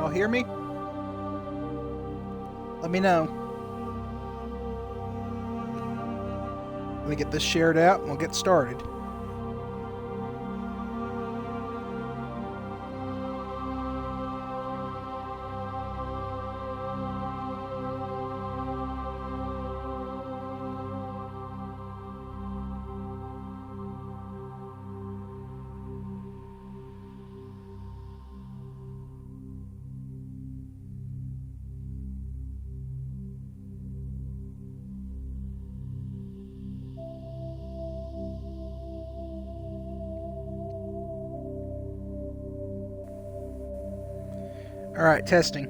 Y'all hear me? Let me know. Let me get this shared out and we'll get started. All right, testing.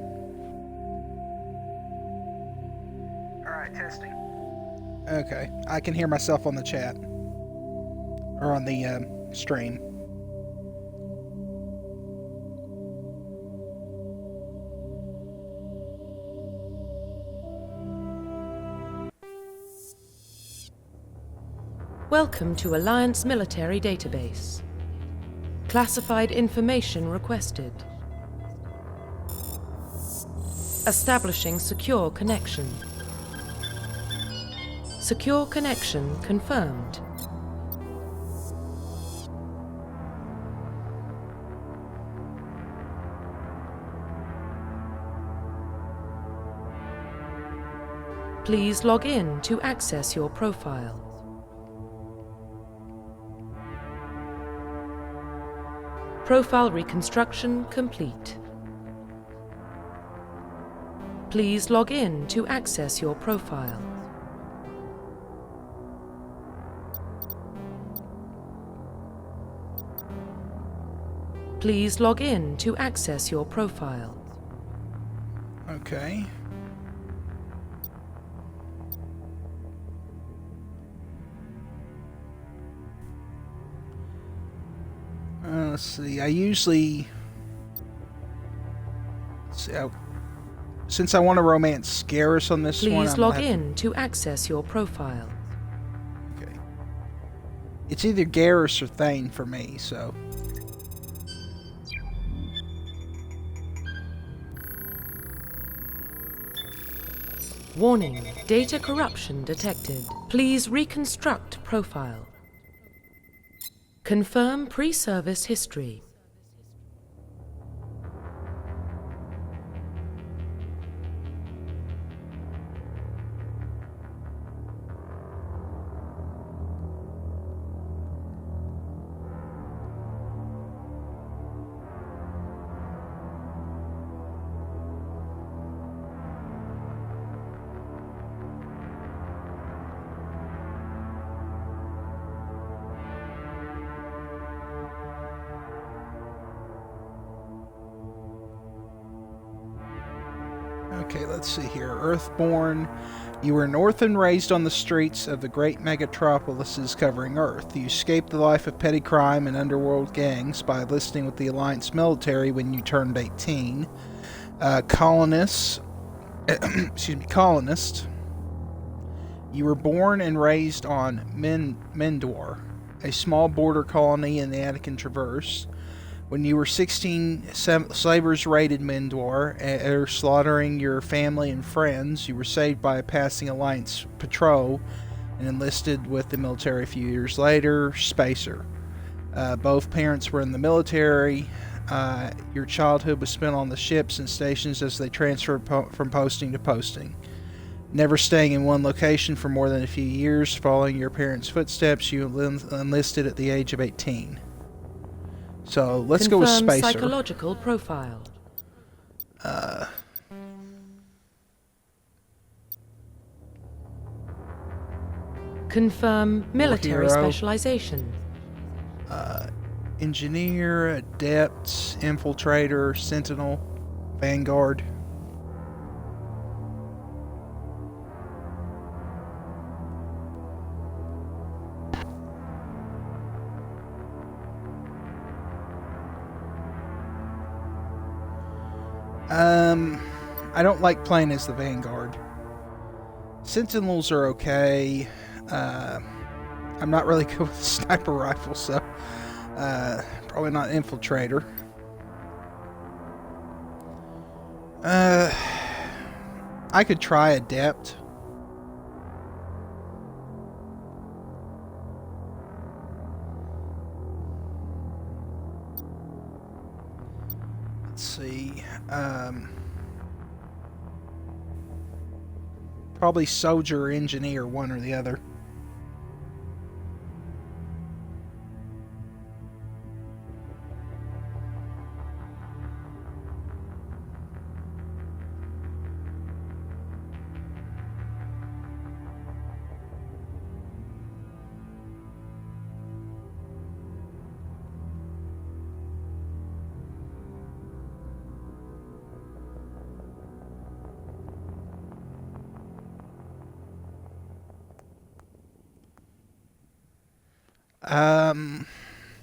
Okay, I can hear myself on the chat or on the stream. Welcome to Alliance Military Database. Classified information requested. Establishing secure connection. Secure connection confirmed. Please log in to access your profile. Profile reconstruction complete. Please log in to access your profile. Please log in to access your profile. Okay. Let's see. Since I want to romance Garrus on this one, please log in to access your profile. Okay. It's either Garrus or Thane for me, so. Warning, data corruption detected. Please reconstruct profile. Confirm pre-service history. Okay, let's see here. Earthborn. You were north and raised on the streets of the great megatropolises covering Earth. You escaped the life of petty crime and underworld gangs by enlisting with the Alliance military when you turned 18. Colonist. You were born and raised on Mendor, a small border colony in the Attican Traverse. When you were 16, slavers raided Mendor, slaughtering your family and friends. You were saved by a passing Alliance patrol and enlisted with the military a few years later. Spacer. Both parents were in the military. Your childhood was spent on the ships and stations as they transferred from posting to posting. Never staying in one location for more than a few years, following your parents' footsteps, you enlisted at the age of 18. So let's go with Spacer. Psychological profile. Confirm military specialization. Engineer, Adept, Infiltrator, Sentinel, Vanguard. I don't like playing as the Vanguard. Sentinels are okay. I'm not really good with the sniper rifle, so probably not Infiltrator. I could try adept. Let's see. Probably soldier or engineer, one or the other.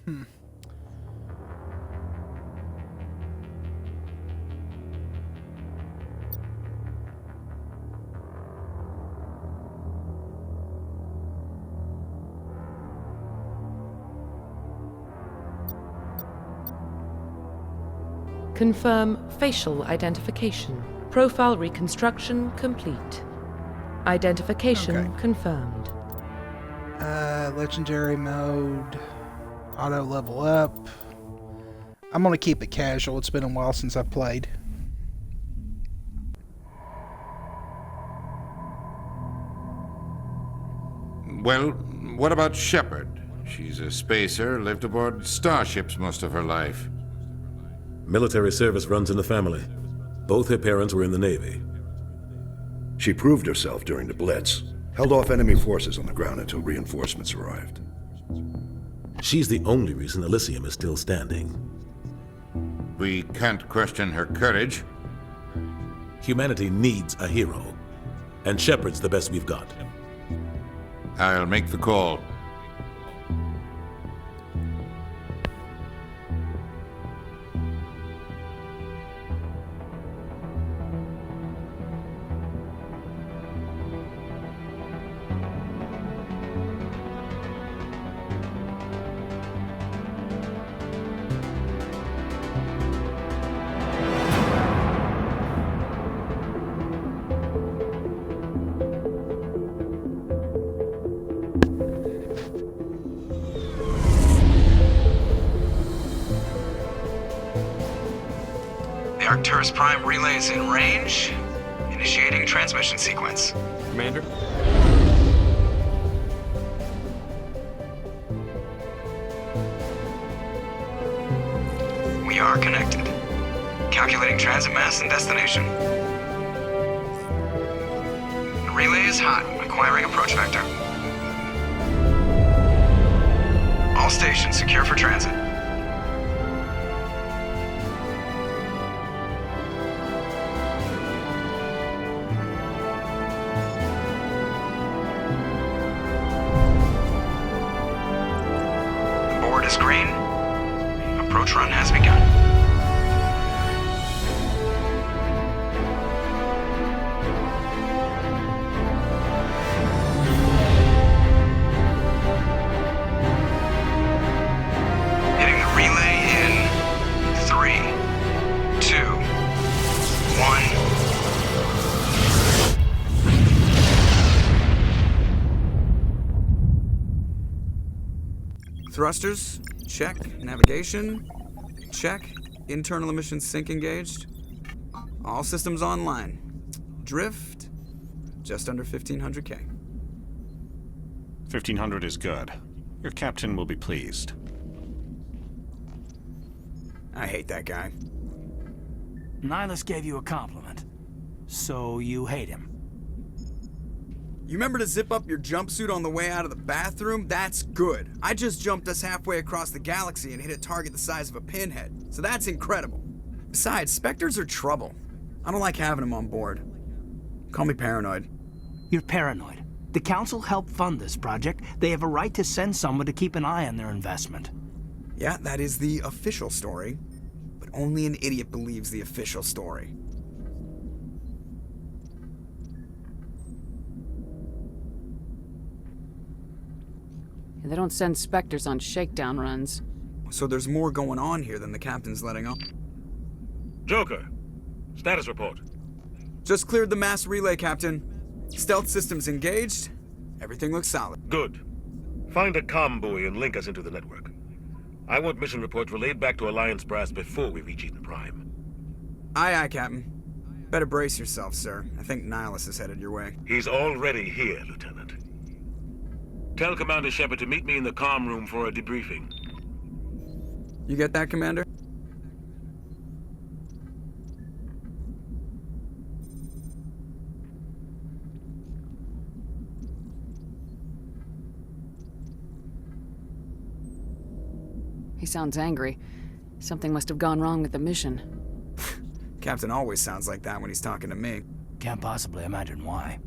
Hmm. Confirm facial identification. Profile reconstruction complete. Identification confirmed. Legendary mode. Auto level up. I'm gonna keep it casual. It's been a while since I've played. Well, what about Shepard? She's a spacer, lived aboard starships most of her life. Military service runs in the family. Both her parents were in the Navy. She proved herself during the Blitz. Held off enemy forces on the ground until reinforcements arrived. She's the only reason Elysium is still standing. We can't question her courage. Humanity needs a hero. And Shepard's the best we've got. I'll make the call. The Arcturus Prime relay is in range. Initiating transmission sequence. Commander? We are connected. Calculating transit mass and destination. The relay is hot. Acquiring approach vector. All stations secure for transit. Board is green. Approach run has begun. Hitting the relay in 3, 2, 1. Thrusters, check. Navigation, check. Internal emissions sync engaged. All systems online. Drift, just under 1500K. 1500 is good. Your captain will be pleased. I hate that guy. Nihilus gave you a compliment. So you hate him. You remember to zip up your jumpsuit on the way out of the bathroom? That's good. I just jumped us halfway across the galaxy and hit a target the size of a pinhead. So that's incredible. Besides, Spectres are trouble. I don't like having them on board. Call me paranoid. You're paranoid. The Council helped fund this project. They have a right to send someone to keep an eye on their investment. Yeah, that is the official story. But only an idiot believes the official story. They don't send Spectres on shakedown runs. So there's more going on here than the captain's letting on. Joker, Status report. Just cleared the mass relay, Captain. Stealth systems engaged. Everything looks solid. Good. Find a comm buoy and link us into the network. I want mission reports relayed back to Alliance Brass before we reach Eden Prime. Aye, aye, Captain. Better brace yourself, sir. I think Nihilus is headed your way. He's already here, Lieutenant. Tell Commander Shepard to meet me in the comm room for a debriefing. You get that, Commander? He sounds angry. Something must have gone wrong with the mission. Captain always sounds like that when he's talking to me. Can't possibly imagine why.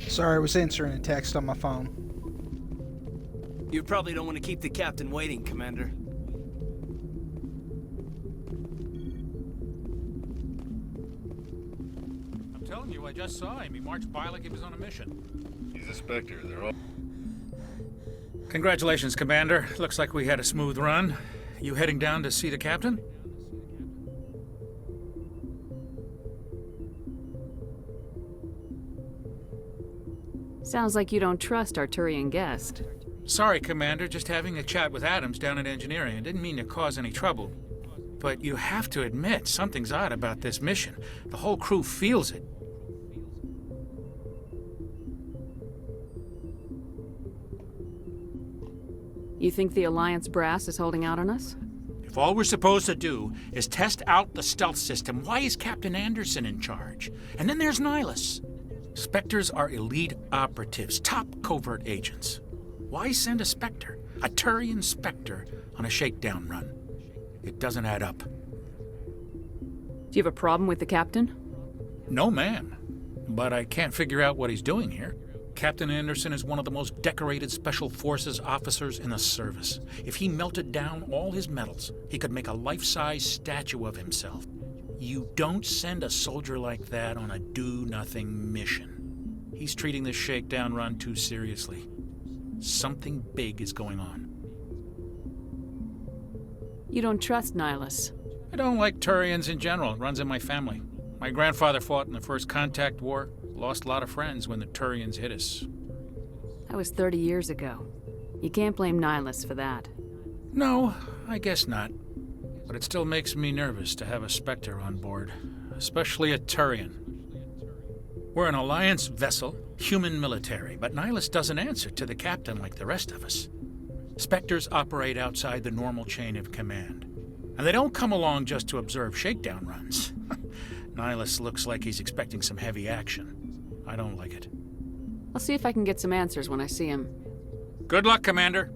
Sorry, I was answering a text on my phone. You probably don't want to keep the captain waiting, Commander. I'm telling you, I just saw him. He marched by like he was on a mission. He's a Spectre. They're all... Congratulations, Commander. Looks like we had a smooth run. You heading down to see the captain? Sounds like you don't trust our Turian guest. Sorry, Commander. Just having a chat with Adams down at engineering. I didn't mean to cause any trouble. But you have to admit, something's odd about this mission. The whole crew feels it. You think the Alliance brass is holding out on us? If all we're supposed to do is test out the stealth system, why is Captain Anderson in charge? And then there's Nihilus. Spectres are elite operatives, top covert agents. Why send a Spectre, a Turian Spectre, on a shakedown run? It doesn't add up. Do you have a problem with the captain? No, ma'am. But I can't figure out what he's doing here. Captain Anderson is one of the most decorated Special Forces officers in the service. If he melted down all his medals, he could make a life-size statue of himself. You don't send a soldier like that on a do-nothing mission. He's treating this shakedown run too seriously. Something big is going on. You don't trust Nihilus? I don't like Turians in general. It runs in my family. My grandfather fought in the First Contact War. Lost a lot of friends when the Turians hit us. That was 30 years ago. You can't blame Nihilus for that. No, I guess not. But it still makes me nervous to have a Spectre on board, especially a Turian. We're an Alliance vessel, human military, but Nihilus doesn't answer to the captain like the rest of us. Spectres operate outside the normal chain of command, and they don't come along just to observe shakedown runs. Nihilus looks like he's expecting some heavy action. I don't like it. I'll see if I can get some answers when I see him. Good luck, Commander.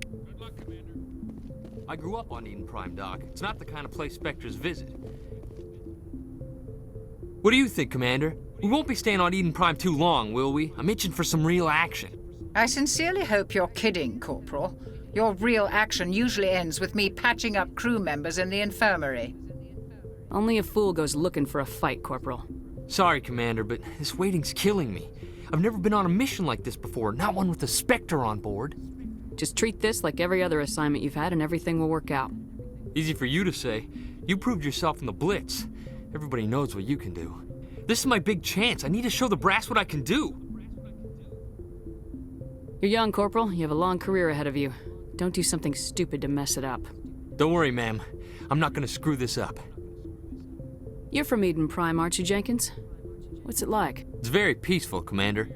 I grew up on Eden Prime, Doc. It's not the kind of place Spectres visit. What do you think, Commander? We won't be staying on Eden Prime too long, will we? I'm itching for some real action. I sincerely hope you're kidding, Corporal. Your real action usually ends with me patching up crew members in the infirmary. Only a fool goes looking for a fight, Corporal. Sorry, Commander, but this waiting's killing me. I've never been on a mission like this before, not one with a Spectre on board. Just treat this like every other assignment you've had and everything will work out. Easy for you to say. You proved yourself in the Blitz. Everybody knows what you can do. This is my big chance. I need to show the brass what I can do. You're young, Corporal. You have a long career ahead of you. Don't do something stupid to mess it up. Don't worry, ma'am. I'm not gonna screw this up. You're from Eden Prime, aren't you, Jenkins? What's it like? It's very peaceful, Commander.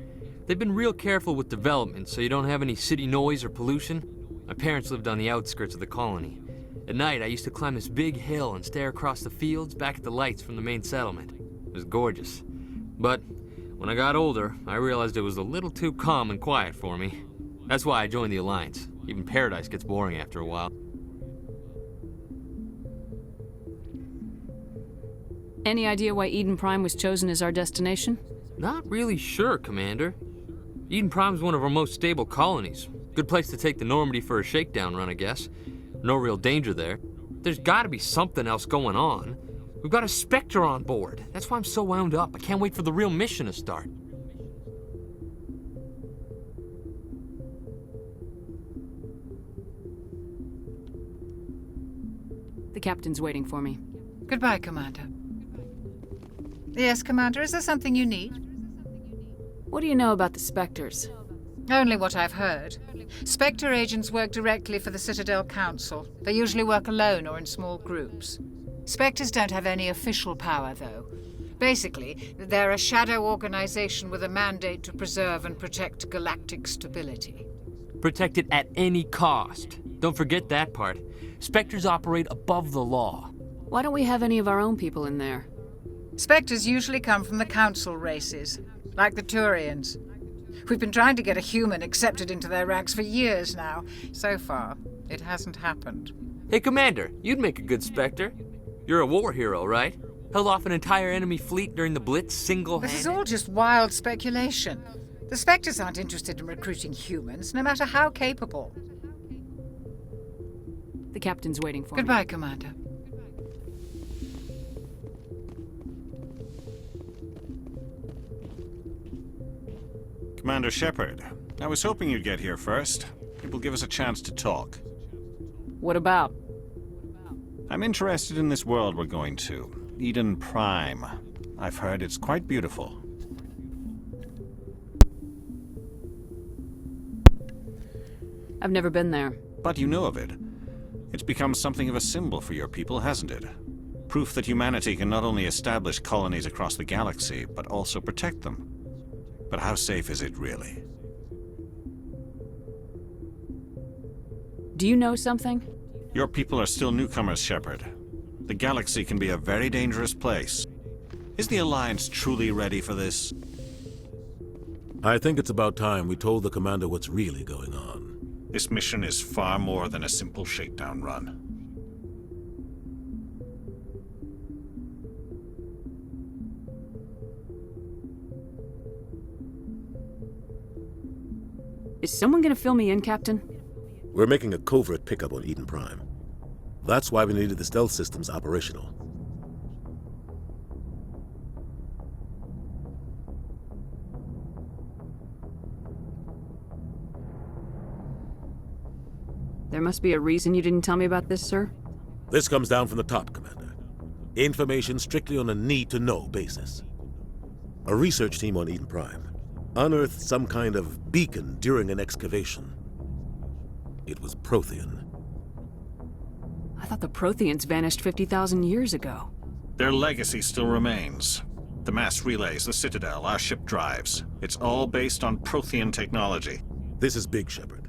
They've been real careful with development, so you don't have any city noise or pollution. My parents lived on the outskirts of the colony. At night, I used to climb this big hill and stare across the fields back at the lights from the main settlement. It was gorgeous. But when I got older, I realized it was a little too calm and quiet for me. That's why I joined the Alliance. Even Paradise gets boring after a while. Any idea why Eden Prime was chosen as our destination? Not really sure, Commander. Eden Prime's one of our most stable colonies. Good place to take the Normandy for a shakedown run, I guess. No real danger there. There's gotta be something else going on. We've got a Spectre on board. That's why I'm so wound up. I can't wait for the real mission to start. The captain's waiting for me. Goodbye, Commander. Yes, Commander, is there something you need? What do you know about the Spectres? Only what I've heard. Spectre agents work directly for the Citadel Council. They usually work alone or in small groups. Spectres don't have any official power, though. Basically, they're a shadow organization with a mandate to preserve and protect galactic stability. Protect it at any cost. Don't forget that part. Spectres operate above the law. Why don't we have any of our own people in there? Spectres usually come from the Council races, like the Turians. We've been trying to get a human accepted into their ranks for years now. So far, it hasn't happened. Hey, Commander, you'd make a good Spectre. You're a war hero, right? Held off an entire enemy fleet during the Blitz single-handed. This is all just wild speculation. The Spectres aren't interested in recruiting humans, no matter how capable. The captain's waiting for me. Goodbye, Commander. Commander Shepard, I was hoping you'd get here first. It will give us a chance to talk. What about? I'm interested in this world we're going to, Eden Prime. I've heard it's quite beautiful. I've never been there. But you know of it. It's become something of a symbol for your people, hasn't it? Proof that humanity can not only establish colonies across the galaxy, but also protect them. But how safe is it, really? Do you know something? Your people are still newcomers, Shepard. The galaxy can be a very dangerous place. Is the Alliance truly ready for this? I think it's about time we told the Commander what's really going on. This mission is far more than a simple shakedown run. Is someone gonna fill me in, Captain? We're making a covert pickup on Eden Prime. That's why we needed the stealth systems operational. There must be a reason you didn't tell me about this, sir? This comes down from the top, Commander. Information strictly on a need-to-know basis. A research team on Eden Prime unearthed some kind of beacon during an excavation. It was Prothean. I thought the Protheans vanished 50,000 years ago. Their legacy still remains. The mass relays, the Citadel, our ship drives. It's all based on Prothean technology. This is big, Shepard.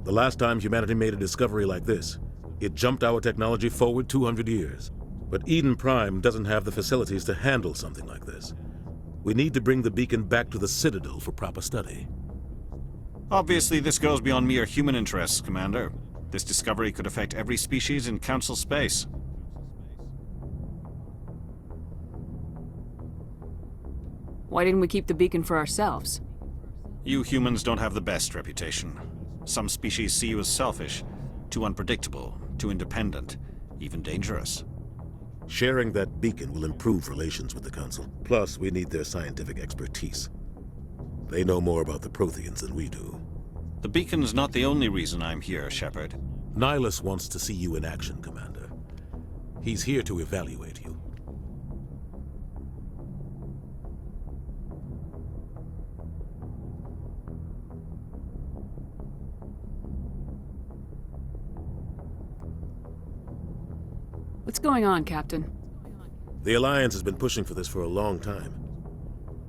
The last time humanity made a discovery like this, it jumped our technology forward 200 years. But Eden Prime doesn't have the facilities to handle something like this. We need to bring the beacon back to the Citadel for proper study. Obviously, this goes beyond mere human interests, Commander. This discovery could affect every species in Council space. Why didn't we keep the beacon for ourselves? You humans don't have the best reputation. Some species see you as selfish, too unpredictable, too independent, even dangerous. Sharing that beacon will improve relations with the Council. Plus, we need their scientific expertise. They know more about the Protheans than we do. The beacon's not the only reason I'm here, Shepard. Nihilus wants to see you in action, Commander. He's here to evaluate you. What's going on, Captain? The Alliance has been pushing for this for a long time.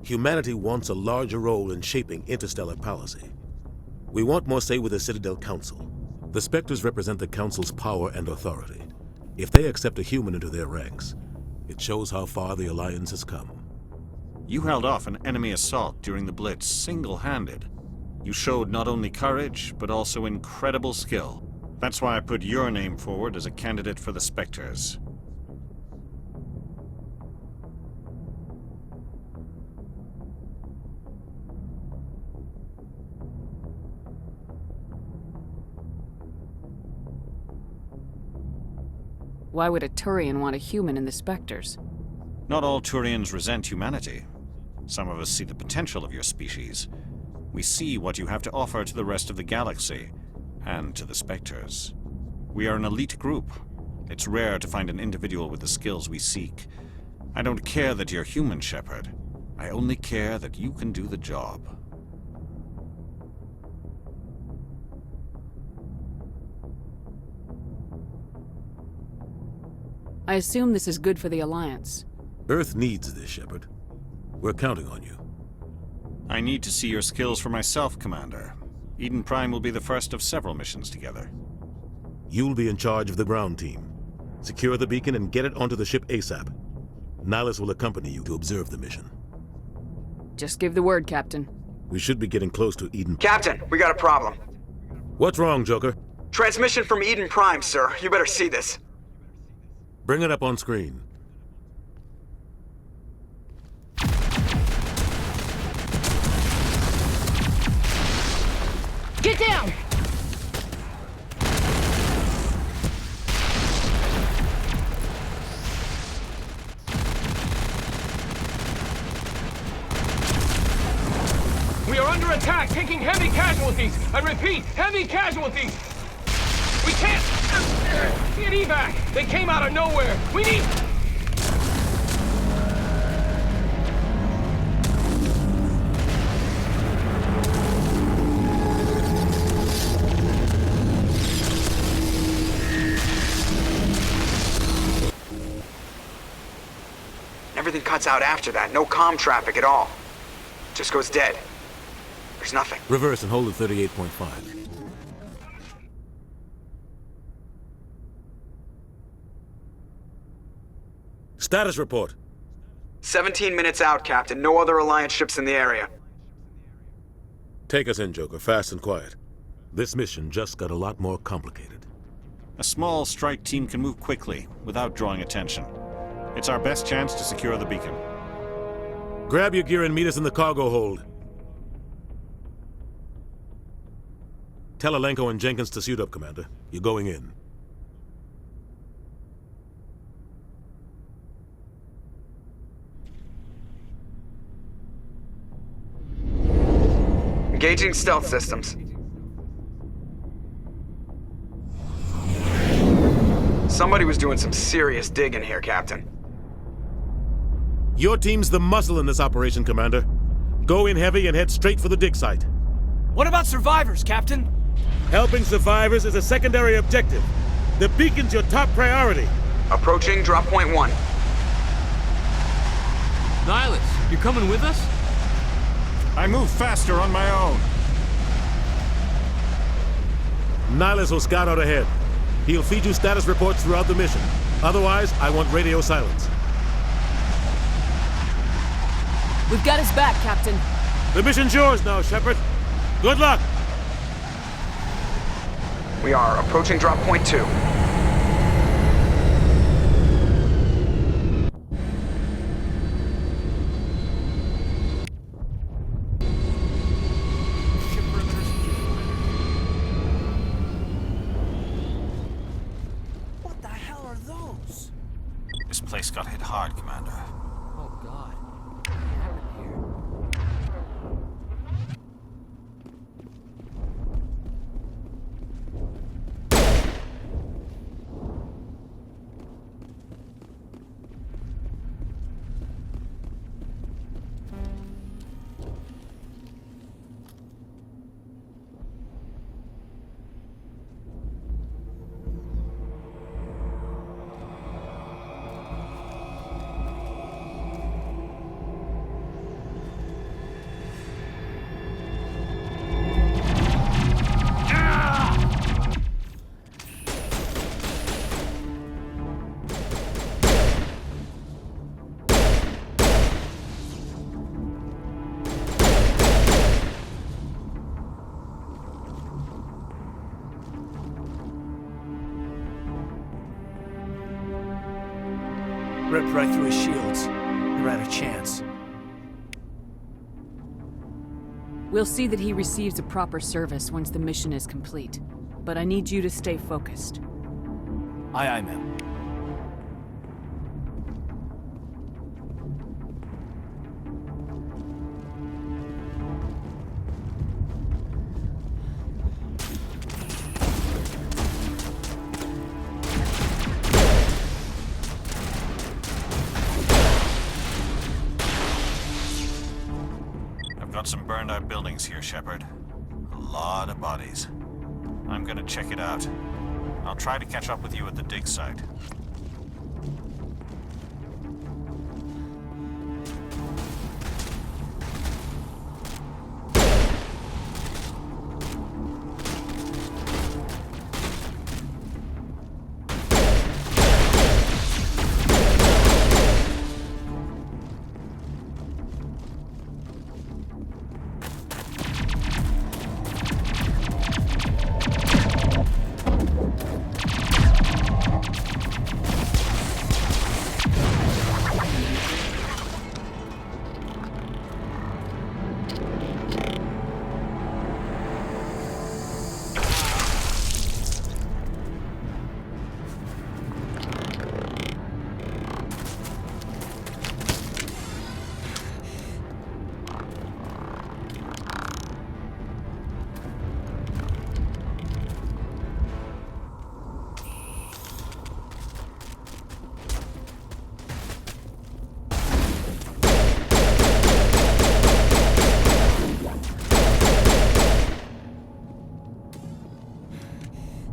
Humanity wants a larger role in shaping interstellar policy. We want more say with the Citadel Council. The Spectres represent the Council's power and authority. If they accept a human into their ranks, it shows how far the Alliance has come. You held off an enemy assault during the Blitz single-handed. You showed not only courage, but also incredible skill. That's why I put your name forward as a candidate for the Spectres. Why would a Turian want a human in the Spectres? Not all Turians resent humanity. Some of us see the potential of your species. We see what you have to offer to the rest of the galaxy, and to the Spectres. We are an elite group. It's rare to find an individual with the skills we seek. I don't care that you're human, Shepard. I only care that you can do the job. I assume this is good for the Alliance. Earth needs this, Shepard. We're counting on you. I need to see your skills for myself, Commander. Eden Prime will be the first of several missions together. You'll be in charge of the ground team. Secure the beacon and get it onto the ship ASAP. Nihilus will accompany you to observe the mission. Just give the word, Captain. We should be getting close to Eden. Captain, we got a problem. What's wrong, Joker? Transmission from Eden Prime, sir. You better see this. Bring it up on screen. Get down! We are under attack, taking heavy casualties. I repeat, heavy casualties. We can't get evac. They came out of nowhere. We need... Everything cuts out after that. No comm traffic at all. Just goes dead. There's nothing. Reverse and hold at 38.5. Status report. 17 minutes out, Captain. No other Alliance ships in the area. Take us in, Joker, fast and quiet. This mission just got a lot more complicated. A small strike team can move quickly, without drawing attention. It's our best chance to secure the beacon. Grab your gear and meet us in the cargo hold. Tell Alenko and Jenkins to suit up, Commander. You're going in. Engaging stealth systems. Somebody was doing some serious digging here, Captain. Your team's the muscle in this operation, Commander. Go in heavy and head straight for the dig site. What about survivors, Captain? Helping survivors is a secondary objective. The beacon's your top priority. Approaching drop point 1. Nihilus, you coming with us? I move faster on my own. Nihilus will scout out ahead. He'll feed you status reports throughout the mission. Otherwise, I want radio silence. We've got his back, Captain. The mission's yours now, Shepard. Good luck! We are approaching drop point 2. What the hell are those? This place got hit hard, Commander. Oh, God. Ripped right through his shields. Never had a chance. We'll see that he receives a proper service once the mission is complete. But I need you to stay focused. Aye, aye, ma'am. I've got some burned out buildings here, Shepard. A lot of bodies. I'm gonna check it out. I'll try to catch up with you at the dig site.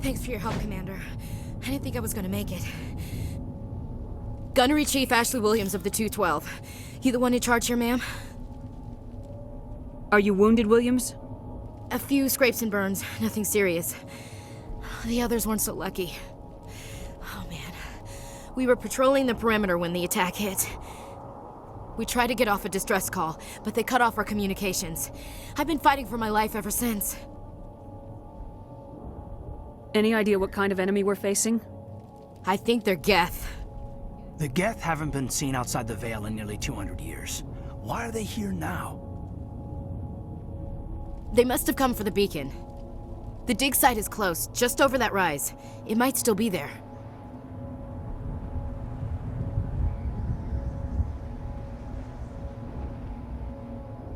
Thanks for your help, Commander. I didn't think I was gonna make it. Gunnery Chief Ashley Williams of the 212. You the one in charge here, ma'am? Are you wounded, Williams? A few scrapes and burns, nothing serious. The others weren't so lucky. Oh man. We were patrolling the perimeter when the attack hit. We tried to get off a distress call, but they cut off our communications. I've been fighting for my life ever since. Any idea what kind of enemy we're facing? I think they're Geth. The Geth haven't been seen outside the Veil in nearly 200 years. Why are they here now? They must have come for the beacon. The dig site is close, just over that rise. It might still be there.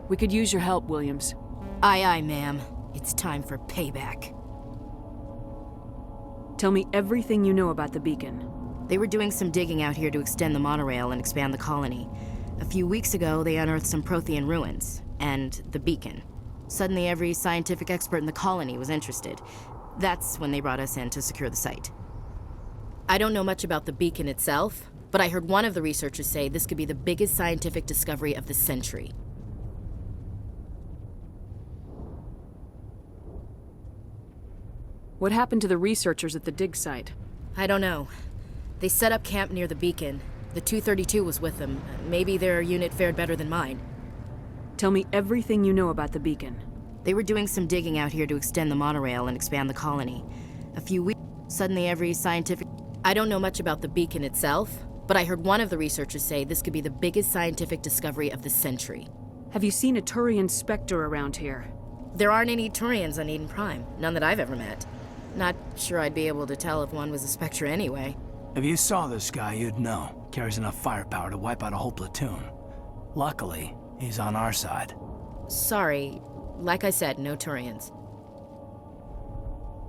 We could use your help, Williams. Aye, aye, ma'am. It's time for payback. Tell me everything you know about the beacon. They were doing some digging out here to extend the monorail and expand the colony. A few weeks ago, they unearthed some Prothean ruins, and the beacon. Suddenly, every scientific expert in the colony was interested. That's when they brought us in to secure the site. I don't know much about the beacon itself, but I heard one of the researchers say this could be the biggest scientific discovery of the century. What happened to the researchers at the dig site? I don't know. They set up camp near the beacon. The 232 was with them. Maybe their unit fared better than mine. Tell me everything you know about the beacon. They were doing some digging out here to extend the monorail and expand the colony. A few weeks... Suddenly every scientific... I don't know much about the beacon itself, but I heard one of the researchers say this could be the biggest scientific discovery of the century. Have you seen a Turian Spectre around here? There aren't any Turians on Eden Prime. None that I've ever met. Not sure I'd be able to tell if one was a Spectre anyway. If you saw this guy, you'd know. Carries enough firepower to wipe out a whole platoon. Luckily, he's on our side. Sorry. Like I said, no Turians.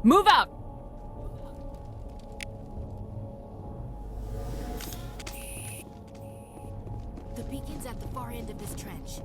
Move out! The beacon's at the far end of this trench.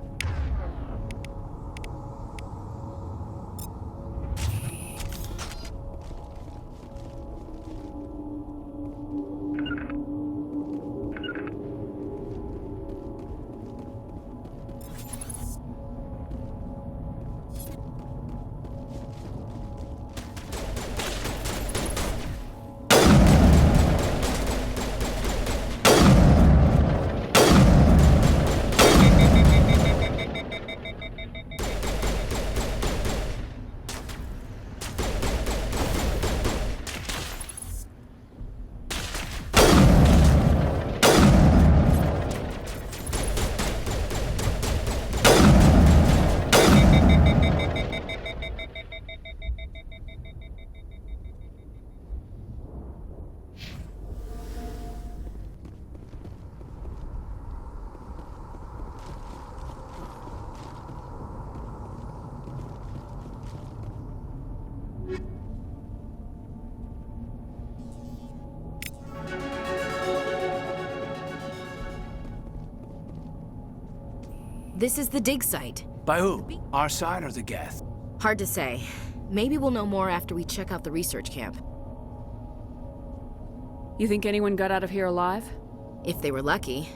This is the dig site. By who? Our side or the Geth? Hard to say. Maybe we'll know more after we check out the research camp. You think anyone got out of here alive? If they were lucky.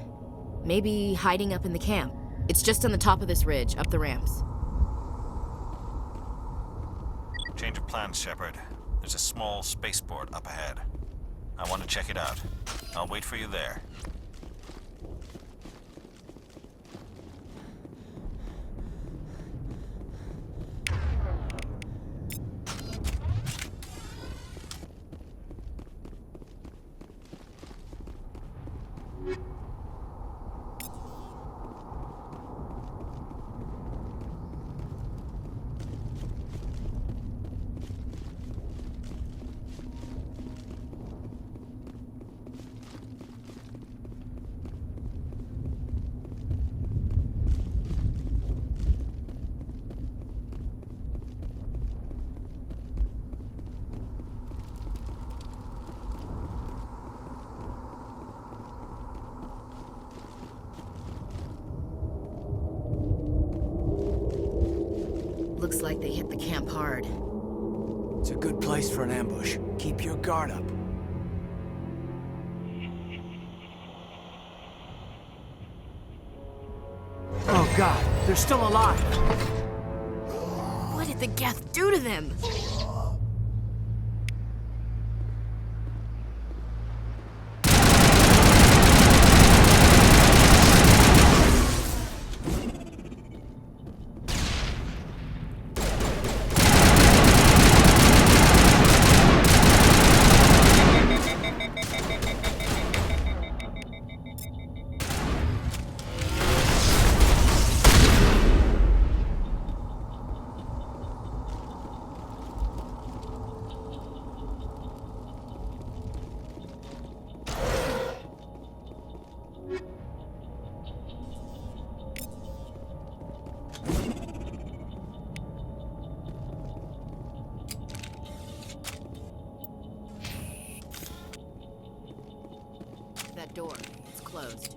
Maybe hiding up in the camp. It's just on the top of this ridge, up the ramps. Change of plans, Shepard. There's a small spaceport up ahead. I want to check it out. I'll wait for you there. Looks like they hit the camp hard. It's a good place for an ambush. Keep your guard up. Oh god, they're still alive! What did the Geth do to them? That door, it's closed.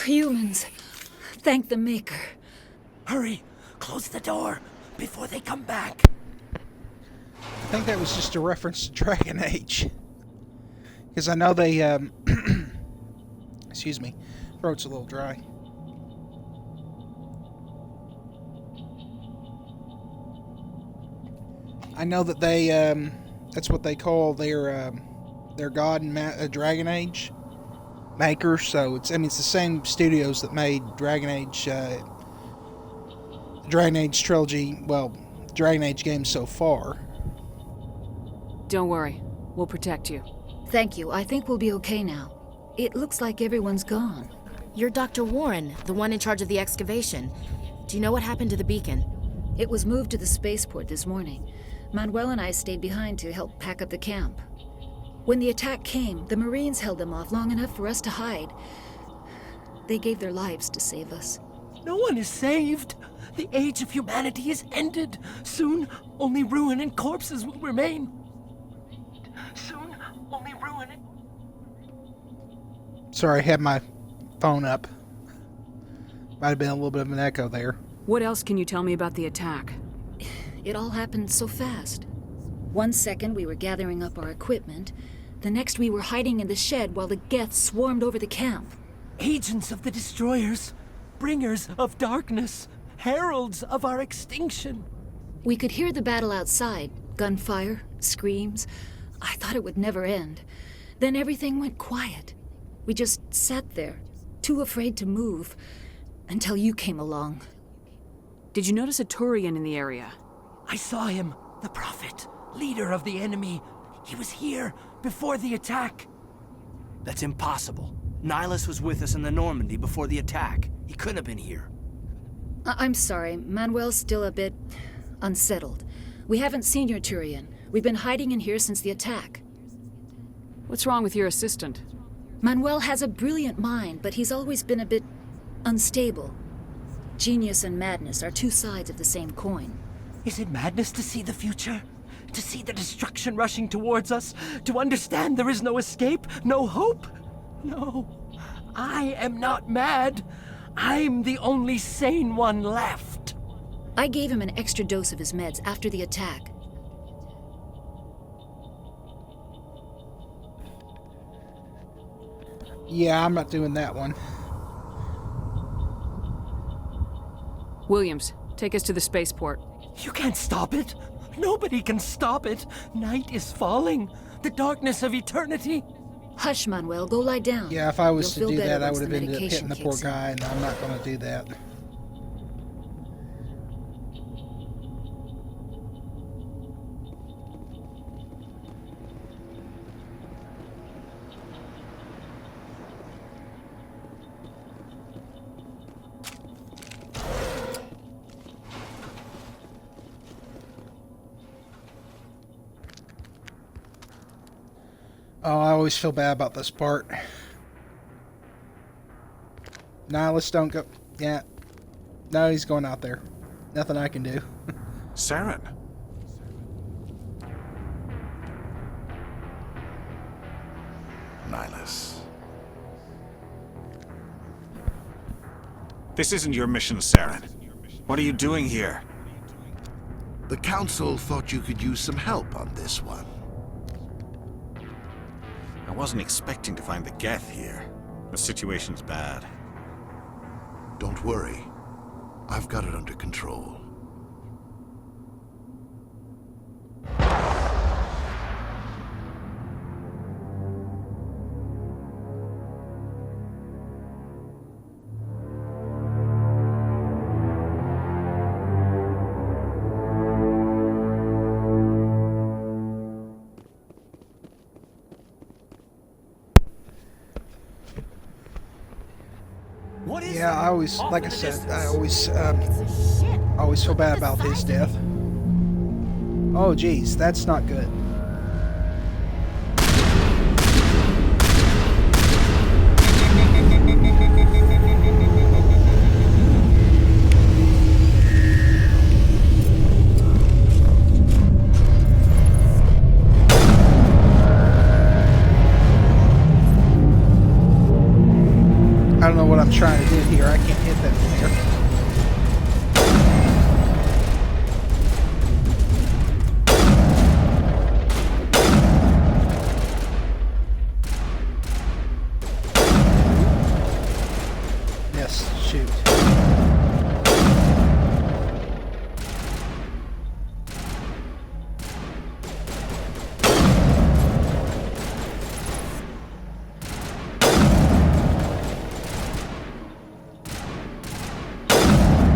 Humans. Thank the Maker. Hurry! Close the door before they come back. I think that was just a reference to Dragon Age. Because I know they, excuse me, throat's a little dry. I know that they, that's what they call their god in Dragon Age maker. So it's, I mean, it's the same studios that made Dragon Age trilogy, well, Dragon Age games so far. Don't worry. We'll protect you. Thank you. I think we'll be okay now. It looks like everyone's gone. You're Dr. Warren, the one in charge of the excavation. Do you know what happened to the beacon? It was moved to the spaceport this morning. Manuel and I stayed behind to help pack up the camp. When the attack came, the Marines held them off long enough for us to hide. They gave their lives to save us. No one is saved. The age of humanity is ended. Soon, only ruin and corpses will remain. Soon, only ruin and... Sorry, I had my phone up. Might have been a little bit of an echo there. What else can you tell me about the attack? It all happened so fast. 1 second we were gathering up our equipment. The next we were hiding in the shed while the Geth swarmed over the camp. Agents of the Destroyers. Bringers of darkness. heralds of our extinction. We could hear the battle outside. Gunfire, screams. I thought it would never end. Then everything went quiet. We just sat there, too afraid to move, until you came along. Did you notice a Turian in the area? I saw him, the Prophet, leader of the enemy. He was here before the attack. That's impossible. Nihilus was with us in the Normandy before the attack. He couldn't have been here. I'm sorry, Manuel's still a bit unsettled. We haven't seen your Turian. We've been hiding in here since the attack. What's wrong with your assistant? Manuel has a brilliant mind, but he's always been a bit unstable. Genius and madness are two sides of the same coin. Is it madness to see the future? To see the destruction rushing towards us? To understand there is no escape? No hope? No. I am not mad. I'm the only sane one left. I gave him an extra dose of his meds after the attack. Yeah, I'm not doing that one. Williams, take us to the spaceport. You can't stop it. Nobody can stop it. Night is falling. The darkness of eternity. Hush, Manuel. Go lie down. Yeah, if I was to You'll do feel that, better I once would have the ended up medication hitting the poor kicks in. guy, and I'm not going to do that. Oh, I always feel bad about this part. Nihilus, don't go. Yeah. No, he's going out there. Nothing I can do. Saren. Nihilus. This isn't your mission, Saren. What are you doing here? The Council thought you could use some help on this one. I wasn't expecting to find the Geth here. The situation's bad. Don't worry. I've got it under control. Yeah, I always, like I said, I always feel bad about his death. Oh, geez, that's not good. I don't know what I'm trying to do here. I can't hit that from here. Yes, shoot.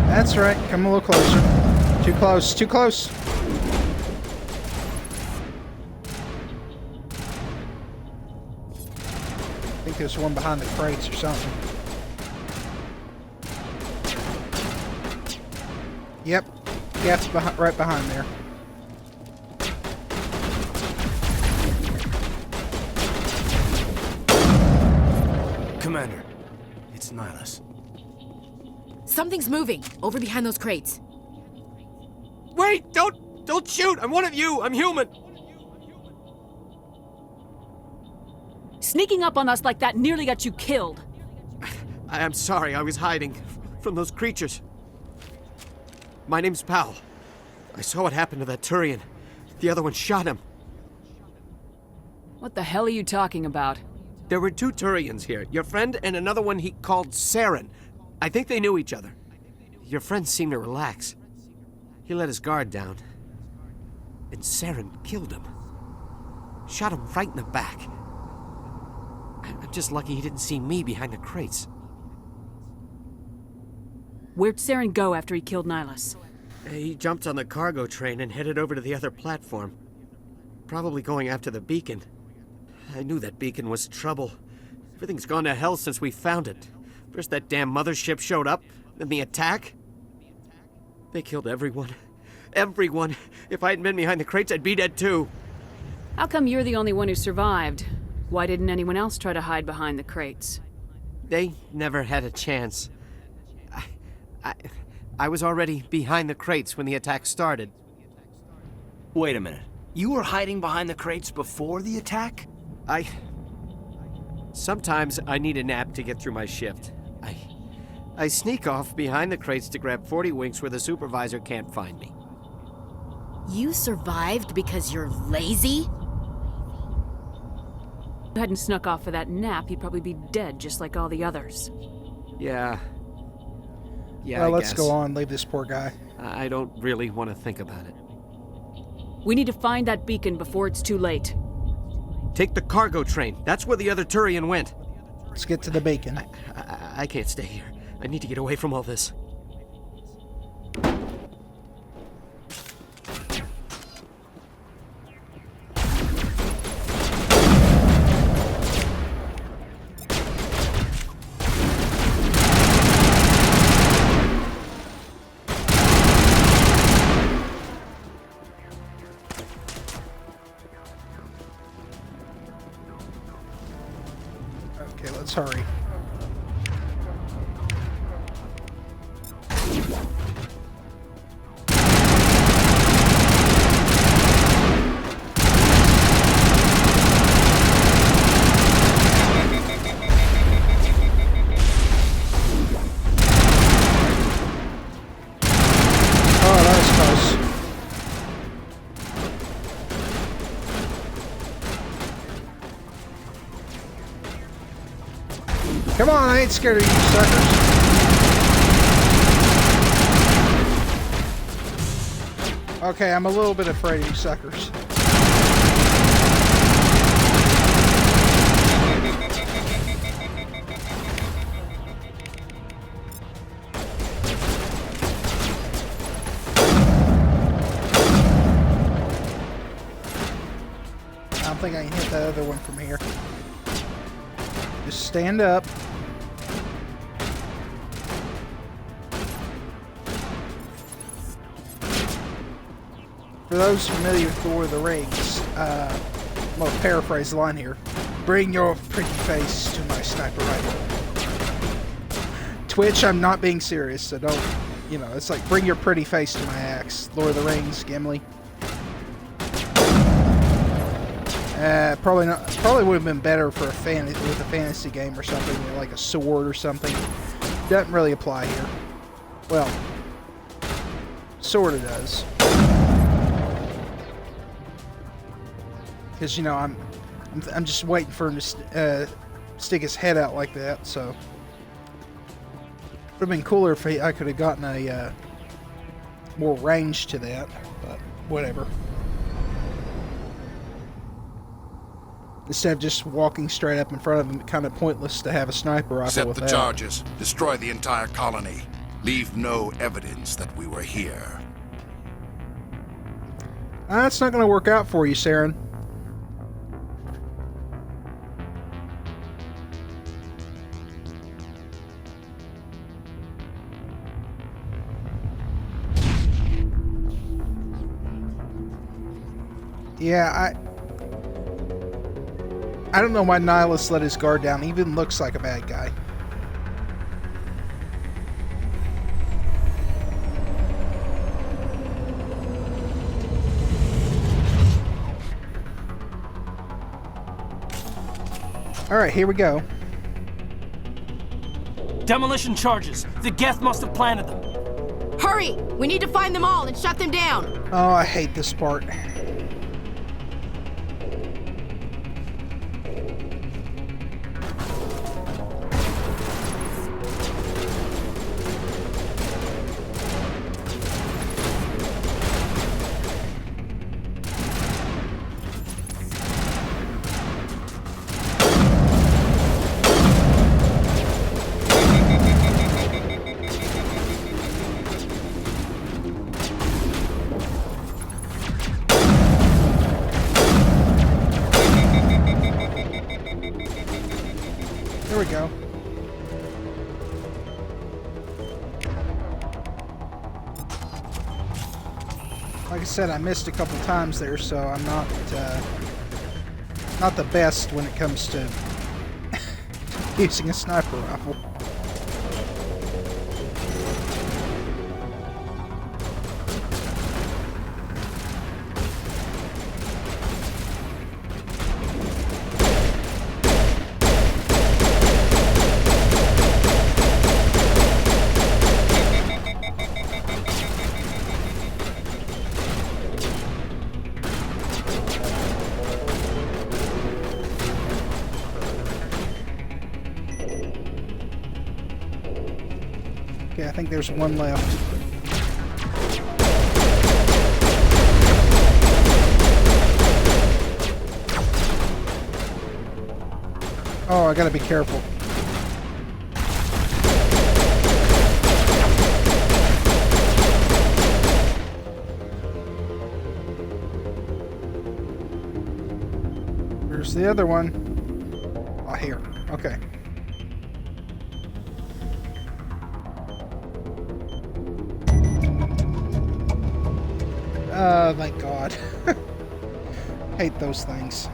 That's right. Come a little closer. Too close. Too close. I think there's one behind the crates or something. Yep. Gap's right behind there. Commander, it's Nihilus. Something's moving over behind those crates. Wait! Don't shoot! I'm one of you! I'm human! Sneaking up on us like that nearly got you killed. I'm sorry, I was hiding from those creatures. My name's Powell. I saw what happened to that Turian. The other one shot him. What the hell are you talking about? There were two Turians here. Your friend and another one he called Saren. I think they knew each other. Your friend seemed to relax. He let his guard down. And Saren killed him. Shot him right in the back. I'm just lucky he didn't see me behind the crates. Where'd Saren go after he killed Nihilus? He jumped on the cargo train and headed over to the other platform. Probably going after the beacon. I knew that beacon was trouble. Everything's gone to hell since we found it. First that damn mothership showed up, then the attack. They killed everyone. Everyone. If I hadn't been behind the crates, I'd be dead too. How come you're the only one who survived? Why didn't anyone else try to hide behind the crates? They never had a chance. I was already behind the crates when the attack started. Wait a minute. You were hiding behind the crates before the attack? Sometimes I need a nap to get through my shift. I sneak off behind the crates to grab 40 winks where the supervisor can't find me. You survived because you're lazy? If you hadn't snuck off for that nap, you'd probably be dead just like all the others. Yeah, well, let's guess. go on. Leave this poor guy. I don't really want to think about it. We need to find that beacon before it's too late. Take the cargo train. That's where the other Turian went. Let's get to the beacon. I can't stay here. I need to get away from all this. Okay, let's hurry. Come on, I ain't scared of you suckers. Okay, I'm a little bit afraid of you suckers. I don't think I can hit that other one from here. Just stand up. For those familiar with Lord of the Rings, I'm going to paraphrase the line here. Bring your pretty face to my sniper rifle. Twitch, I'm not being serious, so don't, you know, it's like bring your pretty face to my axe. Lord of the Rings, Gimli. Probably not. Probably would have been better for a fantasy game or something, you know, like a sword or something. Doesn't really apply here. Well, sort of does. Because, you know, I'm just waiting for him to stick his head out like that. So would have been cooler if I could have gotten a more range to that. But whatever. Instead of just walking straight up in front of him, kind of pointless to have a sniper rifle Accept with the that. charges. Destroy the entire colony. Leave no evidence that we were here. That's not going to work out for you, Saren. Yeah, I don't know why Nihilus let his guard down. He even looks like a bad guy. Alright, here we go. Demolition charges. The Geth must have planted them. Hurry! We need to find them all and shut them down. Oh, I hate this part. Like I said, I missed a couple times there, so I'm not the best when it comes to using a sniper rifle. Okay, I think there's one left. Oh, I gotta be careful. Where's the other one? Oh, here. Okay. Thank God. Hate those things.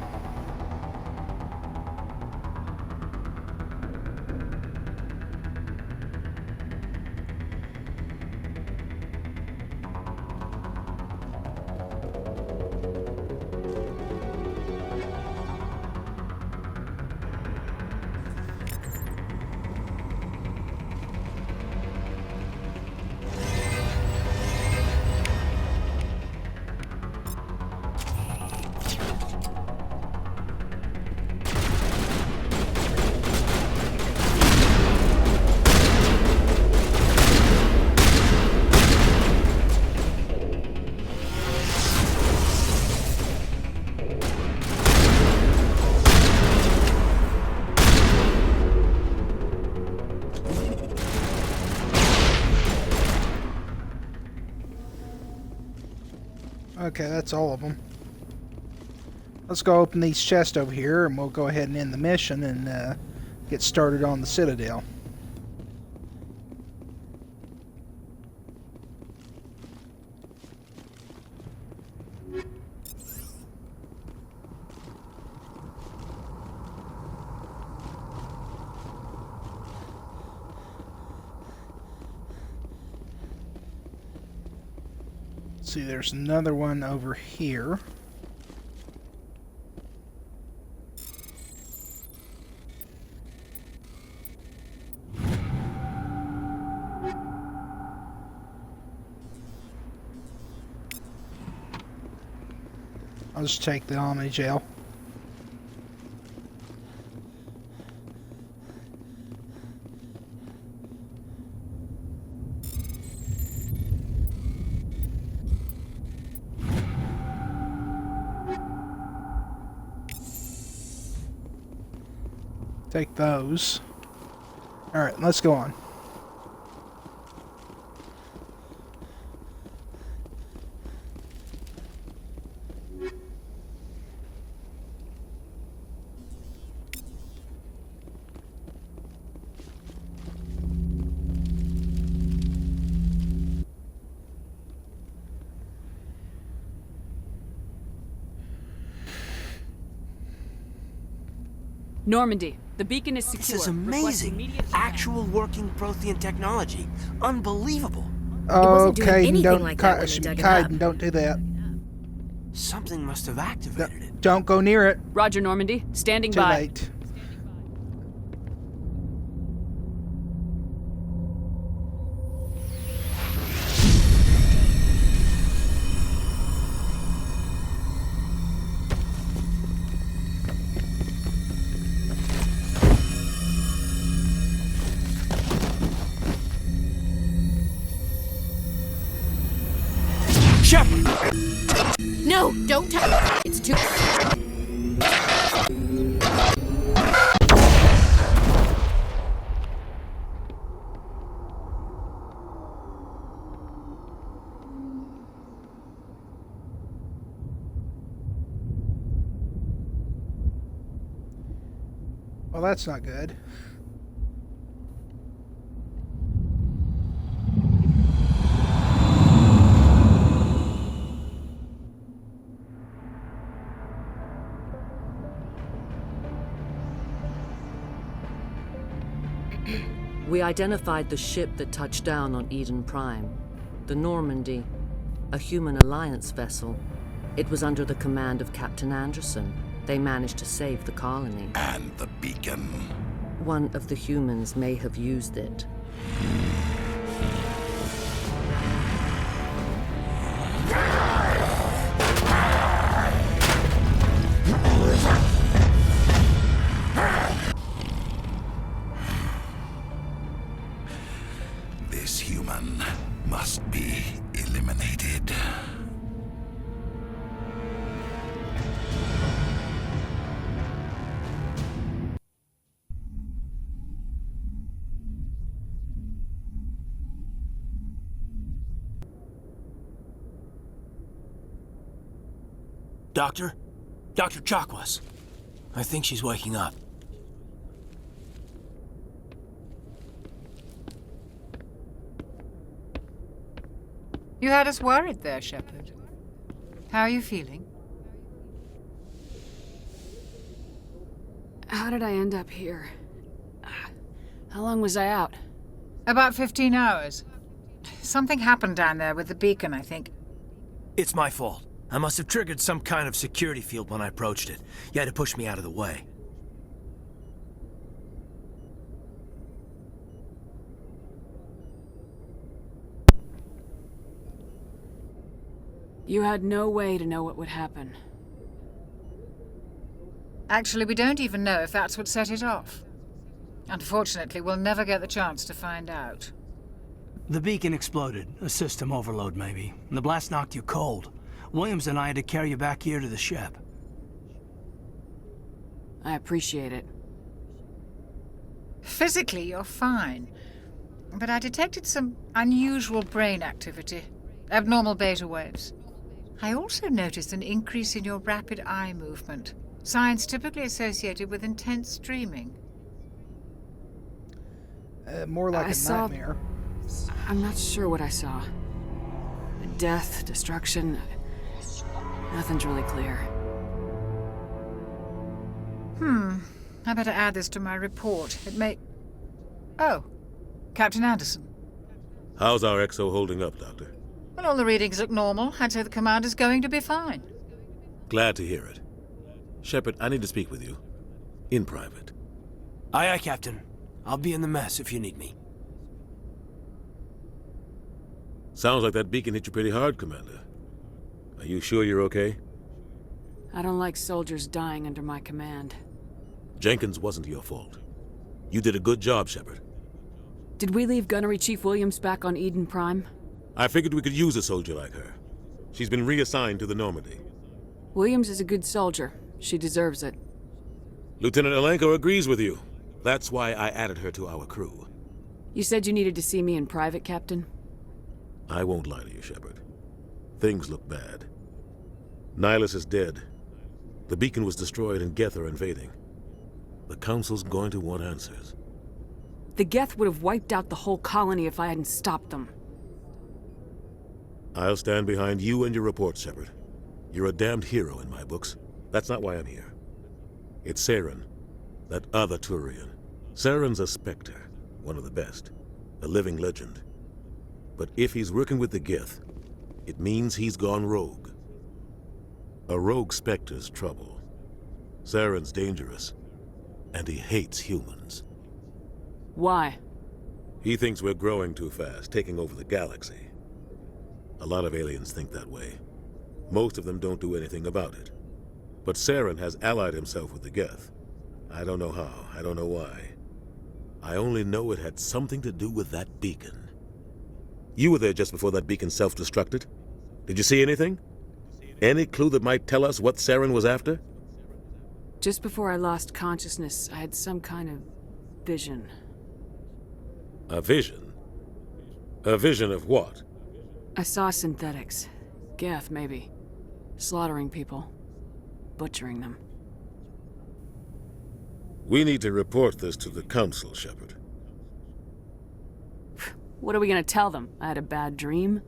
Okay, that's all of them. Let's go open these chests over here, and we'll go ahead and end the mission and get started on the Citadel. See, there's another one over here. I'll just take the Omni Gel. Take those. Alright, let's go on. Normandy, the beacon is secure. This is amazing. Actual working Prothean technology. Unbelievable. Okay, Kaiden, don't do that. Something must have activated it. Don't go near it. Roger, Normandy. Standing Too by. late. No, don't touch. It's too. Well, that's not good. We identified the ship that touched down on Eden Prime. The Normandy. A human alliance vessel. It was under the command of Captain Anderson. They managed to save the colony. And the beacon. One of the humans may have used it. This human must be eliminated. Doctor? Dr. Chakwas. I think she's waking up. You had us worried there, Shepard. How are you feeling? How did I end up here? How long was I out? About 15 hours. Something happened down there with the beacon, I think. It's my fault. I must have triggered some kind of security field when I approached it. You had to push me out of the way. You had no way to know what would happen. Actually, we don't even know if that's what set it off. Unfortunately, we'll never get the chance to find out. The beacon exploded. A system overload, maybe. The blast knocked you cold. Williams and I had to carry you back here to the ship. I appreciate it. Physically, you're fine. But I detected some unusual brain activity. Abnormal beta waves. I also noticed an increase in your rapid eye movement. Signs typically associated with intense dreaming. More like a nightmare. I'm not sure what I saw. Death, destruction. Nothing's really clear. I better add this to my report. It may... Oh, Captain Anderson. How's our XO holding up, Doctor? Well, all the readings look normal. I'd say the commander's going to be fine. Glad to hear it. Shepard, I need to speak with you. In private. Aye, aye, Captain. I'll be in the mess if you need me. Sounds like that beacon hit you pretty hard, Commander. Are you sure you're okay? I don't like soldiers dying under my command. Jenkins wasn't your fault. You did a good job, Shepard. Did we leave Gunnery Chief Williams back on Eden Prime? I figured we could use a soldier like her. She's been reassigned to the Normandy. Williams is a good soldier. She deserves it. Lieutenant Alenko agrees with you. That's why I added her to our crew. You said you needed to see me in private, Captain? I won't lie to you, Shepard. Things look bad. Nihilus is dead. The beacon was destroyed and Geth are invading. The Council's going to want answers. The Geth would have wiped out the whole colony if I hadn't stopped them. I'll stand behind you and your report, Shepard. You're a damned hero in my books. That's not why I'm here. It's Saren, that other Turian. Saren's a Spectre, one of the best. A living legend. But if he's working with the Geth, it means he's gone rogue. A rogue Spectre's trouble. Saren's dangerous, and he hates humans. Why? He thinks we're growing too fast, taking over the galaxy. A lot of aliens think that way. Most of them don't do anything about it. But Saren has allied himself with the Geth. I don't know how, I don't know why. I only know it had something to do with that beacon. You were there just before that beacon self-destructed. Did you see anything? Any clue that might tell us what Saren was after? Just before I lost consciousness, I had some kind of vision. A vision? A vision of what? I saw synthetics. Geth, maybe. Slaughtering people. Butchering them. We need to report this to the Council, Shepard. What are we gonna tell them? I had a bad dream?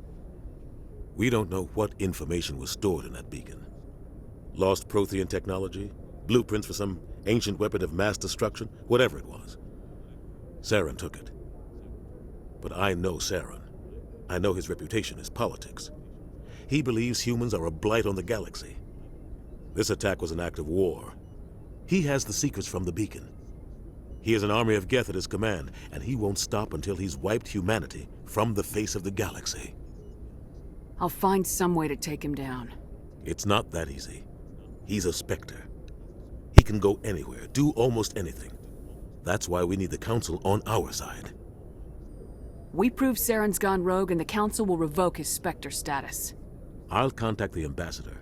We don't know what information was stored in that beacon. Lost Prothean technology? Blueprints for some ancient weapon of mass destruction? Whatever it was. Saren took it. But I know Saren. I know his reputation is politics. He believes humans are a blight on the galaxy. This attack was an act of war. He has the secrets from the beacon. He has an army of Geth at his command, and he won't stop until he's wiped humanity from the face of the galaxy. I'll find some way to take him down. It's not that easy. He's a Spectre. He can go anywhere, do almost anything. That's why we need the Council on our side. We prove Saren's gone rogue and the Council will revoke his Spectre status. I'll contact the Ambassador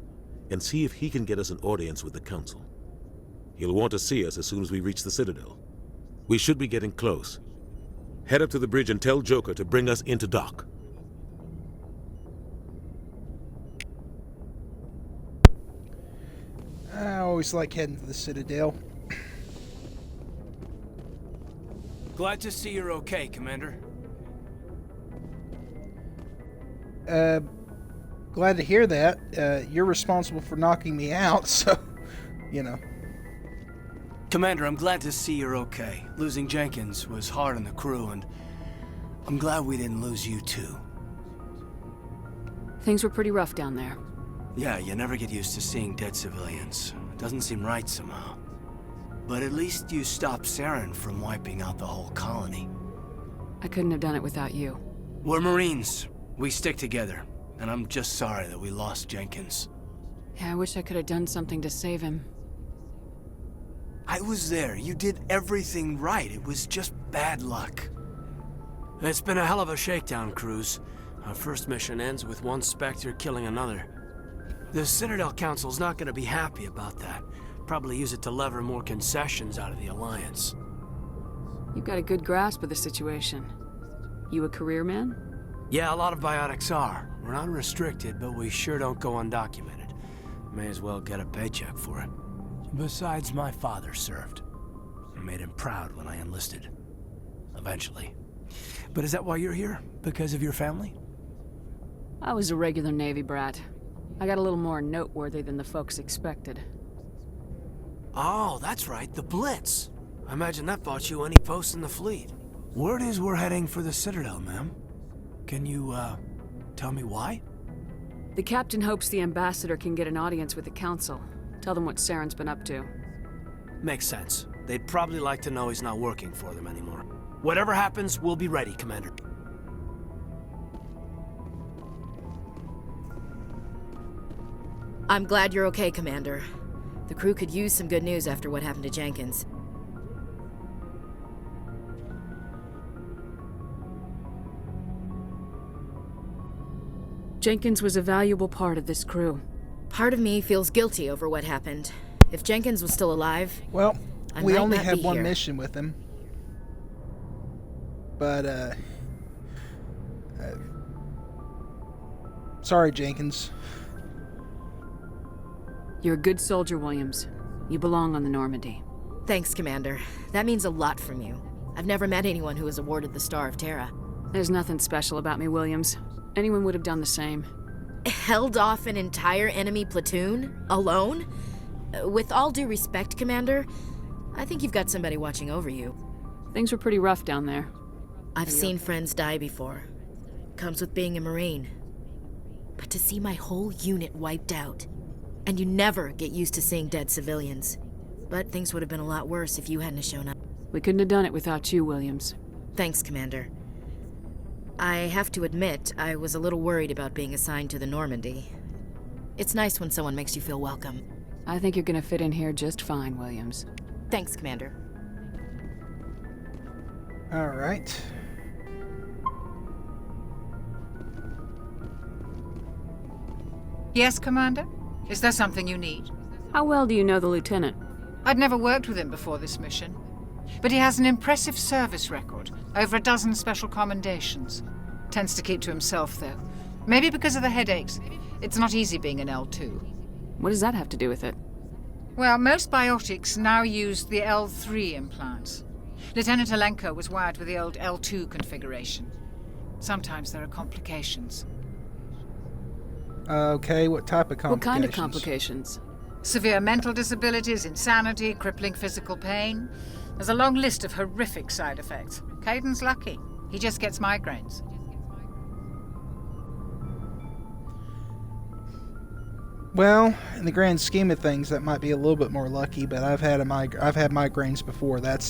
and see if he can get us an audience with the Council. He'll want to see us as soon as we reach the Citadel. We should be getting close. Head up to the bridge and tell Joker to bring us into dock. I always like heading to the Citadel. Glad to see you're okay, Commander. Glad to hear that. You're responsible for knocking me out, so, you know. Commander, I'm glad to see you're okay. Losing Jenkins was hard on the crew, and I'm glad we didn't lose you too. Things were pretty rough down there. Yeah, you never get used to seeing dead civilians. It doesn't seem right somehow. But at least you stopped Saren from wiping out the whole colony. I couldn't have done it without you. We're Marines. We stick together. And I'm just sorry that we lost Jenkins. Yeah, I wish I could have done something to save him. I was there. You did everything right. It was just bad luck. It's been a hell of a shakedown, Cruz. Our first mission ends with one Spectre killing another. The Citadel Council's not going to be happy about that. Probably use it to lever more concessions out of the Alliance. You've got a good grasp of the situation. You a career man? Yeah, a lot of biotics are. We're not restricted, but we sure don't go undocumented. May as well get a paycheck for it. Besides, my father served. I made him proud when I enlisted. Eventually. But is that why you're here? Because of your family? I was a regular Navy brat. I got a little more noteworthy than the folks expected. Oh, that's right, the Blitz. I imagine that bought you any post in the fleet. Word is we're heading for the Citadel, ma'am. Can you, tell me why? The captain hopes the Ambassador can get an audience with the Council. Tell them what Saren's been up to. Makes sense. They'd probably like to know he's not working for them anymore. Whatever happens, we'll be ready, Commander. I'm glad you're okay, Commander. The crew could use some good news after what happened to Jenkins. Jenkins was a valuable part of this crew. Part of me feels guilty over what happened. If Jenkins was still alive, well, I we might only not had be one here. mission with him. But, sorry, Jenkins. You're a good soldier, Williams. You belong on the Normandy. Thanks, Commander. That means a lot from you. I've never met anyone who was awarded the Star of Terra. There's nothing special about me, Williams. Anyone would have done the same. Held off an entire enemy platoon? Alone? With all due respect, Commander, I think you've got somebody watching over you. Things were pretty rough down there. I've seen friends die before. Comes with being a Marine. But to see my whole unit wiped out, and you never get used to seeing dead civilians. But things would have been a lot worse if you hadn't shown up. We couldn't have done it without you, Williams. Thanks, Commander. I have to admit, I was a little worried about being assigned to the Normandy. It's nice when someone makes you feel welcome. I think you're gonna fit in here just fine, Williams. Thanks, Commander. All right. Yes, Commander? Is there something you need? How well do you know the Lieutenant? I'd never worked with him before this mission. But he has an impressive service record, over a dozen special commendations. Tends to keep to himself, though. Maybe because of the headaches. It's not easy being an L2. What does that have to do with it? Well, most biotics now use the L3 implants. Lieutenant Alenko was wired with the old L2 configuration. Sometimes there are complications. Okay, what type of complications? What kind of complications? Severe mental disabilities, insanity, crippling physical pain. There's a long list of horrific side effects. Caden's lucky. He just gets migraines. Well, in the grand scheme of things, that might be a little bit more lucky, but I've had migraines before. That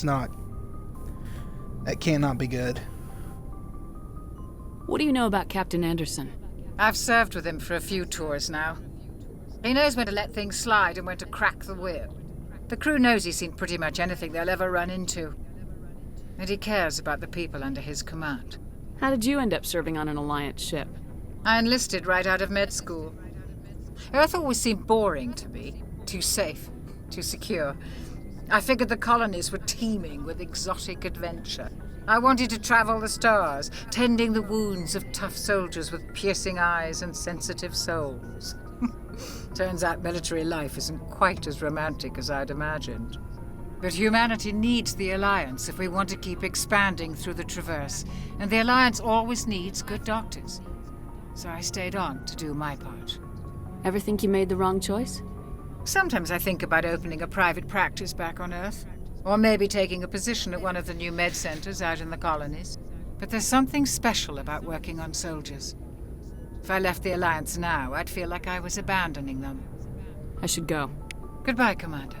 cannot be good. What do you know about Captain Anderson? I've served with him for a few tours now. He knows when to let things slide and when to crack the whip. The crew knows he's seen pretty much anything they'll ever run into. And he cares about the people under his command. How did you end up serving on an Alliance ship? I enlisted right out of med school. Earth always seemed boring to me. Too safe, too secure. I figured the colonies were teeming with exotic adventure. I wanted to travel the stars, tending the wounds of tough soldiers with piercing eyes and sensitive souls. Turns out military life isn't quite as romantic as I'd imagined. But humanity needs the Alliance if we want to keep expanding through the Traverse, and the Alliance always needs good doctors. So I stayed on to do my part. Ever think you made the wrong choice? Sometimes I think about opening a private practice back on Earth, or maybe taking a position at one of the new med centers out in the colonies. But there's something special about working on soldiers. If I left the Alliance now, I'd feel like I was abandoning them. I should go. Goodbye, Commander.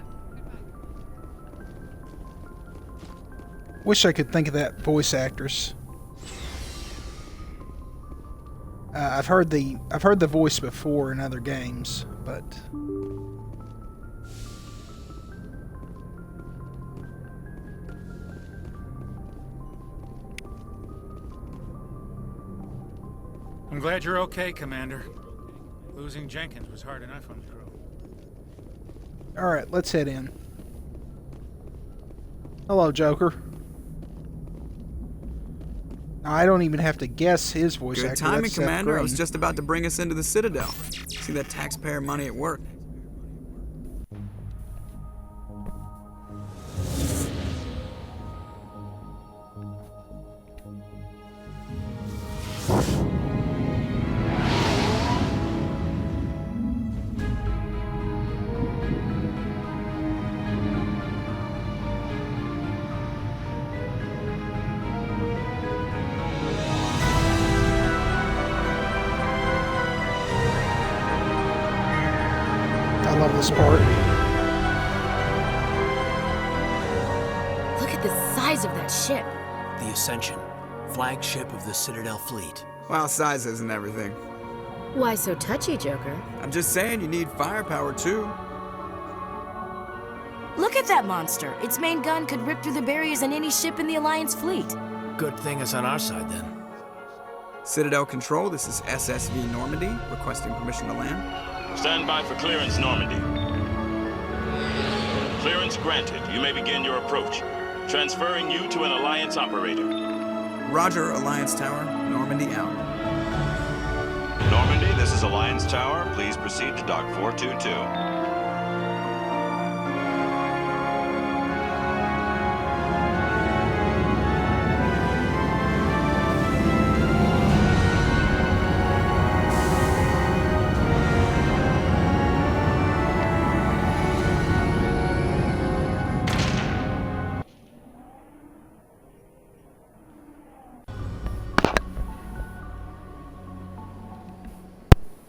Wish I could think of that voice actress. I've heard the voice before in other games, but I'm glad you're okay, Commander. Losing Jenkins was hard enough on the crew. all right, let's head in. Hello, Joker. I don't even have to guess his voice actor. Good timing, That's Seth Commander. I Green. was just about to bring us into the Citadel. See that taxpayer money at work. I love this part. Look at the size of that ship. The Ascension, flagship of the Citadel fleet. Well, size isn't everything. Why so touchy, Joker? I'm just saying you need firepower, too. Look at that monster. Its main gun could rip through the barriers in any ship in the Alliance fleet. Good thing it's on our side, then. Citadel Control, this is SSV Normandy, requesting permission to land. Stand by for clearance, Normandy. Clearance granted. You may begin your approach. Transferring you to an Alliance operator. Roger, Alliance Tower. Normandy out. Normandy, this is Alliance Tower. Please proceed to Dock 422.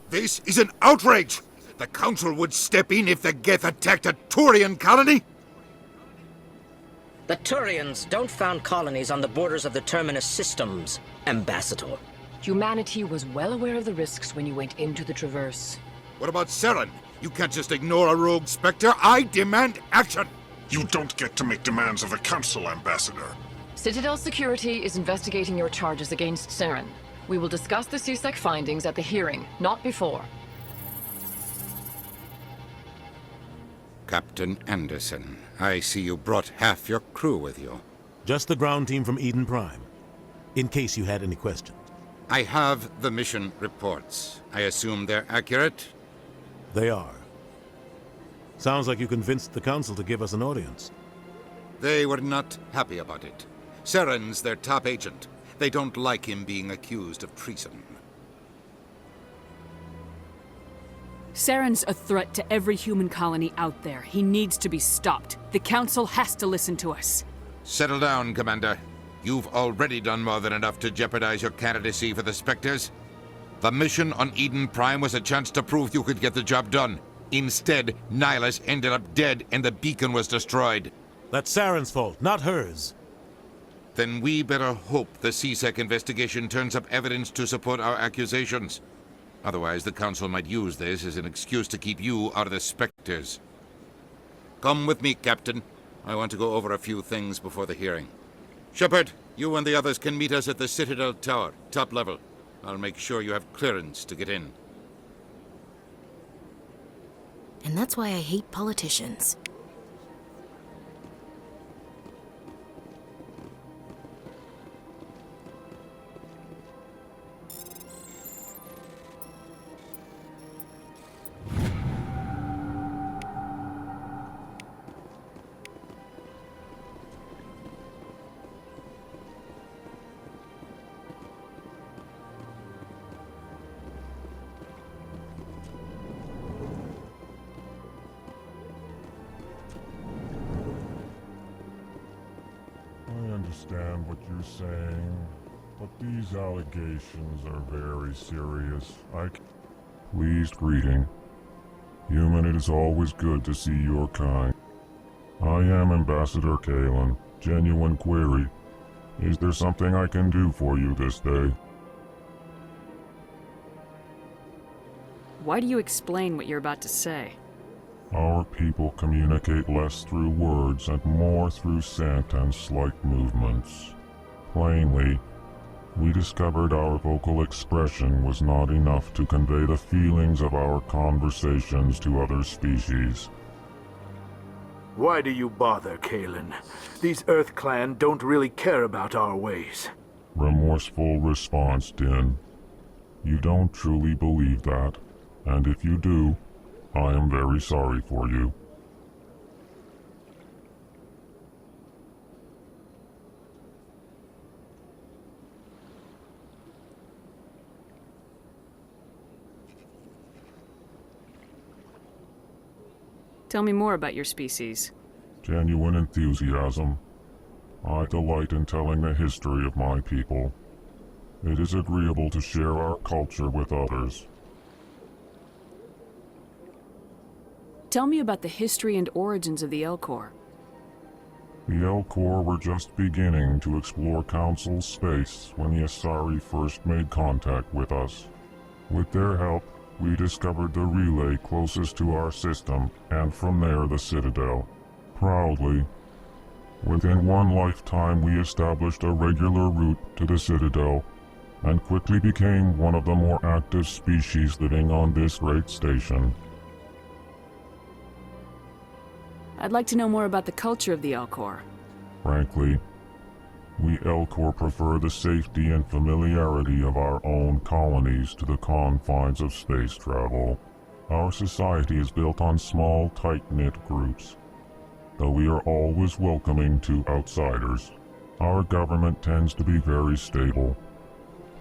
This is an outrage! The Council would step in if the Geth attacked a Turian colony? The Turians don't found colonies on the borders of the Terminus systems, Ambassador. Humanity was well aware of the risks when you went into the Traverse. What about Saren? You can't just ignore a rogue Spectre. I demand action! You don't get to make demands of the Council, Ambassador. Citadel Security is investigating your charges against Saren. We will discuss the CSEC findings at the hearing, not before. Captain Anderson, I see you brought half your crew with you. Just the ground team from Eden Prime, in case you had any questions. I have the mission reports. I assume they're accurate? They are. Sounds like you convinced the Council to give us an audience. They were not happy about it. Saren's their top agent. They don't like him being accused of treason. Saren's a threat to every human colony out there. He needs to be stopped. The Council has to listen to us. Settle down, Commander. You've already done more than enough to jeopardize your candidacy for the Spectres. The mission on Eden Prime was a chance to prove you could get the job done. Instead, Nihilus ended up dead and the beacon was destroyed. That's Saren's fault, not hers. Then we better hope the CSEC investigation turns up evidence to support our accusations. Otherwise, the Council might use this as an excuse to keep you out of the Spectres. Come with me, Captain. I want to go over a few things before the hearing. Shepard, you and the others can meet us at the Citadel Tower, top level. I'll make sure you have clearance to get in. And that's why I hate politicians. I understand what you're saying, but these allegations are very serious. Pleased greeting. Human, it is always good to see your kind. I am Ambassador Kalen. Genuine query. Is there something I can do for you this day? Why do you explain what you're about to say? Our people communicate less through words and more through scent and slight movements. Plainly, we discovered our vocal expression was not enough to convey the feelings of our conversations to other species. Why do you bother, Kalen? These Earth Clan don't really care about our ways. Remorseful response, Din. You don't truly believe that, and if you do, I am very sorry for you. Tell me more about your species. Genuine enthusiasm. I delight in telling the history of my people. It is agreeable to share our culture with others. Tell me about the history and origins of the Elcor. The Elcor were just beginning to explore Council space when the Asari first made contact with us. With their help, we discovered the relay closest to our system, and from there the Citadel. Proudly, within one lifetime we established a regular route to the Citadel, and quickly became one of the more active species living on this great station. I'd like to know more about the culture of the Elcor. Frankly, we Elcor prefer the safety and familiarity of our own colonies to the confines of space travel. Our society is built on small, tight-knit groups, though we are always welcoming to outsiders. Our government tends to be very stable.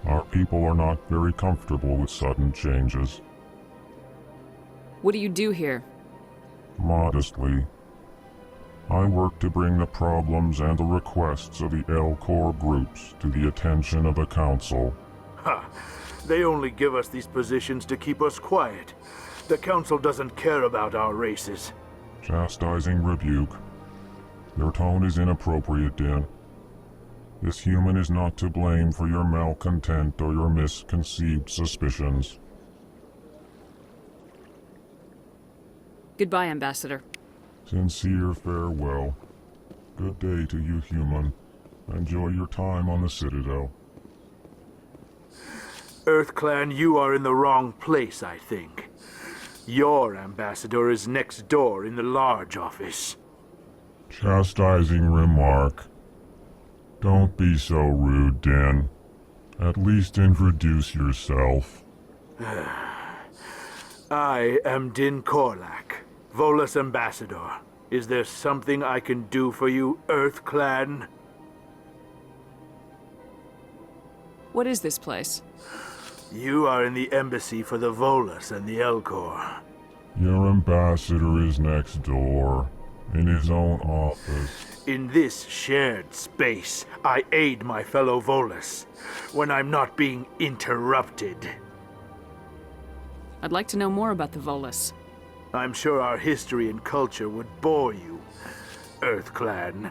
Our people are not very comfortable with sudden changes. What do you do here? Modestly, I work to bring the problems and the requests of the Elcor groups to the attention of the Council. Ha! They only give us these positions to keep us quiet. The Council doesn't care about our races. Chastising rebuke. Your tone is inappropriate, Din. This human is not to blame for your malcontent or your misconceived suspicions. Goodbye, Ambassador. Sincere farewell. Good day to you, human. Enjoy your time on the Citadel. Earth Clan, you are in the wrong place, I think. Your ambassador is next door in the large office. Chastising remark. Don't be so rude, Din. At least introduce yourself. I am Din Korlak, Volus Ambassador. Is there something I can do for you, Earth Clan? What is this place? You are in the embassy for the Volus and the Elcor. Your ambassador is next door. in his own office. In this shared space, I aid my fellow Volus when I'm not being interrupted. I'd like to know more about the Volus. I'm sure our history and culture would bore you, EarthClan.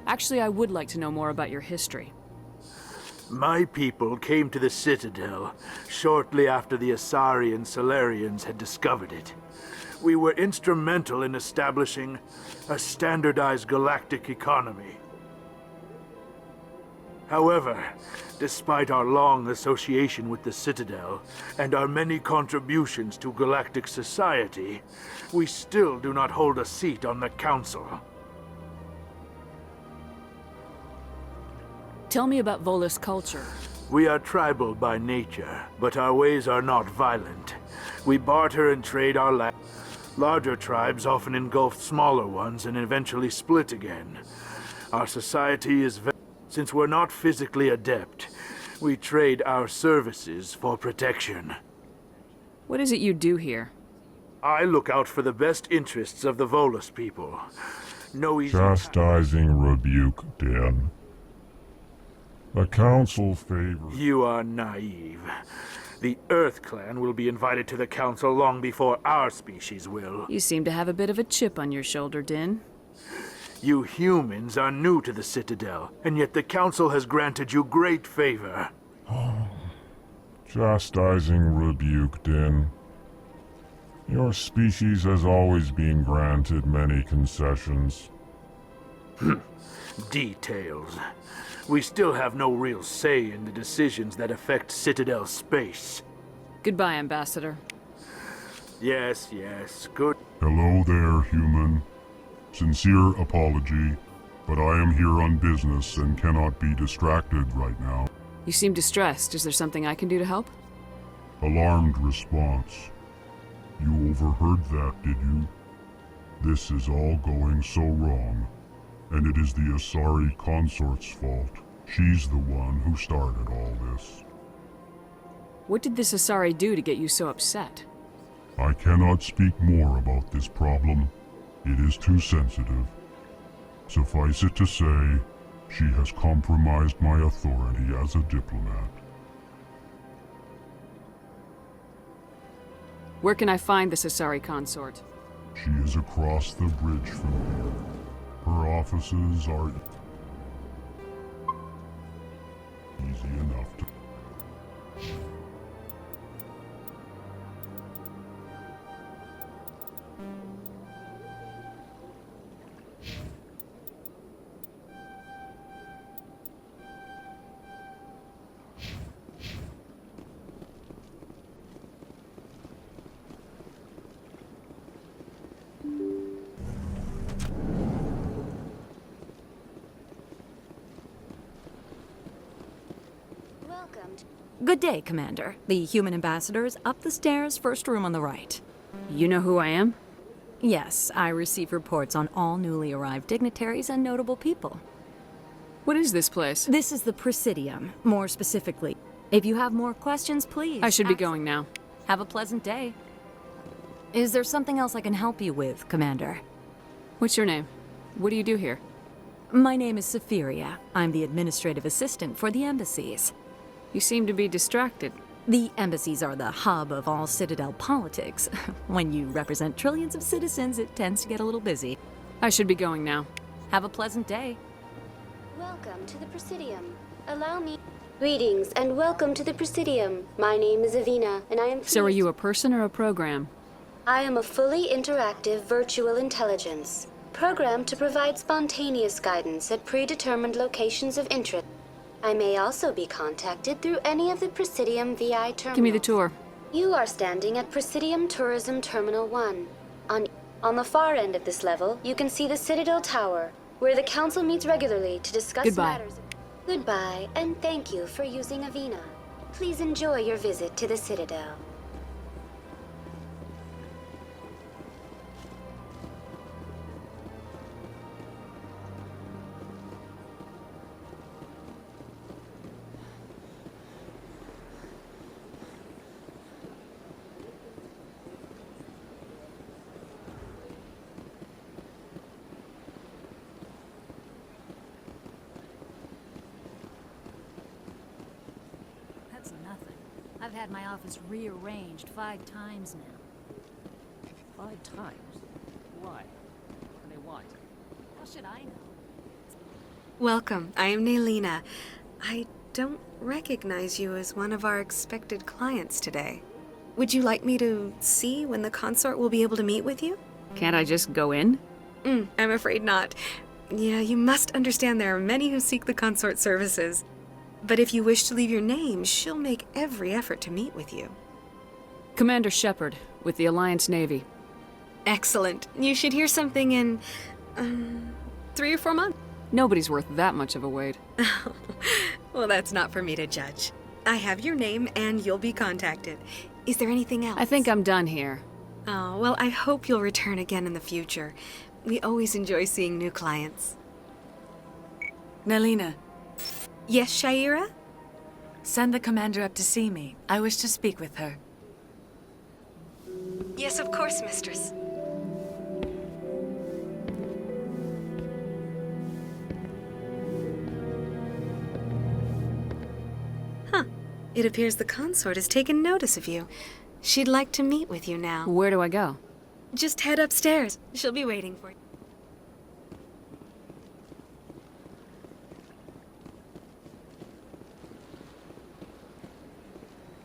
Actually, I would like to know more about your history. My people came to the Citadel shortly after the Asari and Solarians had discovered it. We were instrumental in establishing a standardized galactic economy. However, despite our long association with the Citadel and our many contributions to galactic society, we still do not hold a seat on the Council. Tell me about Volus culture. We are tribal by nature, but our ways are not violent. We barter and trade our land. Larger tribes often engulf smaller ones and eventually split again. Our society is since we're not physically adept, we trade our services for protection. What is it you do here? I look out for the best interests of the Volus people. No easy... Chastising rebuke, Dan. The Council favors... You are naive. The EarthClan will be invited to the Council long before our species will. You seem to have a bit of a chip on your shoulder, Din. You humans are new to the Citadel, and yet the Council has granted you great favor. Chastising rebuke, Din. Your species has always been granted many concessions. Details. We still have no real say in the decisions that affect Citadel space. Goodbye, Ambassador. Yes, good. Hello there, human. Sincere apology, but I am here on business and cannot be distracted right now. You seem distressed. Is there something I can do to help? Alarmed response. You overheard that, did you? This is all going so wrong, and it is the Asari consort's fault. She's the one who started all this. What did this Asari do to get you so upset? I cannot speak more about this problem. It is too sensitive. Suffice it to say, she has compromised my authority as a diplomat. Where can I find this Asari consort? She is across the bridge from here. Her offices are easy enough to... Good day, Commander. The human ambassador is up the stairs, first room on the right. You know who I am? Yes, I receive reports on all newly arrived dignitaries and notable people. What is this place? This is the Presidium, more specifically. If you have more questions, please... I should be going now. Have a pleasant day. Is there something else I can help you with, Commander? What's your name? What do you do here? My name is Safiria. I'm the administrative assistant for the embassies. You seem to be distracted. The embassies are the hub of all Citadel politics. When you represent trillions of citizens, it tends to get a little busy. I should be going now. Have a pleasant day. Welcome to the Presidium. Allow me... Greetings and welcome to the Presidium. My name is Avina, and I am... So are you a person or a program? I am a fully interactive virtual intelligence, programmed to provide spontaneous guidance at predetermined locations of interest. I may also be contacted through any of the Presidium VI terminals. Give me the tour. You are standing at Presidium Tourism Terminal 1. On the far end of this level, you can see the Citadel Tower, where the Council meets regularly to discuss matters. Goodbye, and thank you for using Avina. Please enjoy your visit to the Citadel. I've had my office rearranged 5 times now. 5 times? Why? What do they want? How should I know? Welcome. I am Naylina. I don't recognize you as one of our expected clients today. Would you like me to see when the consort will be able to meet with you? Can't I just go in? I'm afraid not. Yeah, you must understand there are many who seek the consort services. But if you wish to leave your name, she'll make every effort to meet with you. Commander Shepard, with the Alliance Navy. Excellent. You should hear something in, 3 or 4 months. Nobody's worth that much of a wait. Well, that's not for me to judge. I have your name and you'll be contacted. Is there anything else? I think I'm done here. Oh, well, I hope you'll return again in the future. We always enjoy seeing new clients. Naylina. Yes, Shaira? Send the commander up to see me. I wish to speak with her. Yes, of course, mistress. Huh. It appears the consort has taken notice of you. She'd like to meet with you now. Where do I go? Just head upstairs. She'll be waiting for you.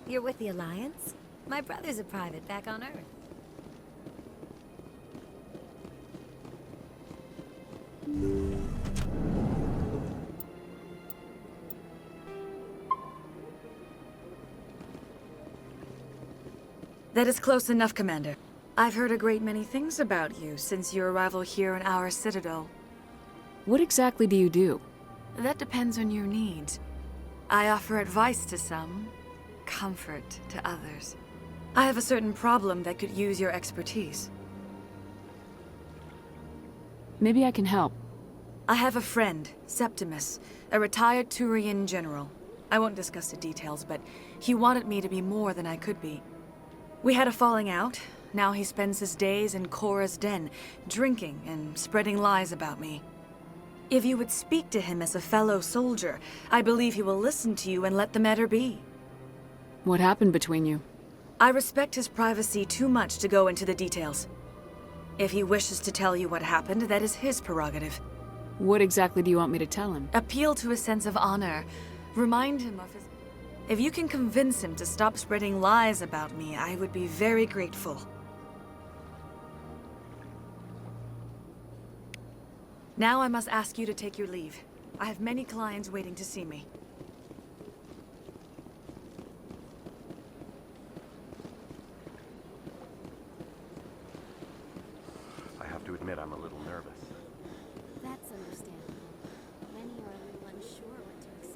You're with the Alliance? My brother's a private back on Earth. That is close enough, Commander. I've heard a great many things about you since your arrival here in our citadel. What exactly do you do? That depends on your needs. I offer advice to some, comfort to others. I have a certain problem that could use your expertise. Maybe I can help. I have a friend, Septimus, a retired Turian general. I won't discuss the details, but he wanted me to be more than I could be. We had a falling out. Now he spends his days in Korra's den, drinking and spreading lies about me. If you would speak to him as a fellow soldier, I believe he will listen to you and let the matter be. What happened between you? I respect his privacy too much to go into the details. If he wishes to tell you what happened, that is his prerogative. What exactly do you want me to tell him? Appeal to his sense of honor. Remind him of his... If you can convince him to stop spreading lies about me, I would be very grateful. Now I must ask you to take your leave. I have many clients waiting to see me. I have to admit I'm a little nervous. That's understandable. Many are a little unsure what to expect.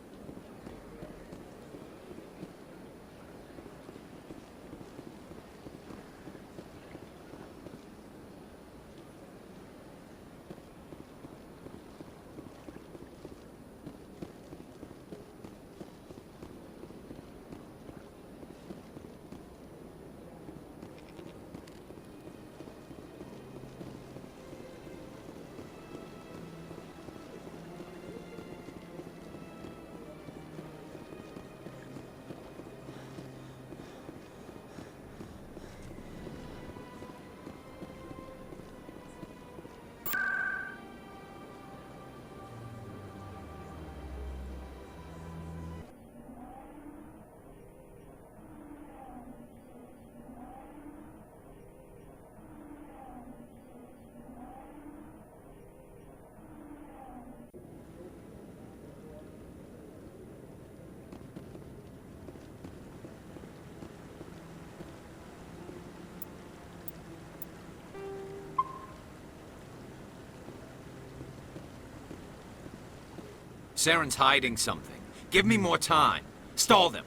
Saren's hiding something. Give me more time. Stall them.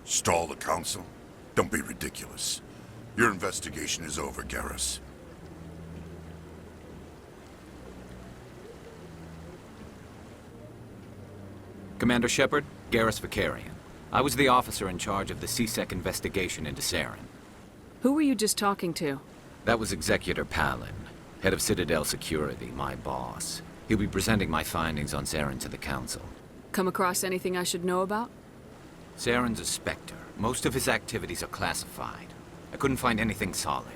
Stall the council? Don't be ridiculous. Your investigation is over, Garrus. Commander Shepard, Garrus Vicarian. I was the officer in charge of the CSEC investigation into Saren. Who were you just talking to? That was Executor Palin, head of Citadel Security, my boss. He'll be presenting my findings on Saren to the Council. Come across anything I should know about? Saren's a Spectre. Most of his activities are classified. I couldn't find anything solid.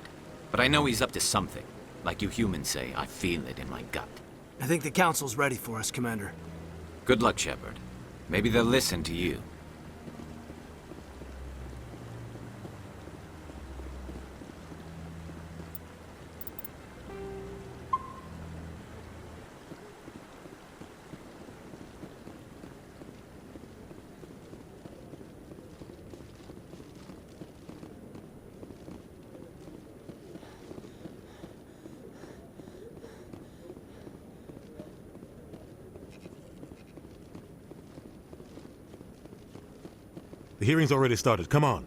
But I know he's up to something. Like you humans say, I feel it in my gut. I think the Council's ready for us, Commander. Good luck, Shepard. Maybe they'll listen to you. The hearing's already started. Come on.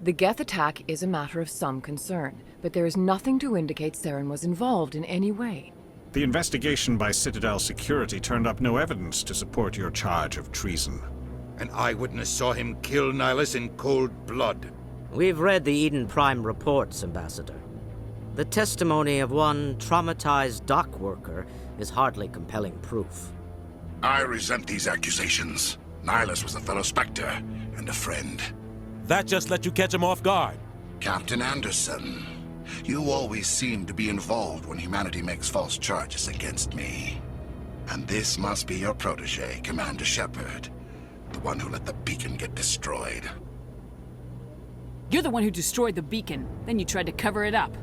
The Geth attack is a matter of some concern, but there is nothing to indicate Saren was involved in any way. The investigation by Citadel Security turned up no evidence to support your charge of treason. An eyewitness saw him kill Nihilus in cold blood. We've read the Eden Prime reports, Ambassador. The testimony of one traumatized dock worker is hardly compelling proof. I resent these accusations. Nihilus was a fellow Spectre and a friend. That just let you catch him off guard. Captain Anderson, you always seem to be involved when humanity makes false charges against me. And this must be your protege, Commander Shepard, the one who let the beacon get destroyed. You're the one who destroyed the beacon, then you tried to cover it up.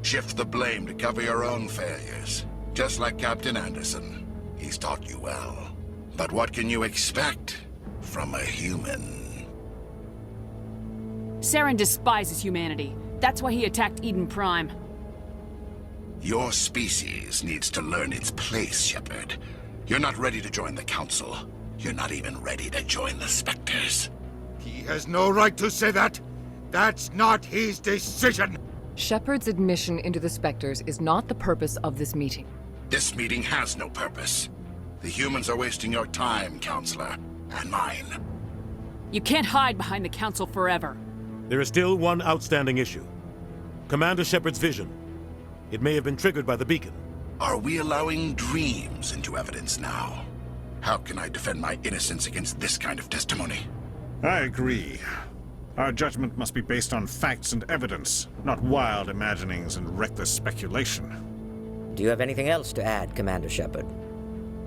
Shift the blame to cover your own failures. Just like Captain Anderson. He's taught you well. But what can you expect from a human? Saren despises humanity. That's why he attacked Eden Prime. Your species needs to learn its place, Shepard. You're not ready to join the Council. You're not even ready to join the Spectres. He has no right to say that. That's not his decision. Shepard's admission into the Spectres is not the purpose of this meeting. This meeting has no purpose. The humans are wasting your time, Counselor, and mine. You can't hide behind the Council forever. There is still one outstanding issue. Commander Shepard's vision. It may have been triggered by the beacon. Are we allowing dreams into evidence now? How can I defend my innocence against this kind of testimony? I agree. Our judgment must be based on facts and evidence, not wild imaginings and reckless speculation. Do you have anything else to add, Commander Shepard?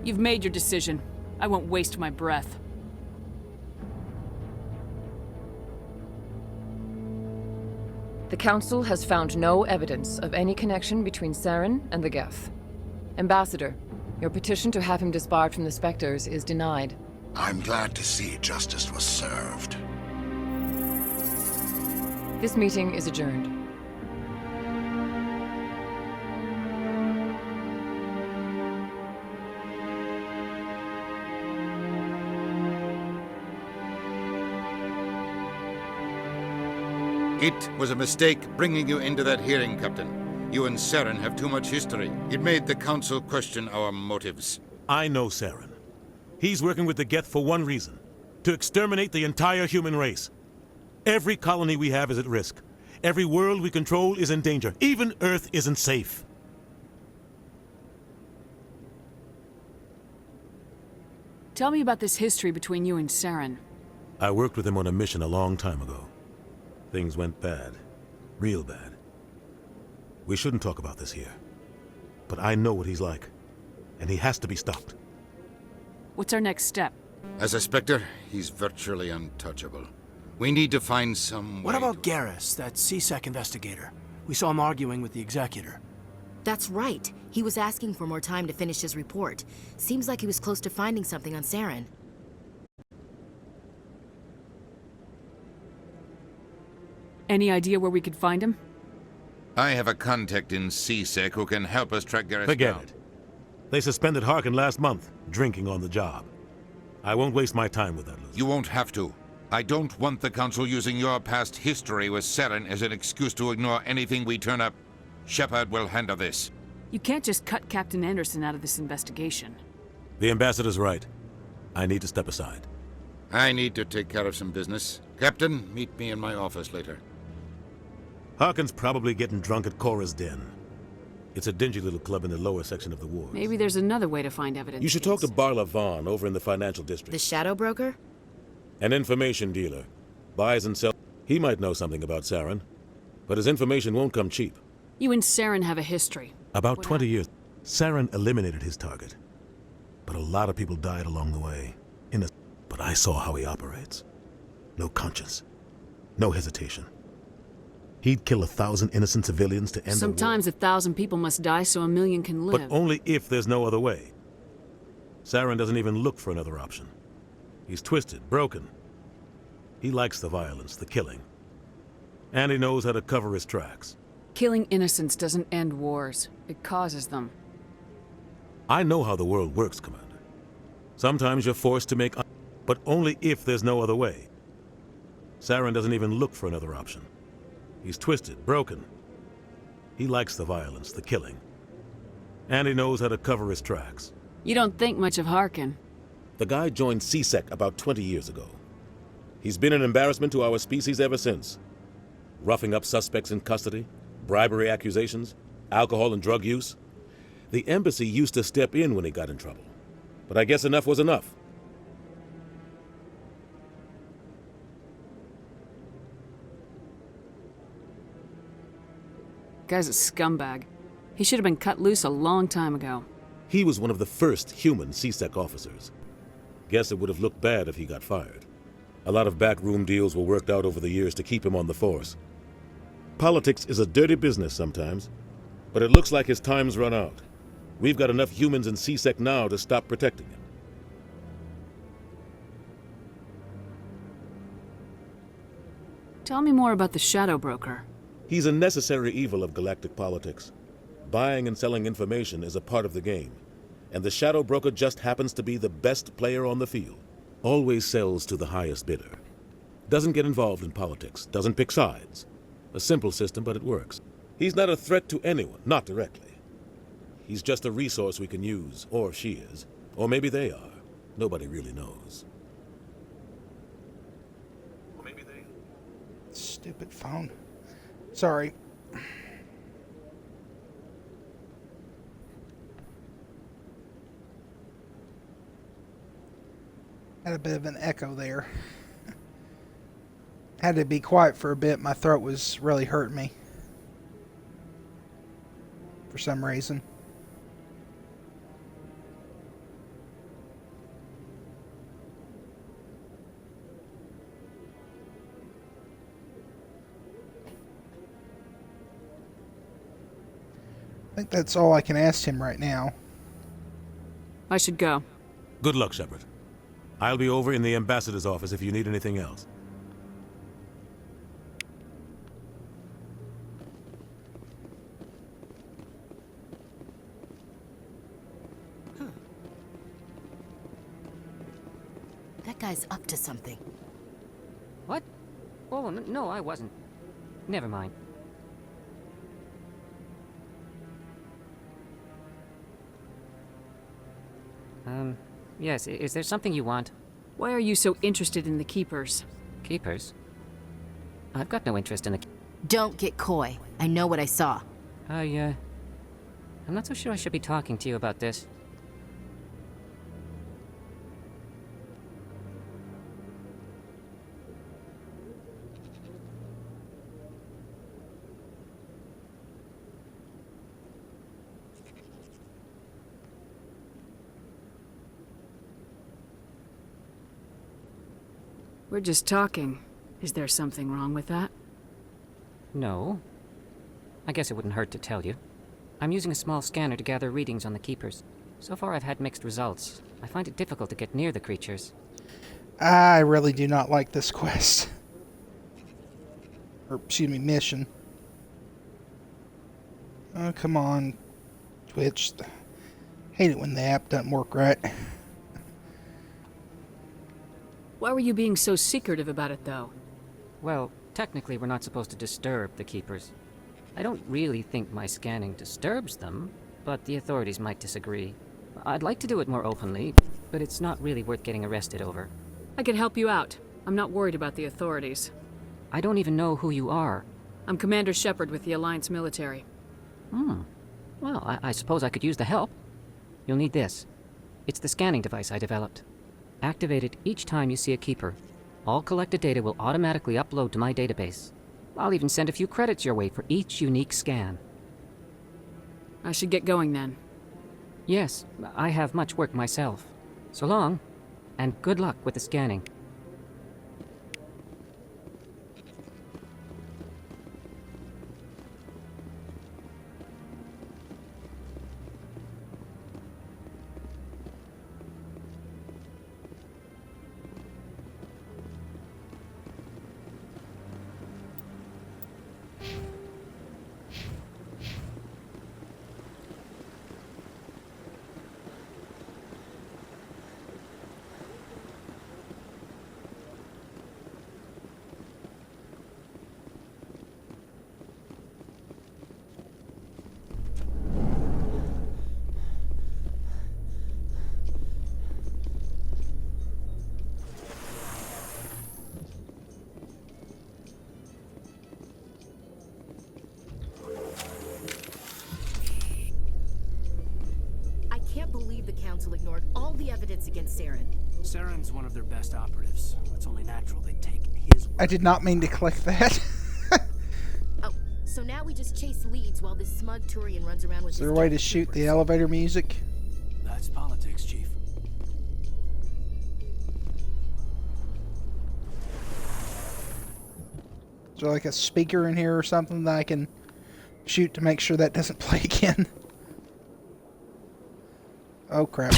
You've made your decision. I won't waste my breath. The Council has found no evidence of any connection between Saren and the Geth. Ambassador, your petition to have him disbarred from the Spectres is denied. I'm glad to see justice was served. This meeting is adjourned. It was a mistake bringing you into that hearing, Captain. You and Saren have too much history. It made the Council question our motives. I know Saren. He's working with the Geth for one reason. To exterminate the entire human race. Every colony we have is at risk. Every world we control is in danger. Even Earth isn't safe. Tell me about this history between you and Saren. I worked with him on a mission a long time ago. Things went bad. Real bad. We shouldn't talk about this here. But I know what he's like. And he has to be stopped. What's our next step? As a Spectre, he's virtually untouchable. We need to find some What way about Garrus, that CSEC investigator? We saw him arguing with the Executor. That's right. He was asking for more time to finish his report. Seems like he was close to finding something on Saren. Any idea where we could find him? I have a contact in CSEC who can help us track Garrus Forget down. it. They suspended Harkin last month, drinking on the job. I won't waste my time with that, Luther. You won't have to. I don't want the Council using your past history with Saren as an excuse to ignore anything we turn up. Shepard will handle this. You can't just cut Captain Anderson out of this investigation. The Ambassador's right. I need to step aside. I need to take care of some business. Captain, meet me in my office later. Harkin's probably getting drunk at Cora's den. It's a dingy little club in the lower section of the ward. Maybe there's another way to find evidence. You should talk to Barla Vaughn over in the financial district. The shadow broker? An information dealer. Buys and sells. He might know something about Saren, but his information won't come cheap. You and Saren have a history. About 20 years, Saren eliminated his target. But a lot of people died along the way. But I saw how he operates. No conscience. No hesitation. He'd kill 1,000 innocent civilians to end Sometimes 1,000 people must die so 1,000,000 can live. But only if there's no other way. Saren doesn't even look for another option. He's twisted, broken. He likes the violence, the killing. And he knows how to cover his tracks. Killing innocents doesn't end wars. It causes them. I know how the world works, Commander. Sometimes you're forced to make... But only if there's no other way. Saren doesn't even look for another option. He's twisted, broken. He likes the violence, the killing. And he knows how to cover his tracks. You don't think much of Harkin. The guy joined CSEC about 20 years ago. He's been an embarrassment to our species ever since. Roughing up suspects in custody, bribery accusations, alcohol and drug use. The embassy used to step in when he got in trouble. But I guess enough was enough. Guy's a scumbag. He should have been cut loose a long time ago. He was one of the first human CSEC officers. Guess it would have looked bad if he got fired. A lot of backroom deals were worked out over the years to keep him on the force. Politics is a dirty business sometimes, but it looks like his time's run out. We've got enough humans in CSEC now to stop protecting him. Tell me more about the Shadow Broker. He's a necessary evil of galactic politics. Buying and selling information is a part of the game, and the Shadow Broker just happens to be the best player on the field. Always sells to the highest bidder. Doesn't get involved in politics, doesn't pick sides. A simple system, but it works. He's not a threat to anyone, not directly. He's just a resource we can use, or she is. Or maybe they are. Nobody really knows. Or maybe they... Stupid phone. Sorry. Had a bit of an echo there. Had to be quiet for a bit. My throat was really hurting me. For some reason. I think that's all I can ask him right now. I should go. Good luck, Shepard. I'll be over in the ambassador's office if you need anything else. That guy's up to something. What? Oh, no, I wasn't. Never mind. Yes, is there something you want? Why are you so interested in the Keepers? Keepers? I've got no interest in the... Don't get coy. I know what I saw. I'm not so sure I should be talking to you about this. We're just talking. Is there something wrong with that? No. I guess it wouldn't hurt to tell you. I'm using a small scanner to gather readings on the Keepers. So far I've had mixed results. I find it difficult to get near the creatures. I really do not like this quest. Or, excuse me, mission. Oh, come on, Twitch. Hate it when the app doesn't work right. Why were you being so secretive about it, though? Well, technically we're not supposed to disturb the Keepers. I don't really think my scanning disturbs them, but the authorities might disagree. I'd like to do it more openly, but it's not really worth getting arrested over. I could help you out. I'm not worried about the authorities. I don't even know who you are. I'm Commander Shepard with the Alliance military. Well, I suppose I could use the help. You'll need this. It's the scanning device I developed. Activate it each time you see a keeper. All collected data will automatically upload to my database. I'll even send a few credits your way for each unique scan. I should get going then. Yes, I have much work myself. So long, and good luck with the scanning. Council ignored all the evidence against Saren. Saren's one of their best operatives. It's only natural they take his word. I did not mean to click that. Oh, so now we just chase leads while this smug Turian runs around with Is there a way to shoot the elevator music? That's politics, Chief. Is there like a speaker in here or something that I can shoot to make sure that doesn't play again? Oh crap.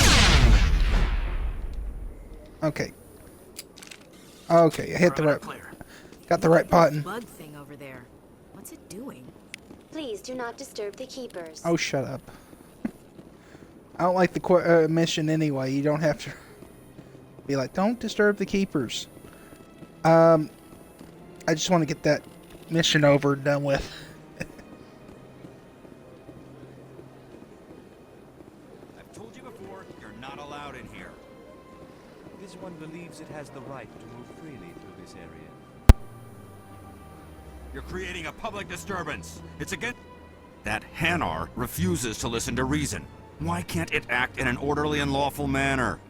Okay. Okay, I hit the right. Got the right button. Bug thing over there. What's it doing? Please do not disturb the keepers. Oh, shut up. I don't like the mission anyway. You don't have to be like, don't disturb the keepers. I just want to get that mission over and done with. One believes it has the right to move freely through this area. You're creating a public disturbance. It's against... That Hanar refuses to listen to reason. Why can't it act in an orderly and lawful manner?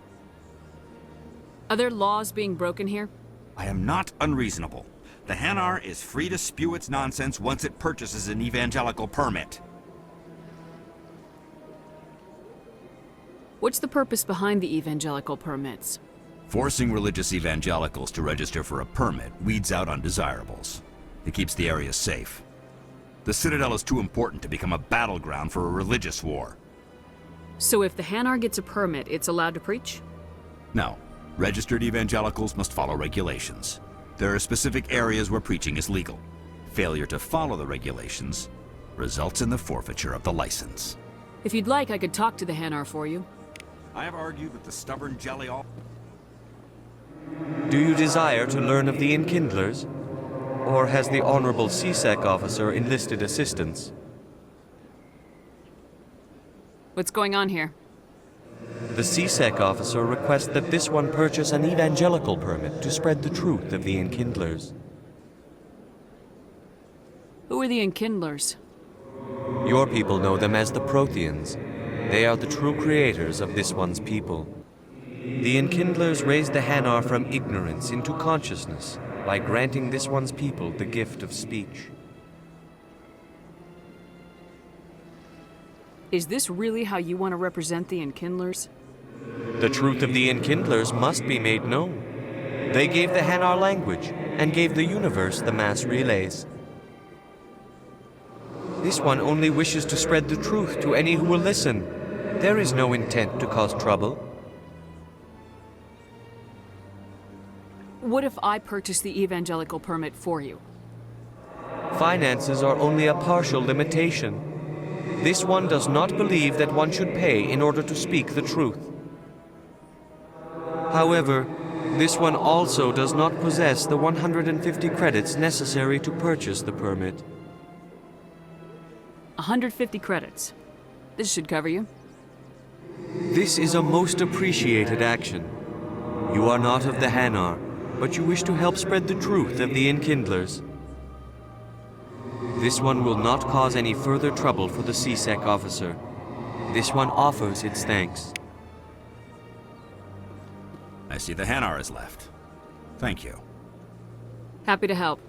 Are there laws being broken here? I am not unreasonable. The Hanar is free to spew its nonsense once it purchases an evangelical permit. What's the purpose behind the evangelical permits? Forcing religious evangelicals to register for a permit weeds out undesirables. It keeps the area safe. The Citadel is too important to become a battleground for a religious war. So if the Hanar gets a permit, it's allowed to preach? No. Registered evangelicals must follow regulations. There are specific areas where preaching is legal. Failure to follow the regulations results in the forfeiture of the license. If you'd like, I could talk to the Hanar for you. I have argued with the stubborn jelly all... Do you desire to learn of the Enkindlers? Or has the Honorable CSEC officer enlisted assistance? What's going on here? The CSEC officer requests that this one purchase an evangelical permit to spread the truth of the Enkindlers. Who are the Enkindlers? Your people know them as the Protheans. They are the true creators of this one's people. The Enkindlers raised the Hanar from ignorance into consciousness by granting this one's people the gift of speech. Is this really how you want to represent the Enkindlers? The truth of the Enkindlers must be made known. They gave the Hanar language and gave the universe the mass relays. This one only wishes to spread the truth to any who will listen. There is no intent to cause trouble. What if I purchase the evangelical permit for you? Finances are only a partial limitation. This one does not believe that one should pay in order to speak the truth. However, this one also does not possess the 150 credits necessary to purchase the permit. 150 credits. This should cover you. This is a most appreciated action. You are not of the Hanar, but you wish to help spread the truth of the Enkindlers. This one will not cause any further trouble for the CSEC officer. This one offers its thanks. I see the Hanar is left. Thank you. Happy to help.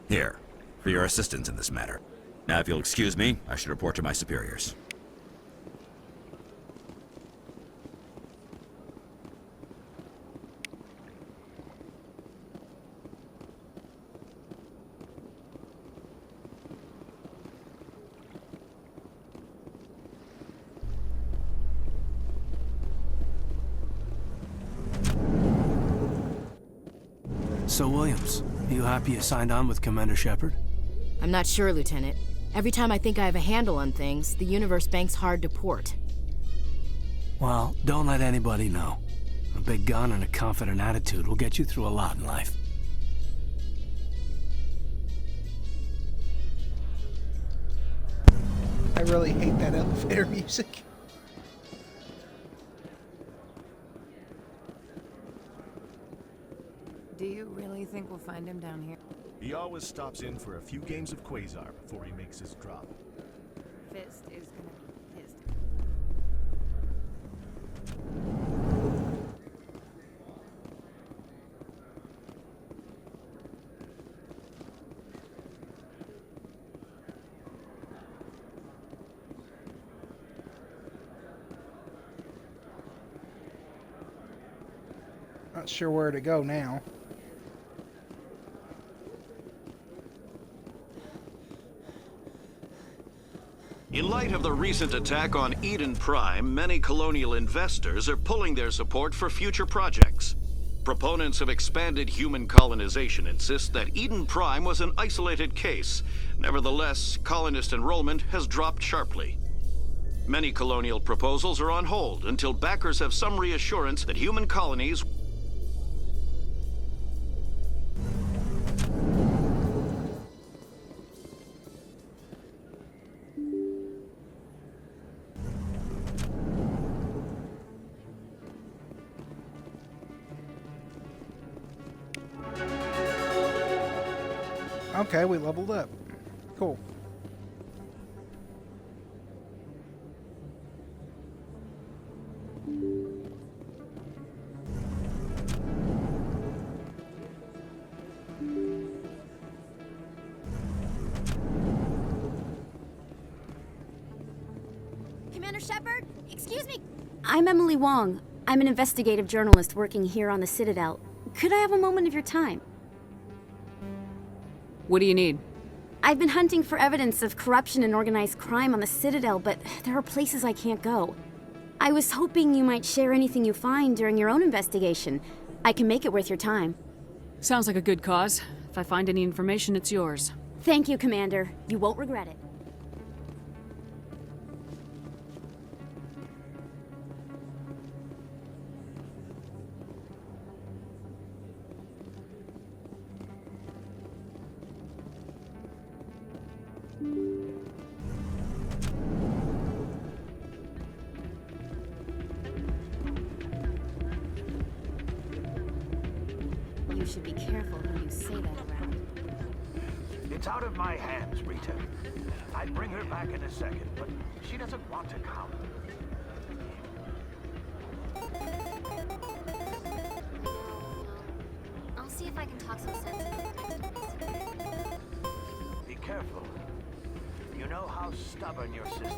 Here, for your assistance in this matter. Now, if you'll excuse me, I should report to my superiors. So, Williams, you happy you signed on with Commander Shepard? I'm not sure, Lieutenant. Every time I think I have a handle on things, the universe banks hard to port. Well, don't let anybody know. A big gun and a confident attitude will get you through a lot in life. I really hate that elevator music. Do you really think we'll find him down here? He always stops in for a few games of Quasar before he makes his drop. Fist is gonna be pissed. Not sure where to go now. In light of the recent attack on Eden Prime, many colonial investors are pulling their support for future projects. Proponents of expanded human colonization insist that Eden Prime was an isolated case. Nevertheless, colonist enrollment has dropped sharply. Many colonial proposals are on hold until backers have some reassurance that human colonies Okay, we leveled up. Cool. Commander Shepard, excuse me. I'm Emily Wong. I'm an investigative journalist working here on the Citadel. Could I have a moment of your time? What do you need? I've been hunting for evidence of corruption and organized crime on the Citadel, but there are places I can't go. I was hoping you might share anything you find during your own investigation. I can make it worth your time. Sounds like a good cause. If I find any information, it's yours. Thank you, Commander. You won't regret it. You should be careful who you say that around. It's out of my hands, Rita. I'd bring her back in a second, but she doesn't want to come. I'll see if I can talk some sense into it. Be careful. You know how stubborn your sister is.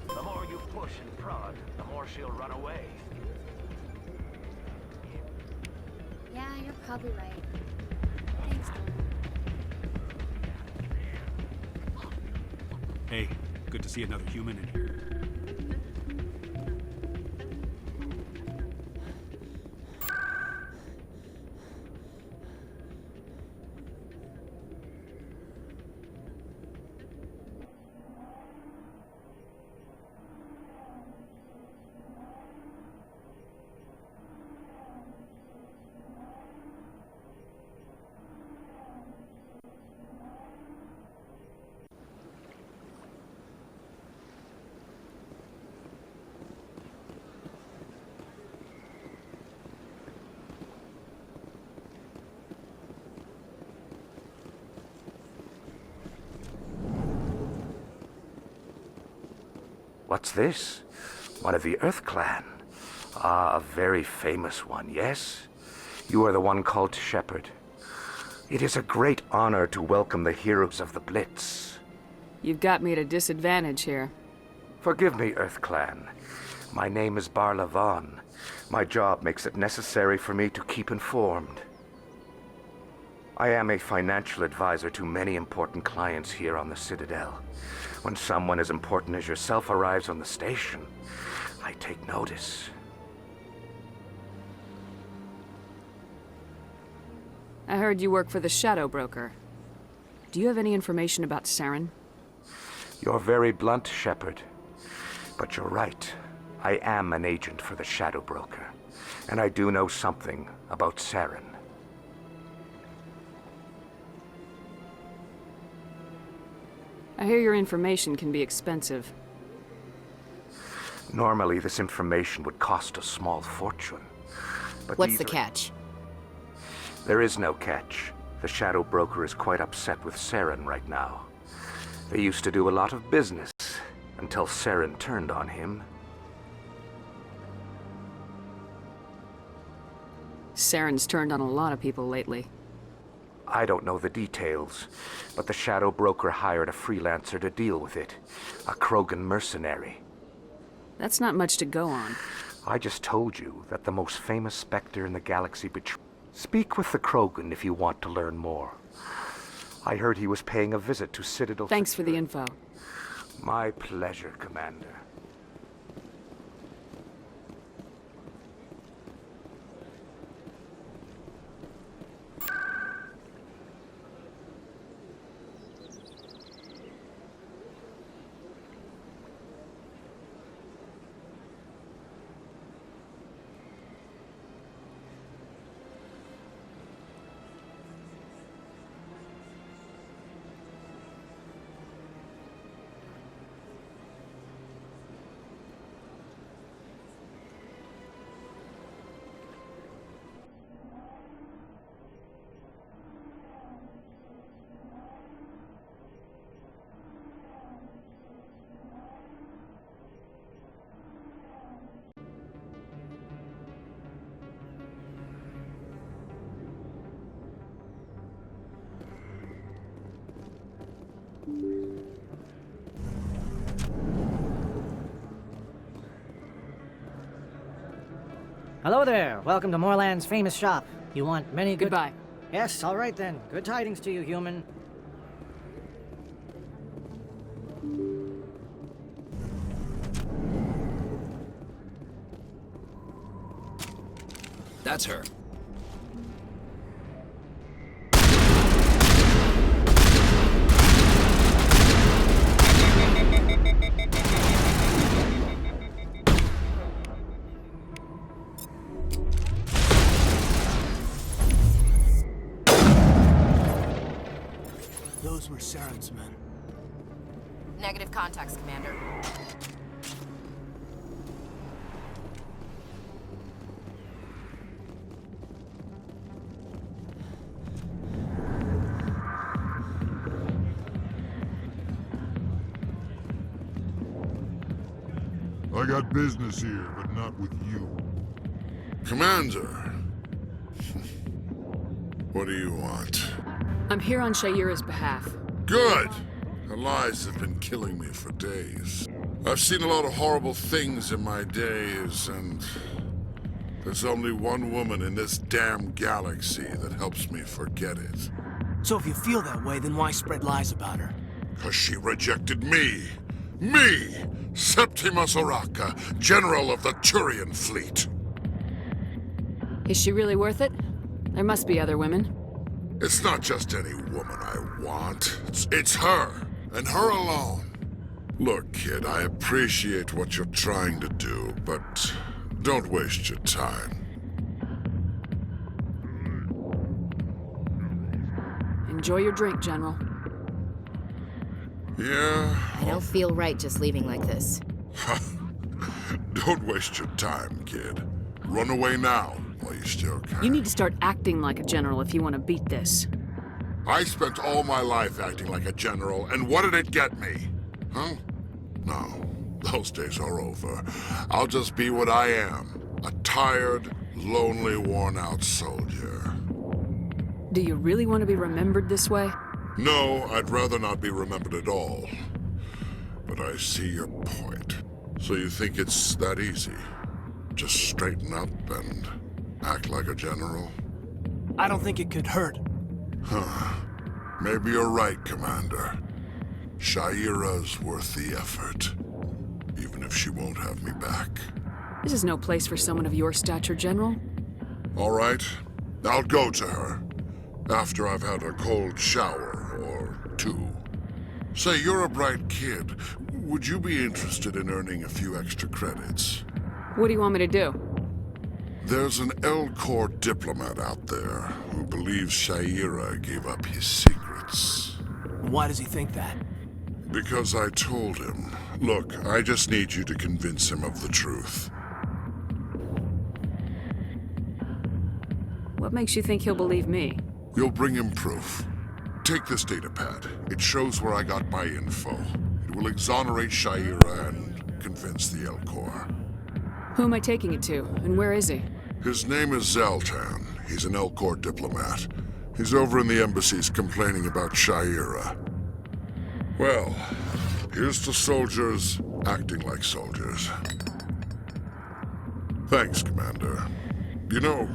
The more you push and prod, the more she'll run away. Yeah, you're probably right. Thanks, Hey, good to see another human in here. What's this? One of the Earth Clan. Ah, a very famous one, yes? You are the one called Shepard. It is a great honor to welcome the heroes of the Blitz. You've got me at a disadvantage here. Forgive me, Earth Clan. My name is Barla Vaughn. My job makes it necessary for me to keep informed. I am a financial advisor to many important clients here on the Citadel. When someone as important as yourself arrives on the station, I take notice. I heard you work for the Shadow Broker. Do you have any information about Saren? You're very blunt, Shepard. But you're right. I am an agent for the Shadow Broker, and I do know something about Saren. I hear your information can be expensive. Normally, this information would cost a small fortune. But What's the catch? There is no catch. The Shadow Broker is quite upset with Saren right now. They used to do a lot of business until Saren turned on him. Saren's turned on a lot of people lately. I don't know the details, but the Shadow Broker hired a freelancer to deal with it. A Krogan mercenary. That's not much to go on. I just told you that the most famous Spectre in the galaxy betrayed. Speak with the Krogan if you want to learn more. I heard he was paying a visit to Citadel. Thanks for the info. My pleasure, Commander. Hello there. Welcome to Moorland's famous shop. You want many good... Goodbye. Yes, all right then. Good tidings to you, human. That's her. Those were Saren's men. Negative contacts, Commander. I got business here, but not with you. Commander. What do you want? I'm here on Shayura's behalf. Good! Her lies have been killing me for days. I've seen a lot of horrible things in my days, and there's only one woman in this damn galaxy that helps me forget it. So if you feel that way, then why spread lies about her? 'Cause she rejected me! Me! Septimus Oraka, General of the Turian Fleet! Is she really worth it? There must be other women. It's not just any woman I want. It's her, and her alone. Look, kid, I appreciate what you're trying to do, but don't waste your time. Enjoy your drink, General. Yeah? I don't feel right just leaving like this. Don't waste your time, kid. Run away now, while you still can. You need to start acting like a general if you want to beat this. I spent all my life acting like a general, and what did it get me? Huh? No. Those days are over. I'll just be what I am. A tired, lonely, worn-out soldier. Do you really want to be remembered this way? No, I'd rather not be remembered at all. But I see your point. So you think it's that easy? Just straighten up and act like a general? I don't think it could hurt. Huh. Maybe you're right, Commander. Shaira's worth the effort. Even if she won't have me back. This is no place for someone of your stature, General. All right. I'll go to her. After I've had a cold shower or two. Say, you're a bright kid. Would you be interested in earning a few extra credits? What do you want me to do? There's an Elcor diplomat out there who believes Shaira gave up his secrets. Why does he think that? Because I told him. Look, I just need you to convince him of the truth. What makes you think he'll believe me? You'll bring him proof. Take this datapad. It shows where I got my info. It will exonerate Shaira and convince the Elcor. Who am I taking it to, and where is he? His name is Zoltan. He's an Elcor diplomat. He's over in the embassies complaining about Shaira. Well, here's to soldiers acting like soldiers. Thanks, Commander. You know,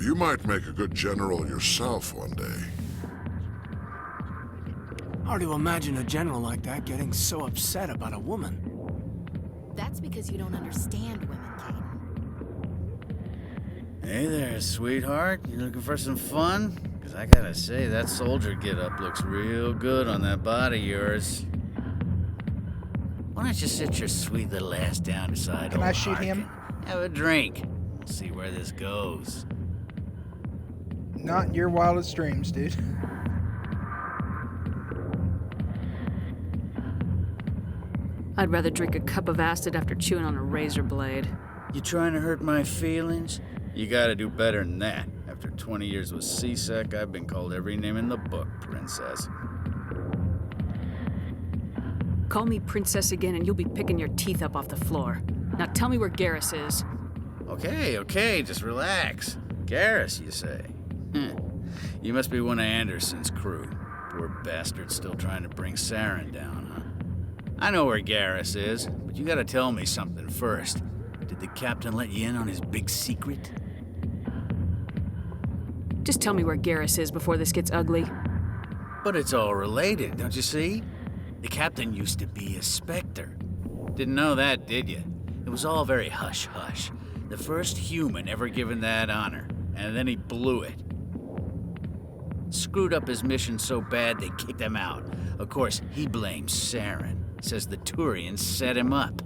you might make a good general yourself one day. Hard to imagine a general like that getting so upset about a woman. That's because you don't understand women, Kate. Hey there, sweetheart. You looking for some fun? Because I gotta say, that soldier getup looks real good on that body of yours. Why don't you sit your sweet little ass down beside Can old I shoot Harkin? him? Have a drink. We'll see where this goes. Not in your wildest dreams, dude. I'd rather drink a cup of acid after chewing on a razor blade. You trying to hurt my feelings? You gotta do better than that. After 20 years with C-Sec, I've been called every name in the book, Princess. Call me Princess again and you'll be picking your teeth up off the floor. Now tell me where Garrus is. Okay, just relax. Garrus, you say? You must be one of Anderson's crew. Poor bastard still trying to bring Saren down, huh? I know where Garrus is, but you gotta tell me something first. Did the captain let you in on his big secret? Just tell me where Garrus is before this gets ugly. But it's all related, don't you see? The captain used to be a Spectre. Didn't know that, did you? It was all very hush-hush. The first human ever given that honor, and then he blew it. Screwed up his mission so bad they kicked him out. Of course, he blames Saren. Says the Turians set him up.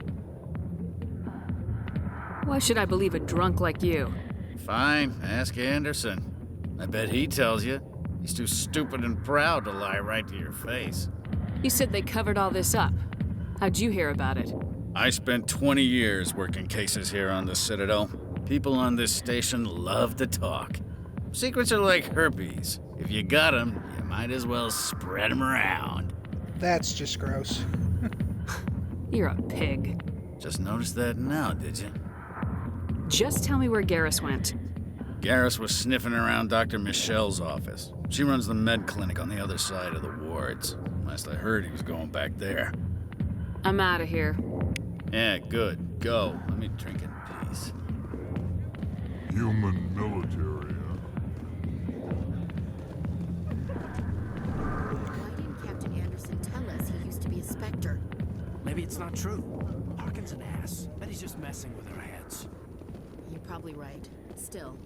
Why should I believe a drunk like you? Fine, ask Anderson. I bet he tells you. He's too stupid and proud to lie right to your face. You said they covered all this up. How'd you hear about it? I spent 20 years working cases here on the Citadel. People on this station love to talk. Secrets are like herpes. If you got them, you might as well spread them around. That's just gross. You're a pig. Just noticed that now, did you? Just tell me where Garrus went. Garrus was sniffing around Dr. Michelle's office. She runs the med clinic on the other side of the wards. Last I heard, he was going back there. I'm out of here. Yeah, good. Go. Let me drink in peace. Human military, Why didn't Captain Anderson tell us he used to be a Spectre? Maybe it's not true. Harkin's an ass. Bet he's just messing with our heads. You're probably right. Still.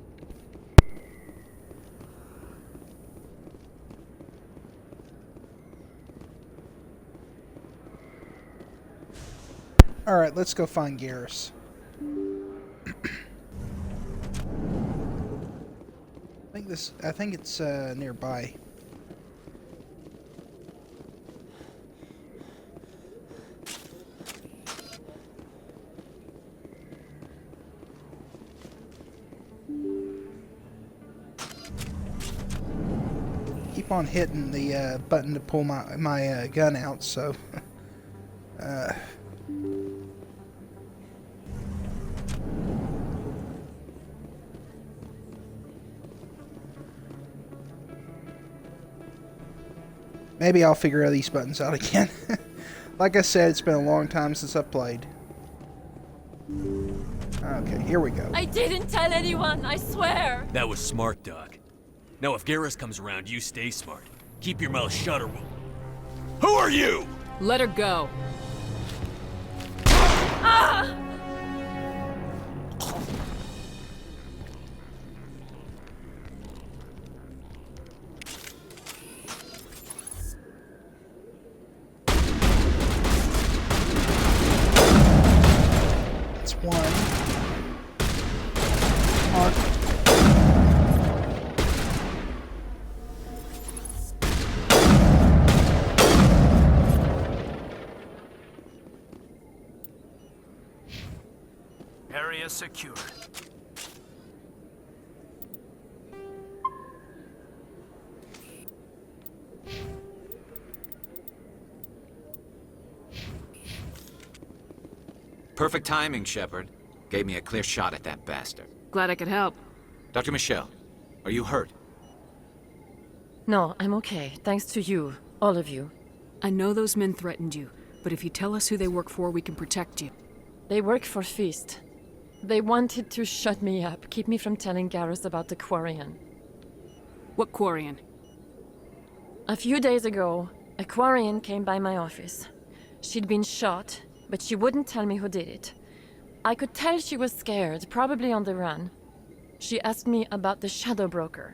Alright, let's go find Garrus. I think it's nearby. Keep on hitting the button to pull my gun out, so Maybe I'll figure these buttons out again. Like I said, it's been a long time since I've played. Okay, here we go. I didn't tell anyone, I swear! That was smart, Doc. Now if Garrus comes around, you stay smart. Keep your mouth shut or we'll... Who are you? Let her go. Ah! That's one. Mark. Area secure. Perfect timing, Shepard. Gave me a clear shot at that bastard. Glad I could help. Dr. Michelle, are you hurt? No, I'm okay. Thanks to you. All of you. I know those men threatened you, but if you tell us who they work for, we can protect you. They work for Feast. They wanted to shut me up, keep me from telling Garrus about the Quarian. What Quarian? A few days ago, a Quarian came by my office. She'd been shot, but she wouldn't tell me who did it. I could tell she was scared, probably on the run. She asked me about the Shadow Broker.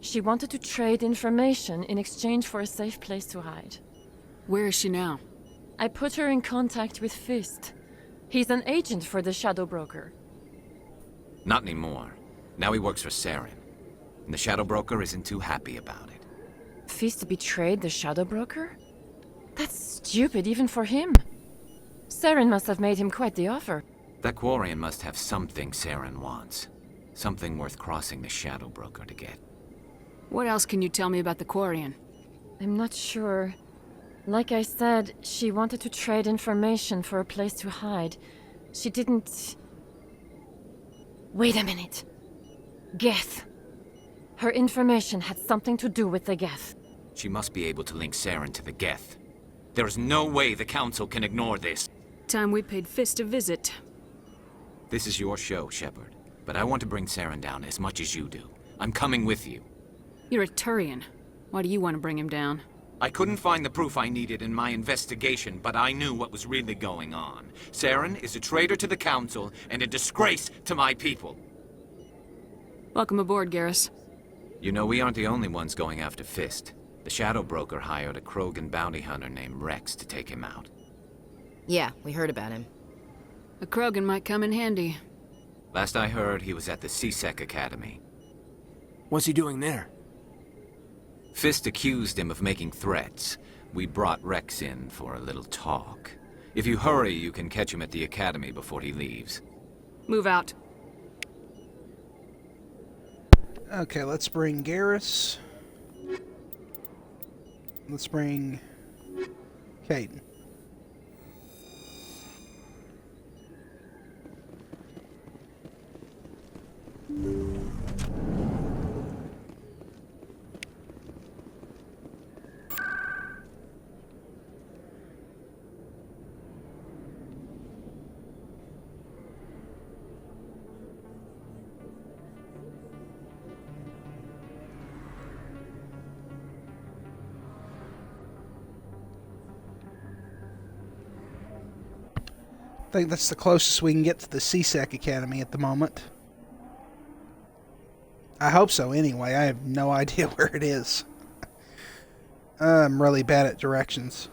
She wanted to trade information in exchange for a safe place to hide. Where is she now? I put her in contact with Fist. He's an agent for the Shadow Broker. Not anymore. Now he works for Saren. And the Shadow Broker isn't too happy about it. Fist betrayed the Shadow Broker? That's stupid even for him. Saren must have made him quite the offer. That Quarian must have something Saren wants. Something worth crossing the Shadow Broker to get. What else can you tell me about the Quarian? I'm not sure. Like I said, she wanted to trade information for a place to hide. She didn't... Wait a minute. Geth. Her information had something to do with the Geth. She must be able to link Saren to the Geth. There is no way the Council can ignore this. Time we paid Fist a visit. This is your show, Shepard. But I want to bring Saren down as much as you do. I'm coming with you. You're a Turian. Why do you want to bring him down? I couldn't find the proof I needed in my investigation, but I knew what was really going on. Saren is a traitor to the Council and a disgrace to my people. Welcome aboard, Garrus. You know, we aren't the only ones going after Fist. The Shadow Broker hired a Krogan bounty hunter named Rex to take him out. Yeah, we heard about him. A Krogan might come in handy. Last I heard, he was at the C-Sec Academy. What's he doing there? Fist accused him of making threats. We brought Rex in for a little talk. If you hurry, you can catch him at the Academy before he leaves. Move out. Okay, let's bring Garrus. Let's bring Caden. I think that's the closest we can get to the C-Sec Academy at the moment. I hope so anyway. I have no idea where it is. I'm really bad at directions.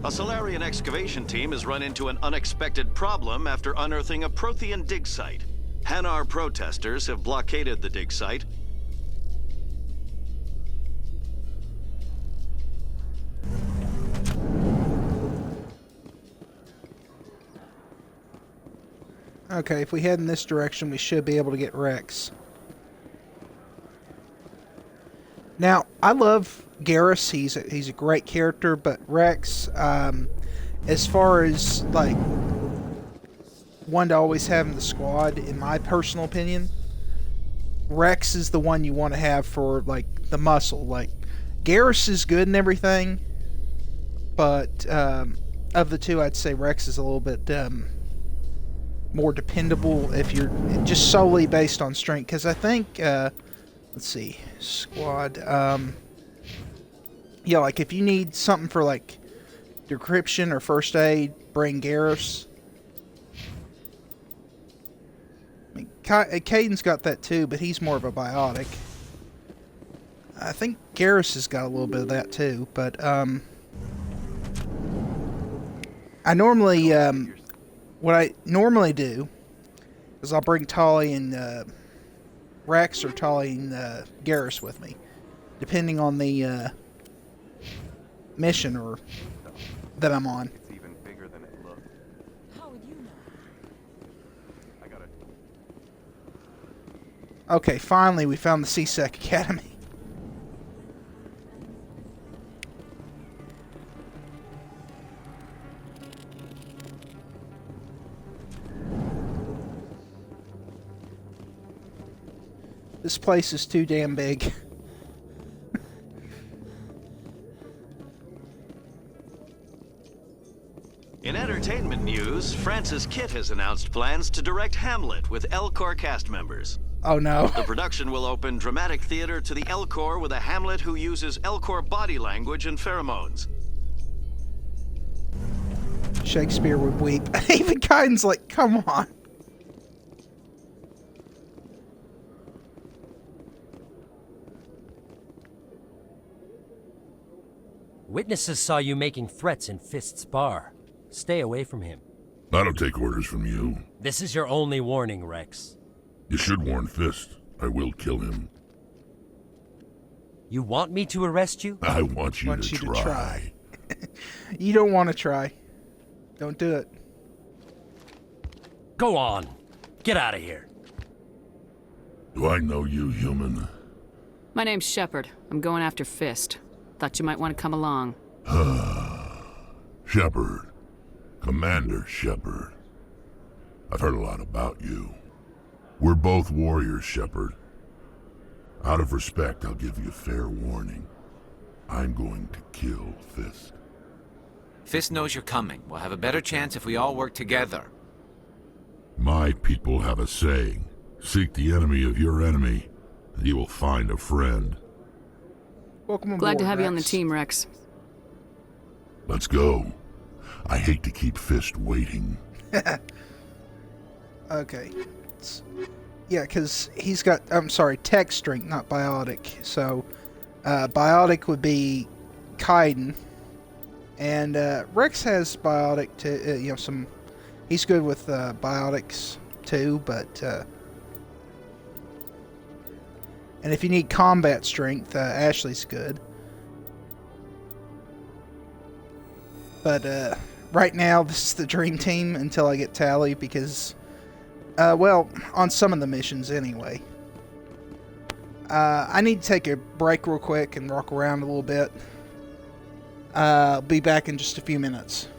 A Solarian excavation team has run into an unexpected problem after unearthing a Prothean dig site. Hanar protesters have blockaded the dig site, Okay, if we head in this direction, we should be able to get Rex. Now, I love Garrus. He's a great character, but Rex, as far as like one to always have in the squad, in my personal opinion, Rex is the one you want to have for like the muscle. Like Garrus is good and everything, but of the two, I'd say Rex is a little bit more dependable if you're just solely based on strength. Because I think, let's see, squad. Yeah, like if you need something for like decryption or first aid, bring Garrus. I mean, Caden's got that too, but he's more of a biotic. I think Garrus has got a little bit of that too, but I normally what I normally do is I'll bring Tolly and Rex or Tolly and Garrus with me, depending on the mission or that I'm on. It's even bigger than it looks. How would you know? I got it. Okay, finally we found the C-Sec Academy. This place is too damn big. In entertainment news, Francis Kitt has announced plans to direct Hamlet with L-Corps cast members. Oh no. The production will open dramatic theater to the L-Corps with a Hamlet who uses L-Corps body language and pheromones. Shakespeare would weep. Even Caden's like, come on. Witnesses saw you making threats in Fist's bar. Stay away from him. I don't take orders from you. This is your only warning, Rex. You should warn Fist. I will kill him. You want me to arrest you? I want you to try. You don't want to try. Don't do it. Go on. Get out of here. Do I know you, human? My name's Shepard. I'm going after Fist. Thought you might want to come along. Shepard. Commander Shepard. I've heard a lot about you. We're both warriors, Shepard. Out of respect, I'll give you fair warning. I'm going to kill Fist. Fist knows you're coming. We'll have a better chance if we all work together. My people have a saying. Seek the enemy of your enemy, and you will find a friend. Welcome aboard, Glad to have you on the Rex. team, Rex. Let's go. I hate to keep Fist waiting. Okay. Yeah, because he's got, I'm sorry, tech strength, not biotic. So, biotic would be Kaiden. And Rex has biotic too, you know, some, he's good with biotics too, but, and if you need combat strength, Ashley's good. But, right now, this is the dream team until I get Tally because, well, on some of the missions anyway. I need to take a break real quick and walk around a little bit. I'll be back in just a few minutes.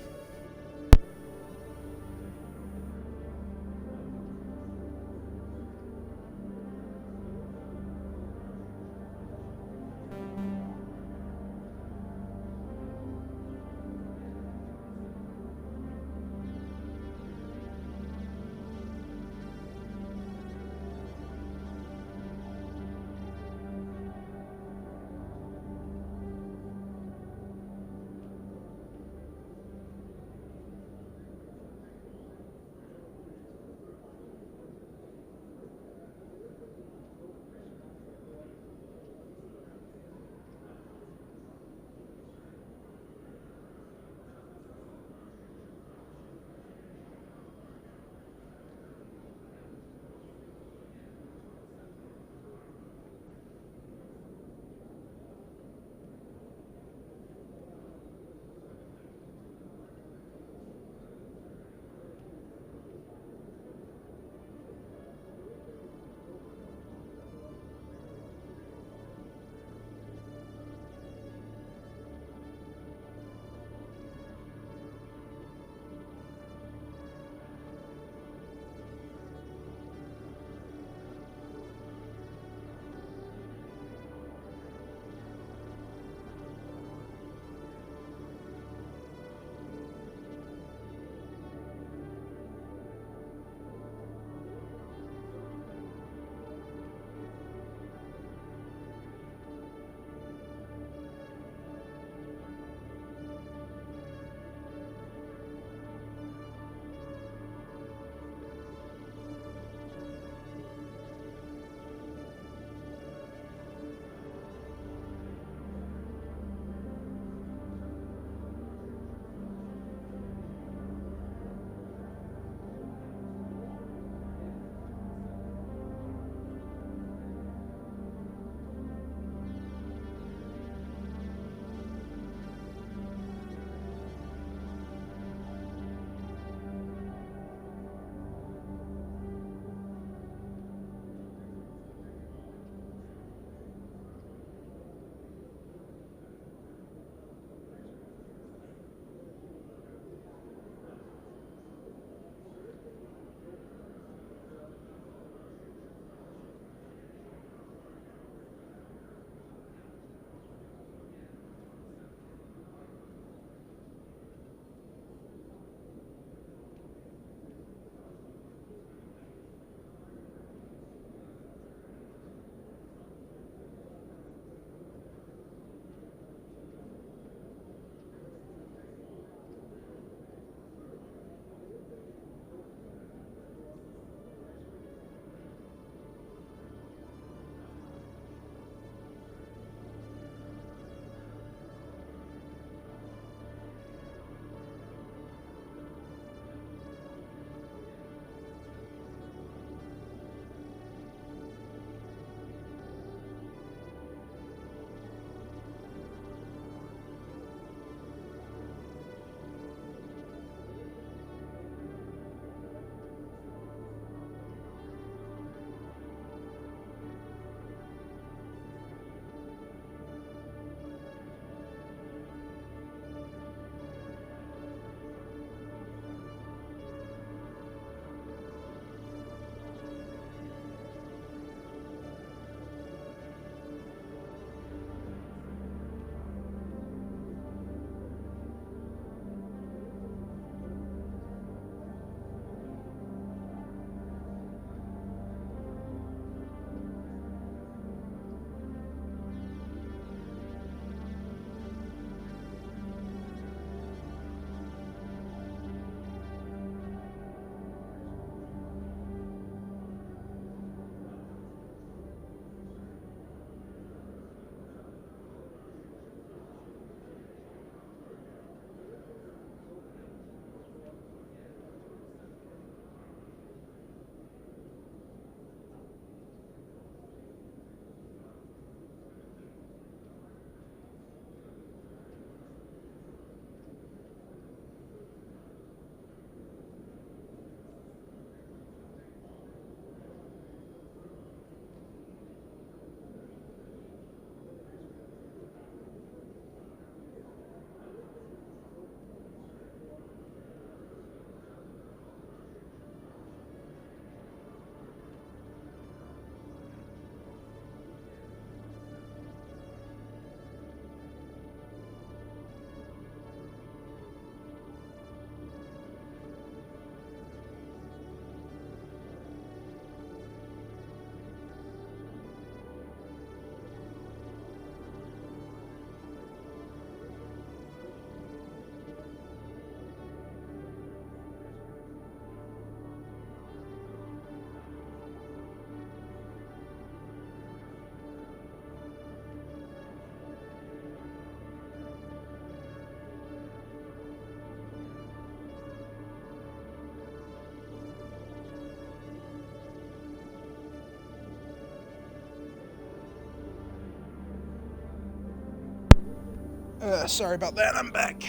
Sorry about that. I'm back.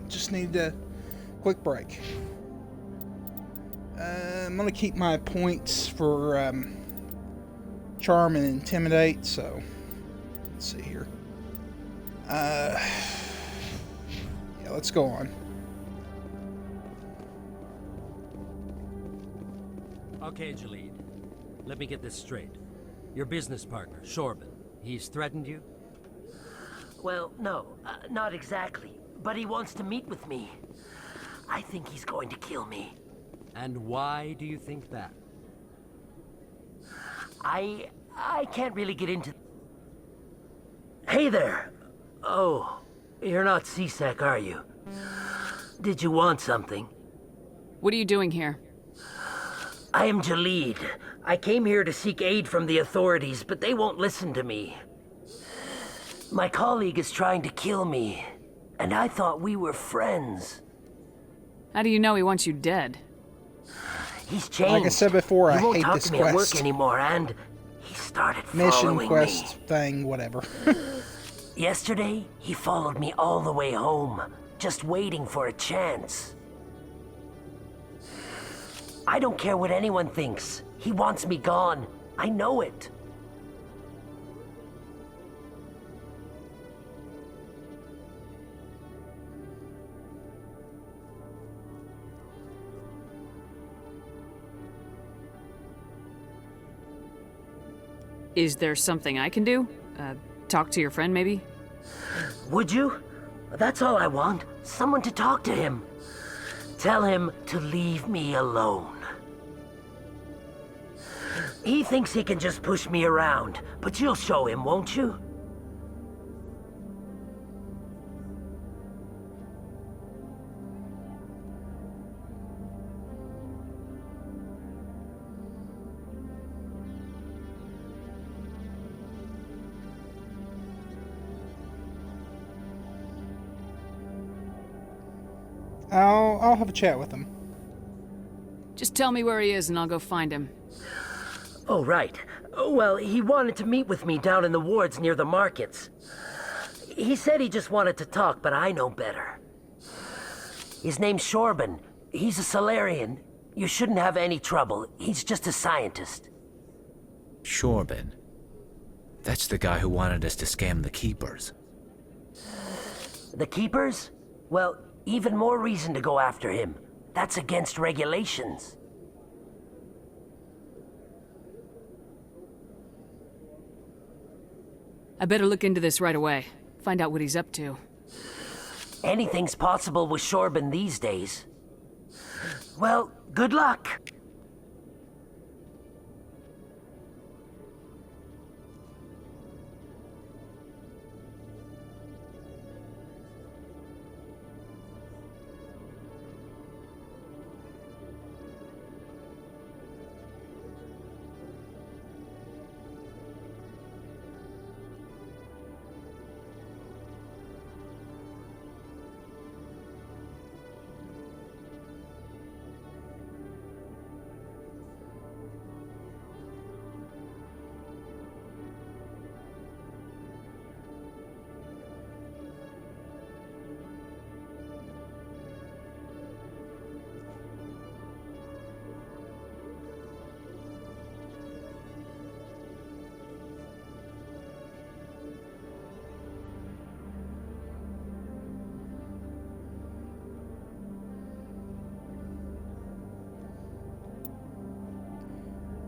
Just need a quick break. I'm gonna keep my points for charm and intimidate. So let's see here. Yeah, let's go on. Okay, Jalid. Let me get this straight. Your business partner, Shorban, he's threatened you? Well, no, not exactly. But he wants to meet with me. I think he's going to kill me. And why do you think that? I can't really get into... Hey there! Oh, you're not CSEC, are you? Did you want something? What are you doing here? I am Jalid. I came here to seek aid from the authorities, but they won't listen to me. My colleague is trying to kill me, and I thought we were friends. How do you know he wants you dead? He's changed. Like I said before, I won't hate talk this to me at work quest. anymore, and he started Mission, following quest, me. thing, whatever. Yesterday, he followed me all the way home, just waiting for a chance. I don't care what anyone thinks. He wants me gone. I know it. Is there something I can do? Talk to your friend, maybe? Would you? That's all I want. Someone to talk to him. Tell him to leave me alone. He thinks he can just push me around, but you'll show him, won't you? I'll have a chat with him. Just tell me where he is and I'll go find him. Oh, right. Well, he wanted to meet with me down in the wards near the markets. He said he just wanted to talk, but I know better. His name's Shorban. He's a Solarian. You shouldn't have any trouble. He's just a scientist. Shorban. That's the guy who wanted us to scam the Keepers. The Keepers? Well, even more reason to go after him. That's against regulations. I better look into this right away. Find out what he's up to. Anything's possible with Shorban these days. Well, good luck.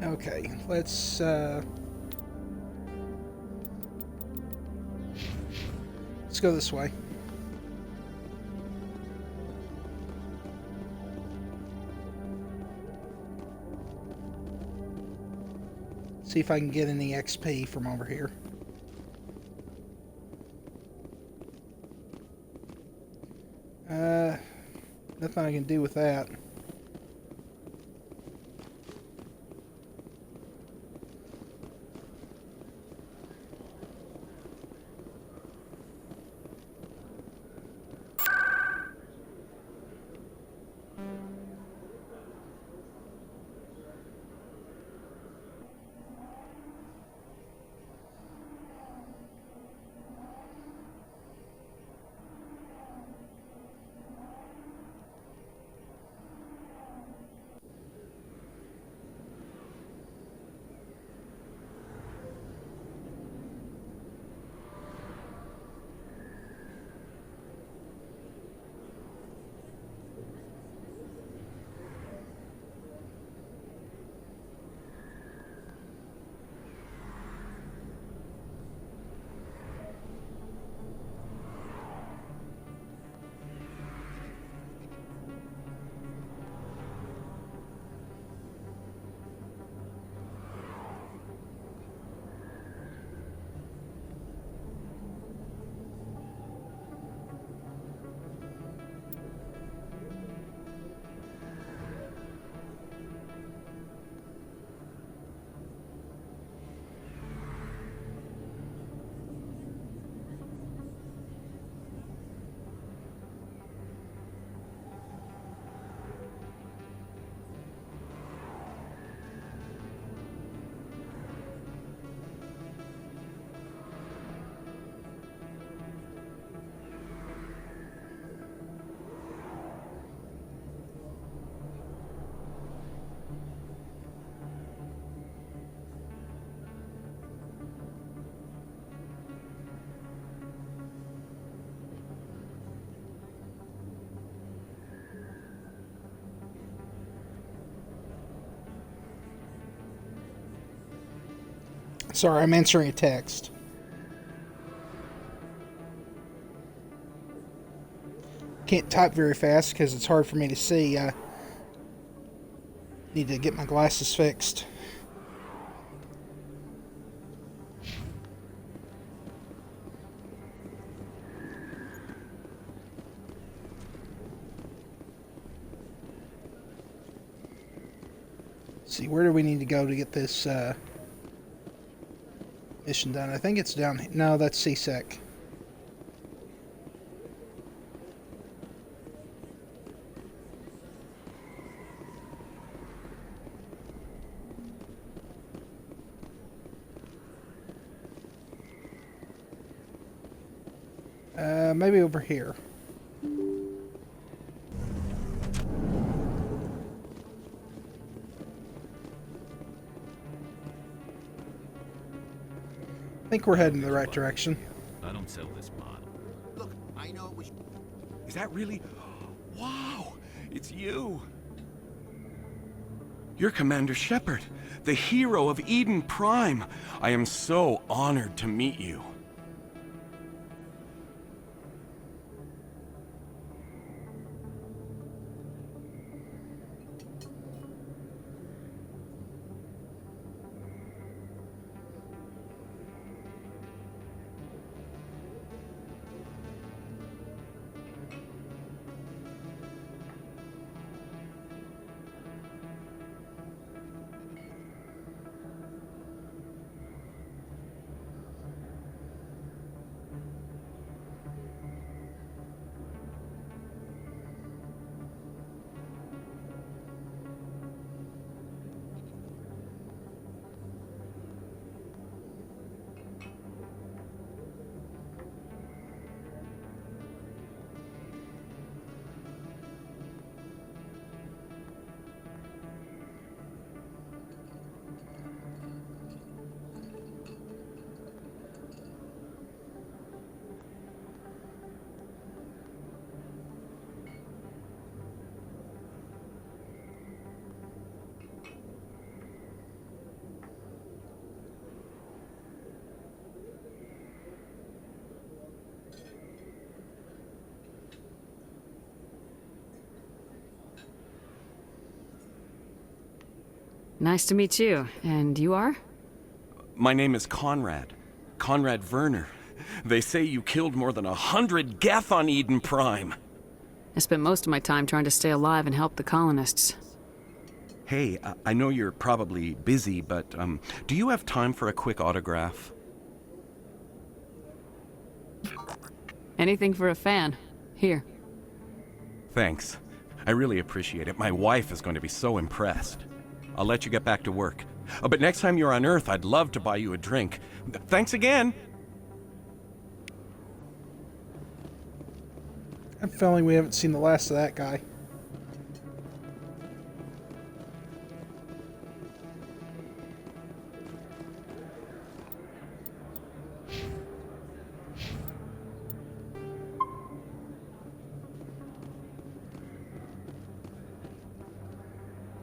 Okay, let's go this way. See if I can get any XP from over here. Nothing I can do with that. Sorry, I'm answering a text. Can't type very fast because it's hard for me to see. Need to get my glasses fixed. Let's see, where do we need to go to get this mission done? I think it's down here. No, that's CSEC. Maybe over here. I think we're heading in the right direction. I don't sell this model. Look, I know it was... Is that really? Wow, it's you. You're Commander Shepard, the hero of Eden Prime. I am so honored to meet you. Nice to meet you. And you are? My name is Conrad. Conrad Werner. They say you killed more than 100 Geth on Eden Prime. I spent most of my time trying to stay alive and help the colonists. Hey, I know you're probably busy, but do you have time for a quick autograph? Anything for a fan. Here. Thanks. I really appreciate it. My wife is going to be so impressed. I'll let you get back to work. But next time you're on Earth, I'd love to buy you a drink. Thanks again! I have a feeling we haven't seen the last of that guy.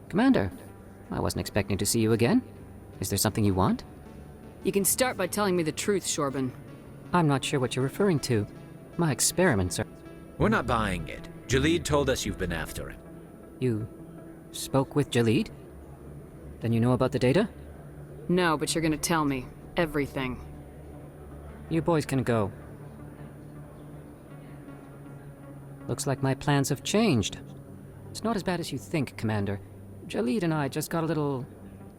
Commander, I wasn't expecting to see you again. Is there something you want? You can start by telling me the truth, Shorban. I'm not sure what you're referring to. My experiments are... We're not buying it. Jalid told us you've been after him. You spoke with Jalid? Then you know about the data? No, but you're gonna tell me. Everything. You boys can go. Looks like my plans have changed. It's not as bad as you think, Commander. Jalid and I just got a little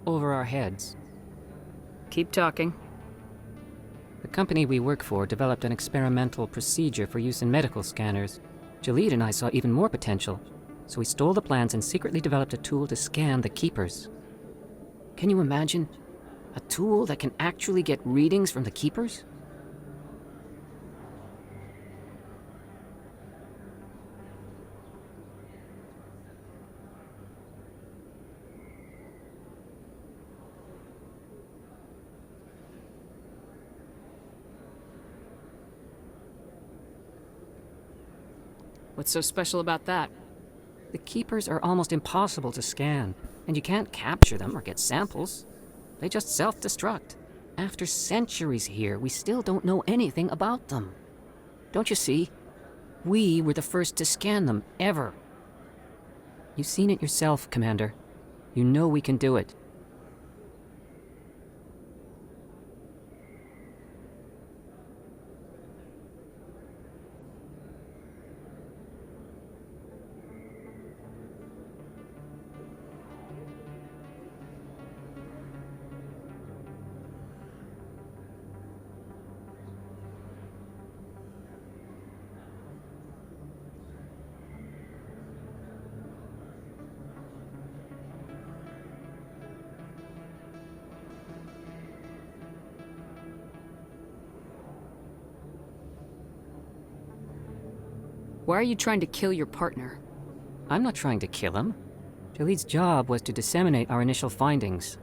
over our heads. Keep talking. The company we work for developed an experimental procedure for use in medical scanners. Jalid and I saw even more potential, so we stole the plans and secretly developed a tool to scan the Keepers. Can you imagine? A tool that can actually get readings from the Keepers? What's so special about that? The Keepers are almost impossible to scan, and you can't capture them or get samples. They just self-destruct. After centuries here, we still don't know anything about them. Don't you see? We were the first to scan them, ever. You've seen it yourself, Commander. You know we can do it. Why are you trying to kill your partner? I'm not trying to kill him. Jaleed's job was to disseminate our initial findings.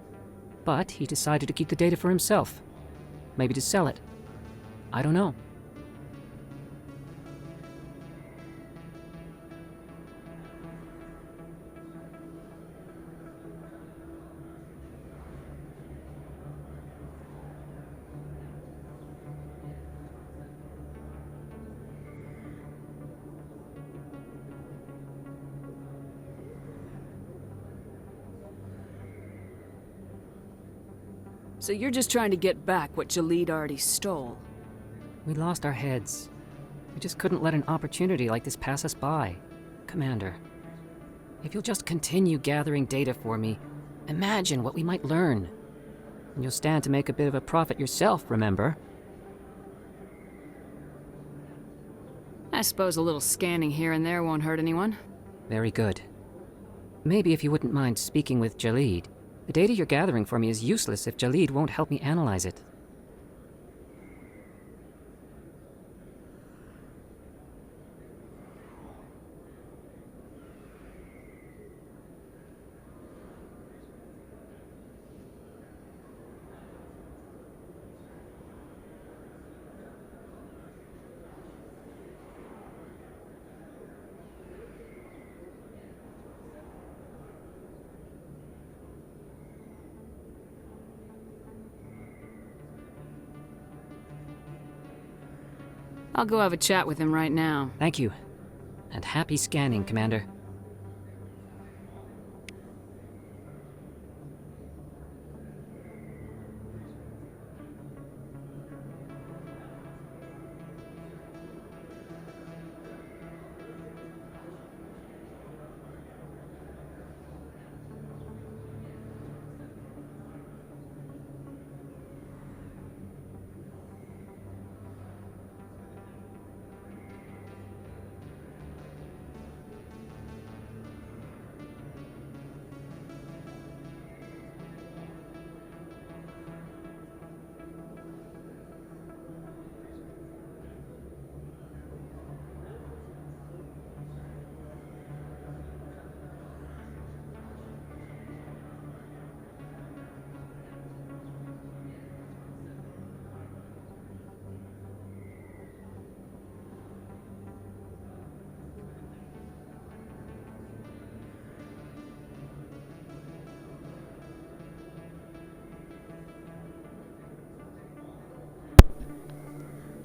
But he decided to keep the data for himself. Maybe to sell it. I don't know. So you're just trying to get back what Jaleed already stole? We lost our heads. We just couldn't let an opportunity like this pass us by. Commander, if you'll just continue gathering data for me, imagine what we might learn. And you'll stand to make a bit of a profit yourself, remember? I suppose a little scanning here and there won't hurt anyone. Very good. Maybe if you wouldn't mind speaking with Jaleed. The data you're gathering for me is useless if Jaleed won't help me analyze it. I'll go have a chat with him right now. Thank you. And happy scanning, Commander.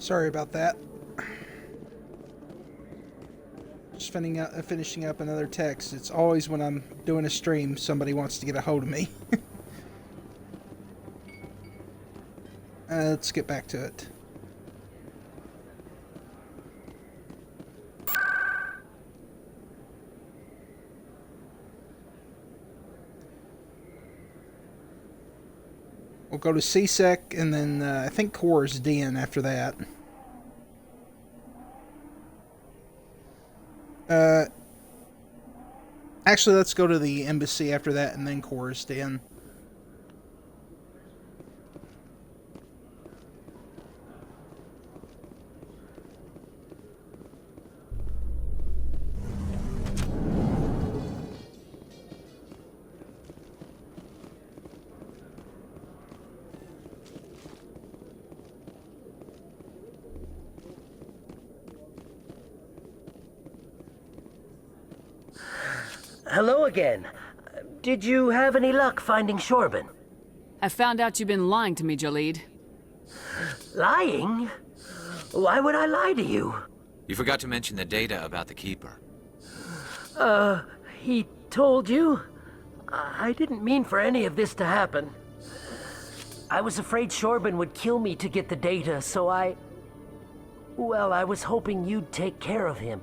Sorry about that. Just finishing up another text. It's always when I'm doing a stream, somebody wants to get a hold of me. Let's get back to it. We'll go to CSEC and then I think Core's Den after that. Actually, let's go to the embassy after that and then Core's Den. Hello again. Did you have any luck finding Shorben? I found out you've been lying to me, Jalid. Lying? Why would I lie to you? You forgot to mention the data about the Keeper. He told you? I didn't mean for any of this to happen. I was afraid Shorban would kill me to get the data, so well, I was hoping you'd take care of him.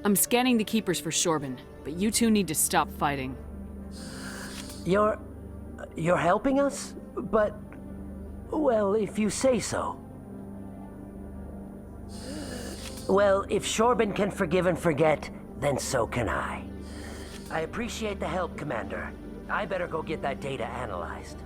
I'm scanning the Keepers for Shorban, but you two need to stop fighting. You're helping us? But, well, if you say so. Well, if Shorban can forgive and forget, then so can I. I appreciate the help, Commander. I better go get that data analyzed.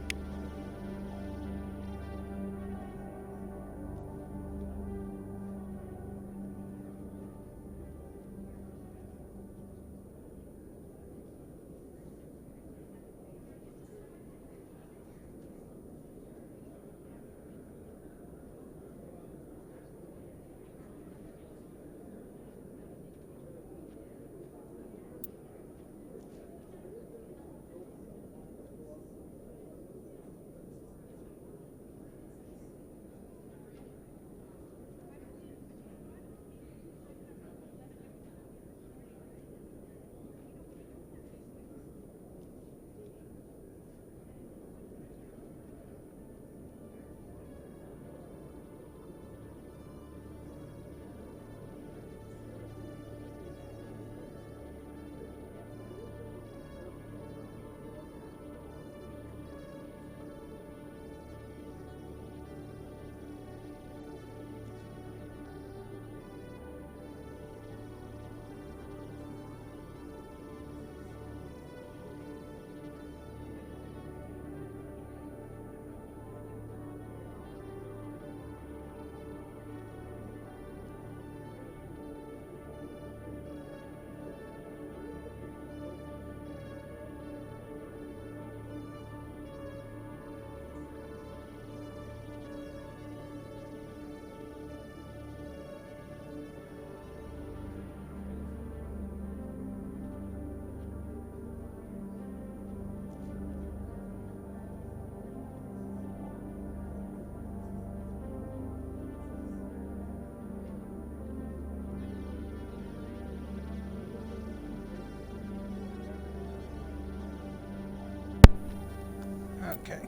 Okay.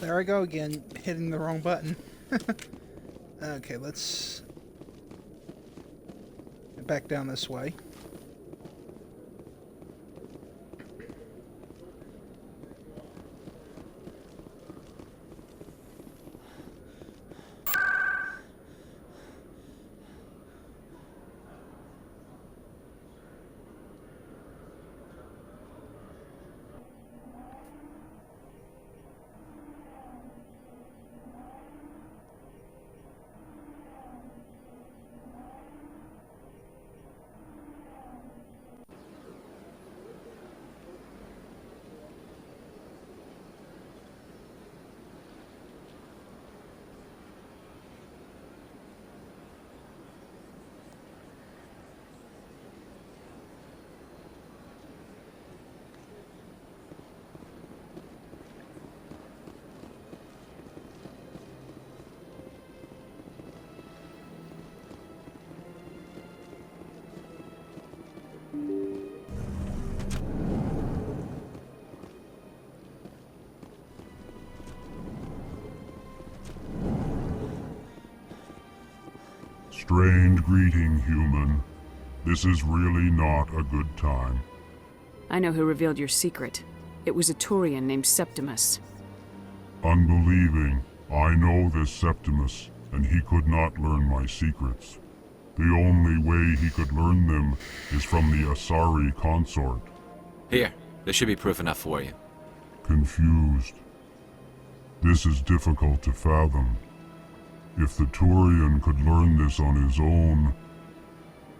There I go again, hitting the wrong button. Okay, let's get back down this way. Strained greeting, human. This is really not a good time. I know who revealed your secret. It was a Turian named Septimus. Unbelieving, I know this Septimus, and he could not learn my secrets. The only way he could learn them is from the Asari consort. Here, this should be proof enough for you. Confused. This is difficult to fathom. If the Turian could learn this on his own,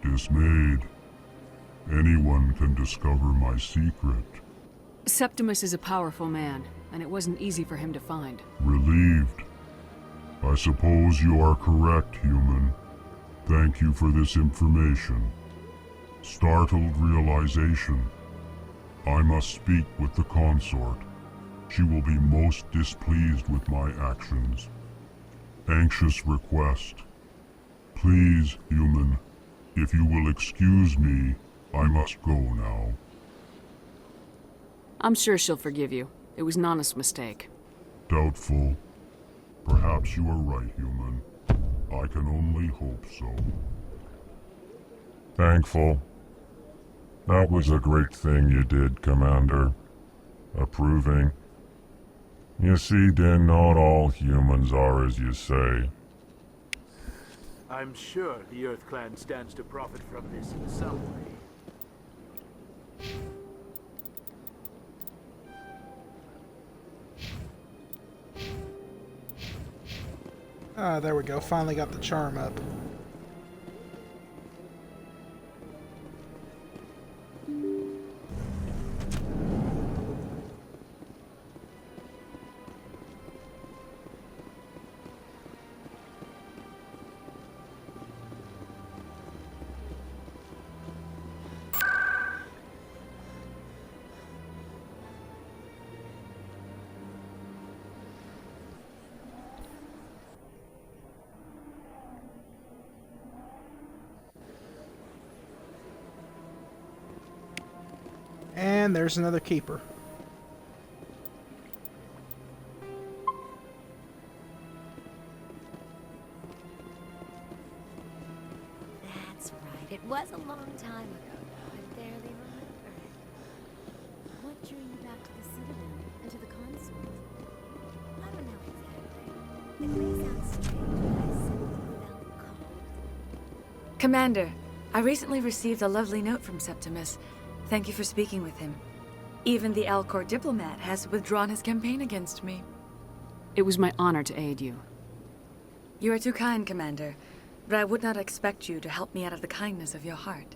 dismayed, anyone can discover my secret. Septimus is a powerful man, and it wasn't easy for him to find. Relieved. I suppose you are correct, human. Thank you for this information. Startled realization. I must speak with the consort. She will be most displeased with my actions. Anxious request. Please, human, if you will excuse me, I must go now. I'm sure she'll forgive you. It was an honest mistake. Doubtful. Perhaps you are right, human. I can only hope so. Thankful. That was a great thing you did, Commander. Approving. You see, Din, not all humans are as you say. I'm sure the Earth Clan stands to profit from this in some way. Ah, there we go. Finally got the charm up. And there's another keeper. That's right. It was a long time ago, though. I barely remember it. What drew you back to the Citadel and to the consort? I don't know exactly. It may sound strange, but I simply felt called. Commander, I recently received a lovely note from Septimus. Thank you for speaking with him. Even the Alcor diplomat has withdrawn his campaign against me. It was my honor to aid you. You are too kind, Commander, but I would not expect you to help me out of the kindness of your heart.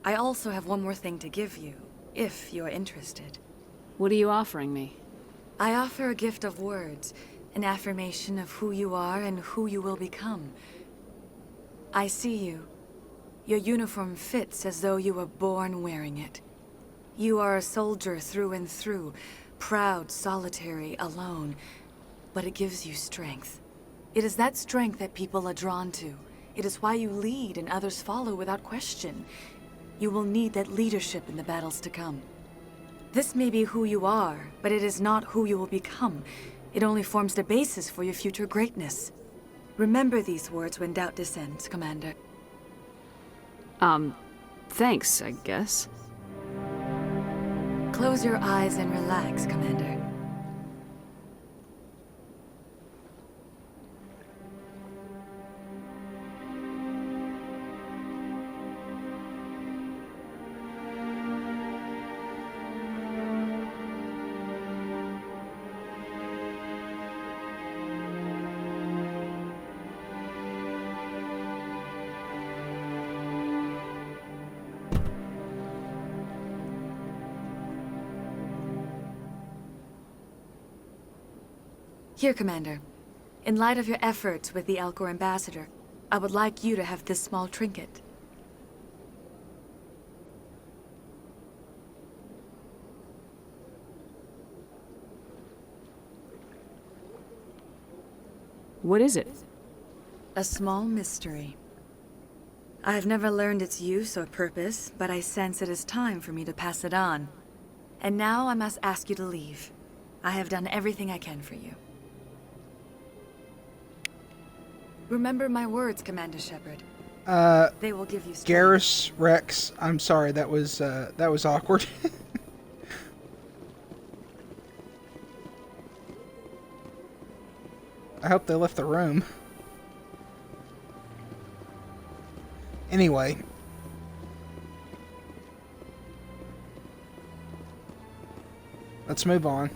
I also have one more thing to give you, if you are interested. What are you offering me? I offer a gift of words, an affirmation of who you are and who you will become. I see you. Your uniform fits as though you were born wearing it. You are a soldier through and through, proud, solitary, alone, but it gives you strength. It is that strength that people are drawn to. It is why you lead and others follow without question. You will need that leadership in the battles to come. This may be who you are, but it is not who you will become. It only forms the basis for your future greatness. Remember these words when doubt descends, Commander. Thanks, I guess. Close your eyes and relax, Commander. Here, Commander. In light of your efforts with the Alcor ambassador, I would like you to have this small trinket. What is it? A small mystery. I have never learned its use or purpose, but I sense it is time for me to pass it on. And now I must ask you to leave. I have done everything I can for you. Remember my words, Commander Shepard. They will give you strength. Garrus, Rex, I'm sorry, that was awkward. I hope they left the room. Anyway. Let's move on.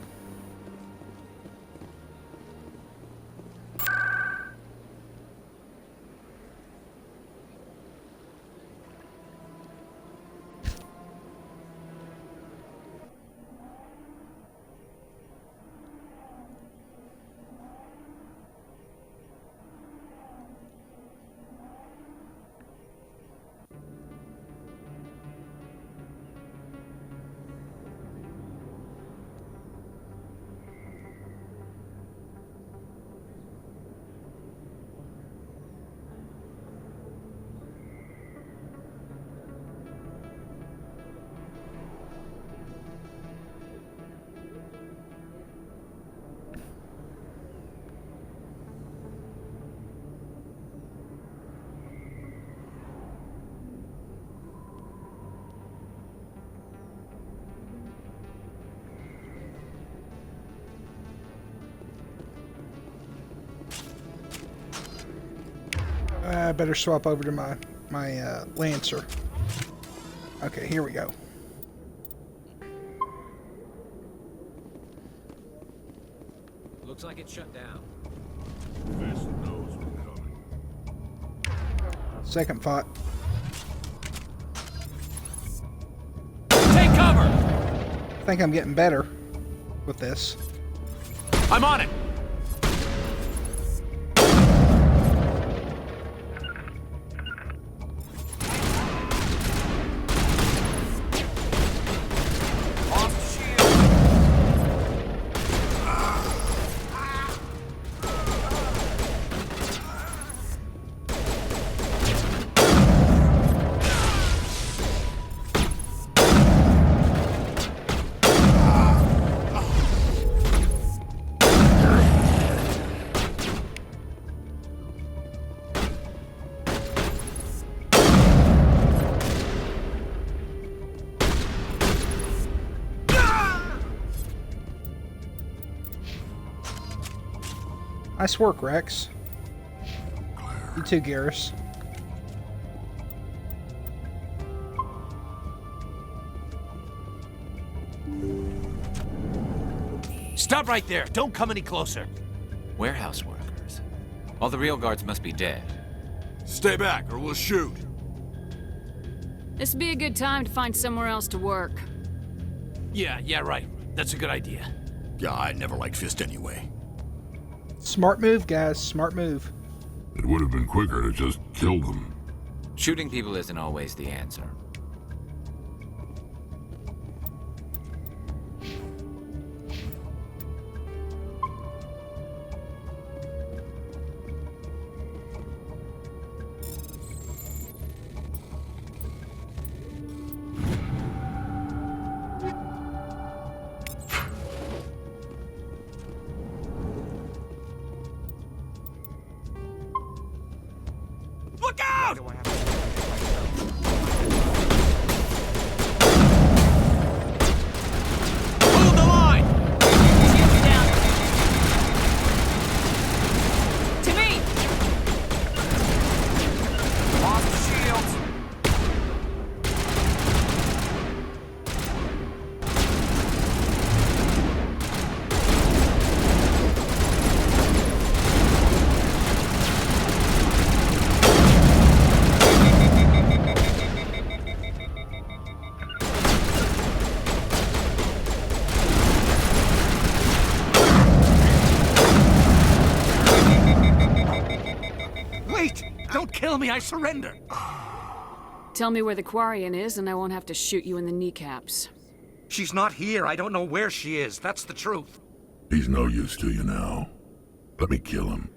I better swap over to my Lancer. Okay, here we go. Looks like it's shut down. Fist knows we're coming. Second thought. Take cover! I think I'm getting better with this. I'm on it! Nice work, Rex. You too, Garrus. Stop right there! Don't come any closer! Warehouse workers. All the real guards must be dead. Stay back or we'll shoot. This would be a good time to find somewhere else to work. Yeah, right. That's a good idea. Yeah, I never liked Fist anyway. Smart move, guys. Smart move. It would have been quicker to just kill them. Shooting people isn't always the answer. Look out! Hold the line! To me! Lost the shields. Wait! Don't kill me, I surrender! Tell me where the Quarian is and I won't have to shoot you in the kneecaps. She's not here. I don't know where she is. That's the truth. He's no use to you now. Let me kill him.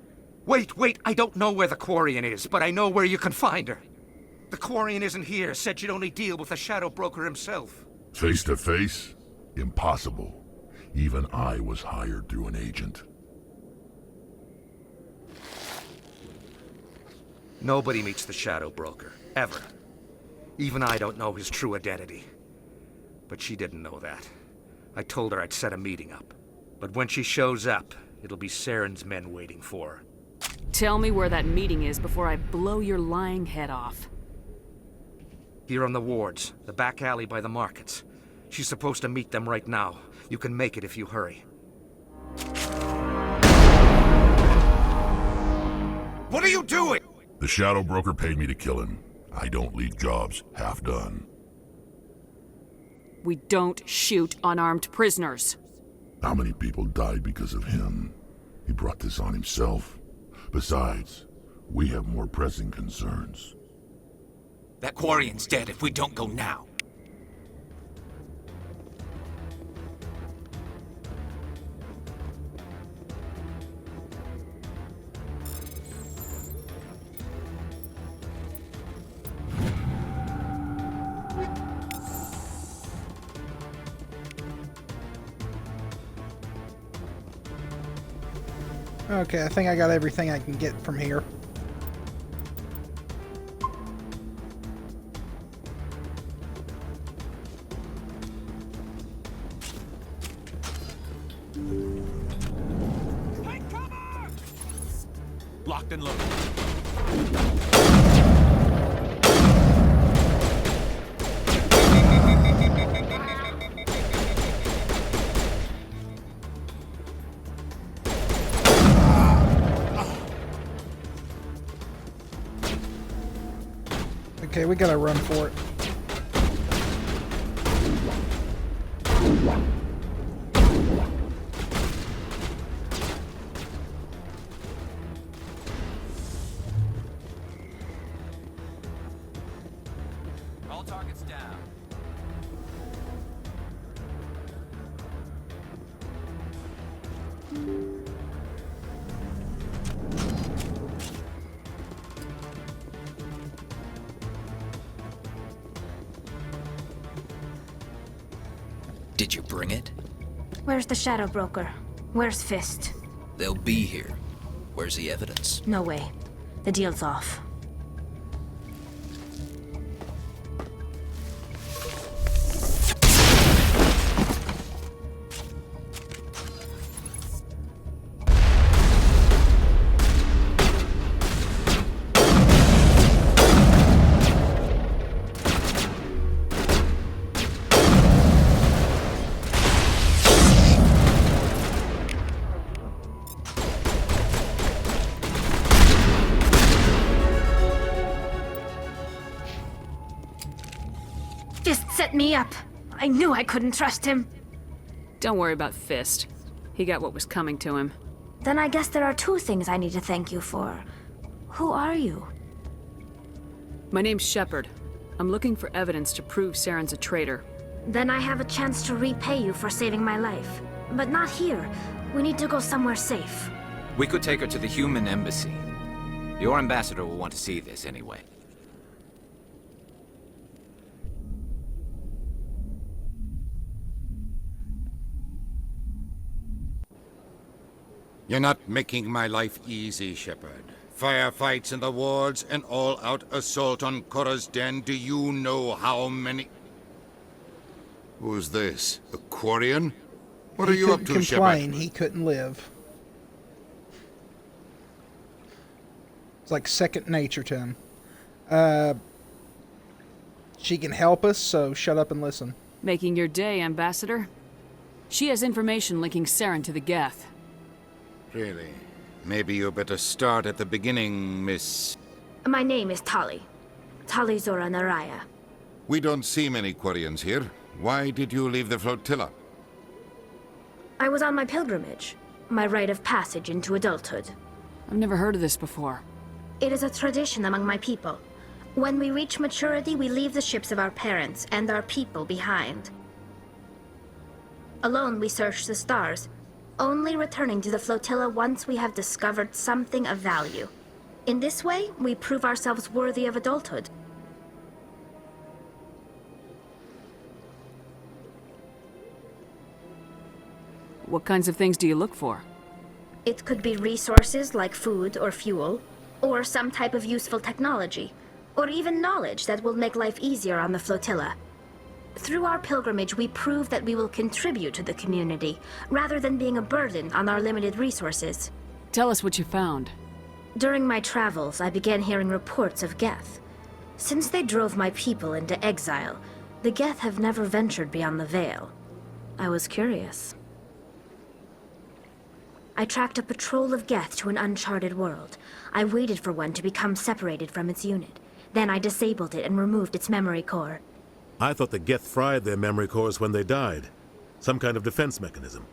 Wait! I don't know where the Quarian is, but I know where you can find her. The Quarian isn't here. Said she'd only deal with the Shadow Broker himself. Face to face? Impossible. Even I was hired through an agent. Nobody meets the Shadow Broker. Ever. Even I don't know his true identity. But she didn't know that. I told her I'd set a meeting up. But when she shows up, it'll be Saren's men waiting for her. Tell me where that meeting is before I blow your lying head off. Here on the wards, the back alley by the markets. She's supposed to meet them right now. You can make it if you hurry. What are you doing? The Shadow Broker paid me to kill him. I don't leave jobs half done. We don't shoot unarmed prisoners. How many people died because of him? He brought this on himself. Besides, we have more pressing concerns. That Quarian's dead if we don't go now. Okay, I think I got everything I can get from here. Locked and loaded. Okay, we gotta run for it. All targets down. Did you bring it? Where's the Shadow Broker? Where's Fist? They'll be here. Where's the evidence? No way. The deal's off. Fist set me up. I knew I couldn't trust him. Don't worry about Fist. He got what was coming to him. Then I guess there are two things I need to thank you for. Who are you? My name's Shepard. I'm looking for evidence to prove Saren's a traitor. Then I have a chance to repay you for saving my life. But not here. We need to go somewhere safe. We could take her to the human embassy. Your ambassador will want to see this anyway. You're not making my life easy, Shepard. Firefights in the wards, an all-out assault on Korra's den. Do you know how many... Who's this? A Quarian? What are you up to, He couldn't complain. Shepard? He couldn't live. It's like second nature to him. She can help us, so shut up and listen. Making your day, Ambassador. She has information linking Saren to the Geth. Really? Maybe you better start at the beginning, Miss... My name is Tali. Tali Zora Naraya. We don't see many Quarians here. Why did you leave the flotilla? I was on my pilgrimage. My rite of passage into adulthood. I've never heard of this before. It is a tradition among my people. When we reach maturity, we leave the ships of our parents and our people behind. Alone, we search the stars, only returning to the flotilla once we have discovered something of value. In this way, we prove ourselves worthy of adulthood. What kinds of things do you look for? It could be resources like food or fuel, or some type of useful technology, or even knowledge that will make life easier on the flotilla. Through our pilgrimage, we prove that we will contribute to the community, rather than being a burden on our limited resources. Tell us what you found. During my travels, I began hearing reports of Geth. Since they drove my people into exile, the Geth have never ventured beyond the Veil. I was curious. I tracked a patrol of Geth to an uncharted world. I waited for one to become separated from its unit. Then I disabled it and removed its memory core. I thought the Geth fried their memory cores when they died. Some kind of defense mechanism.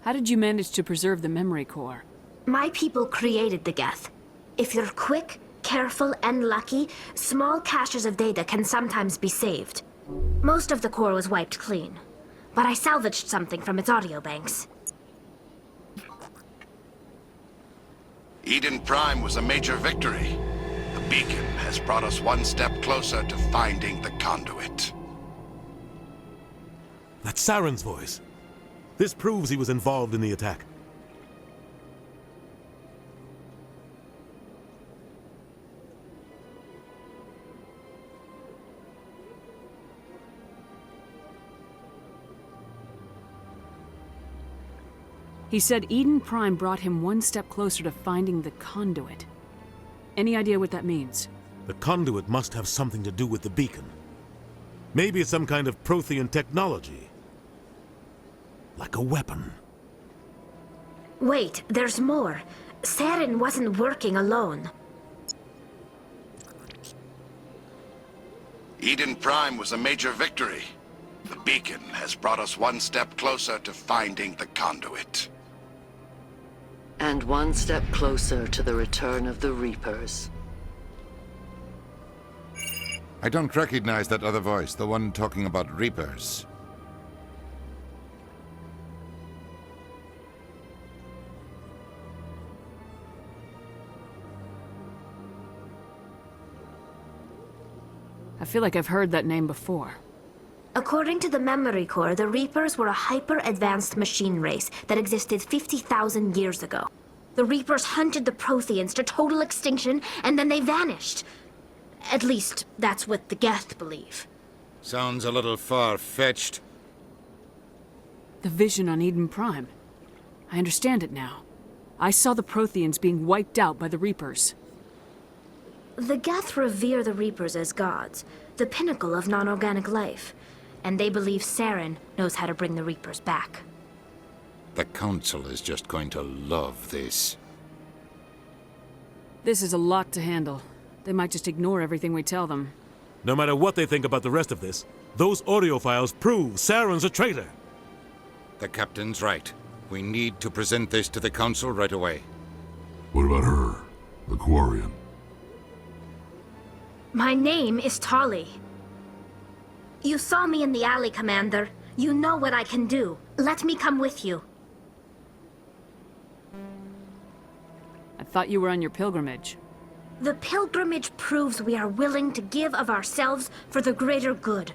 How did you manage to preserve the memory core? My people created the Geth. If you're quick, careful, and lucky, small caches of data can sometimes be saved. Most of the core was wiped clean, but I salvaged something from its audio banks. Eden Prime was a major victory. The beacon has brought us one step closer to finding the conduit. That's Saren's voice. This proves he was involved in the attack. He said Eden Prime brought him one step closer to finding the conduit. Any idea what that means? The conduit must have something to do with the beacon. Maybe it's some kind of Prothean technology. Like a weapon. Wait, there's more. Saren wasn't working alone. Eden Prime was a major victory. The beacon has brought us one step closer to finding the conduit. And one step closer to the return of the Reapers. I don't recognize that other voice, the one talking about Reapers. I feel like I've heard that name before. According to the memory core, the Reapers were a hyper-advanced machine race that existed 50,000 years ago. The Reapers hunted the Protheans to total extinction, and then they vanished. At least, that's what the Geth believe. Sounds a little far-fetched. The vision on Eden Prime. I understand it now. I saw the Protheans being wiped out by the Reapers. The Geth revere the Reapers as gods, the pinnacle of non-organic life. And they believe Saren knows how to bring the Reapers back. The Council is just going to love this. This is a lot to handle. They might just ignore everything we tell them. No matter what they think about the rest of this, those audio files prove Saren's a traitor. The Captain's right. We need to present this to the Council right away. What about her, the Quarian? My name is Tali. You saw me in the alley, Commander. You know what I can do. Let me come with you. I thought you were on your pilgrimage. The pilgrimage proves we are willing to give of ourselves for the greater good.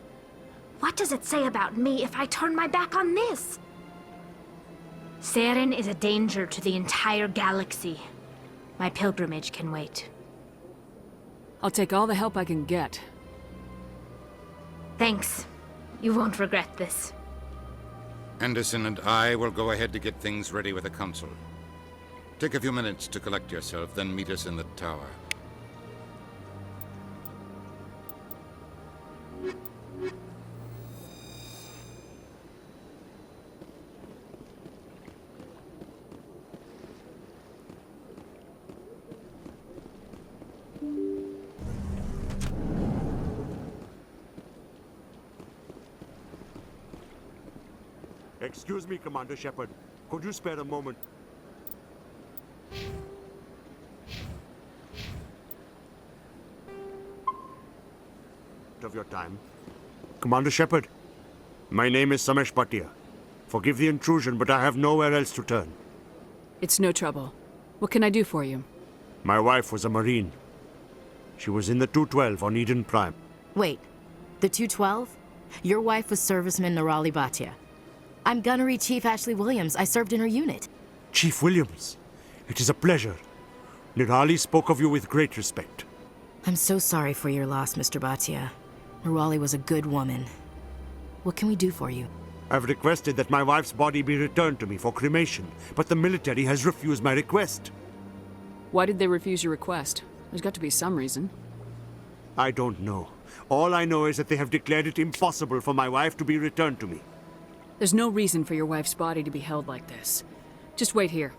What does it say about me if I turn my back on this? Saren is a danger to the entire galaxy. My pilgrimage can wait. I'll take all the help I can get. Thanks. You won't regret this. Anderson and I will go ahead to get things ready with the Council. Take a few minutes to collect yourself, then meet us in the tower. Excuse me, Commander Shepard. Could you spare a moment? Of your time. Commander Shepard, my name is Samesh Bhatia. Forgive the intrusion, but I have nowhere else to turn. It's no trouble. What can I do for you? My wife was a Marine. She was in the 212 on Eden Prime. Wait, the 212? Your wife was serviceman Nirali Bhatia. I'm Gunnery Chief Ashley Williams. I served in her unit. Chief Williams, it is a pleasure. Nirali spoke of you with great respect. I'm so sorry for your loss, Mr. Bhatia. Nerali was a good woman. What can we do for you? I've requested that my wife's body be returned to me for cremation, but the military has refused my request. Why did they refuse your request? There's got to be some reason. I don't know. All I know is that they have declared it impossible for my wife to be returned to me. There's no reason for your wife's body to be held like this. Just wait here.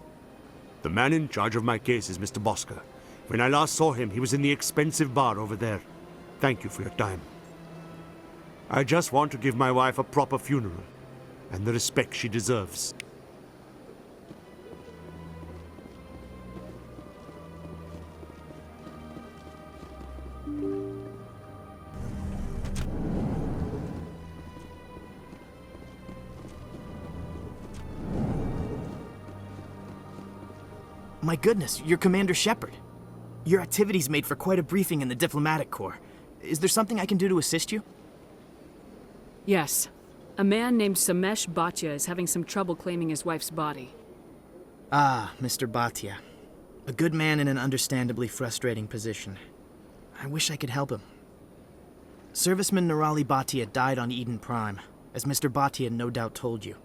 The man in charge of my case is Mr. Bosker. When I last saw him, he was in the expensive bar over there. Thank you for your time. I just want to give my wife a proper funeral, and the respect she deserves. My goodness, you're Commander Shepard. Your activities made for quite a briefing in the Diplomatic Corps. Is there something I can do to assist you? Yes. A man named Samesh Bhatia is having some trouble claiming his wife's body. Ah, Mr. Bhatia. A good man in an understandably frustrating position. I wish I could help him. Serviceman Nerali Bhatia died on Eden Prime, as Mr. Bhatia no doubt told you.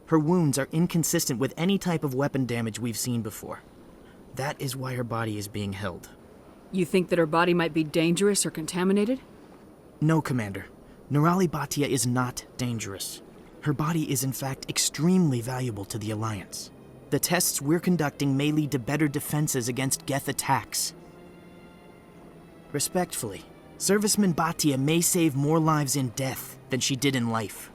Her wounds are inconsistent with any type of weapon damage we've seen before. That is why her body is being held. You think that her body might be dangerous or contaminated? No, Commander. Nerali Bhatia is not dangerous. Her body is in fact extremely valuable to the Alliance. The tests we're conducting may lead to better defenses against Geth attacks. Respectfully, Serviceman Bhatia may save more lives in death than she did in life.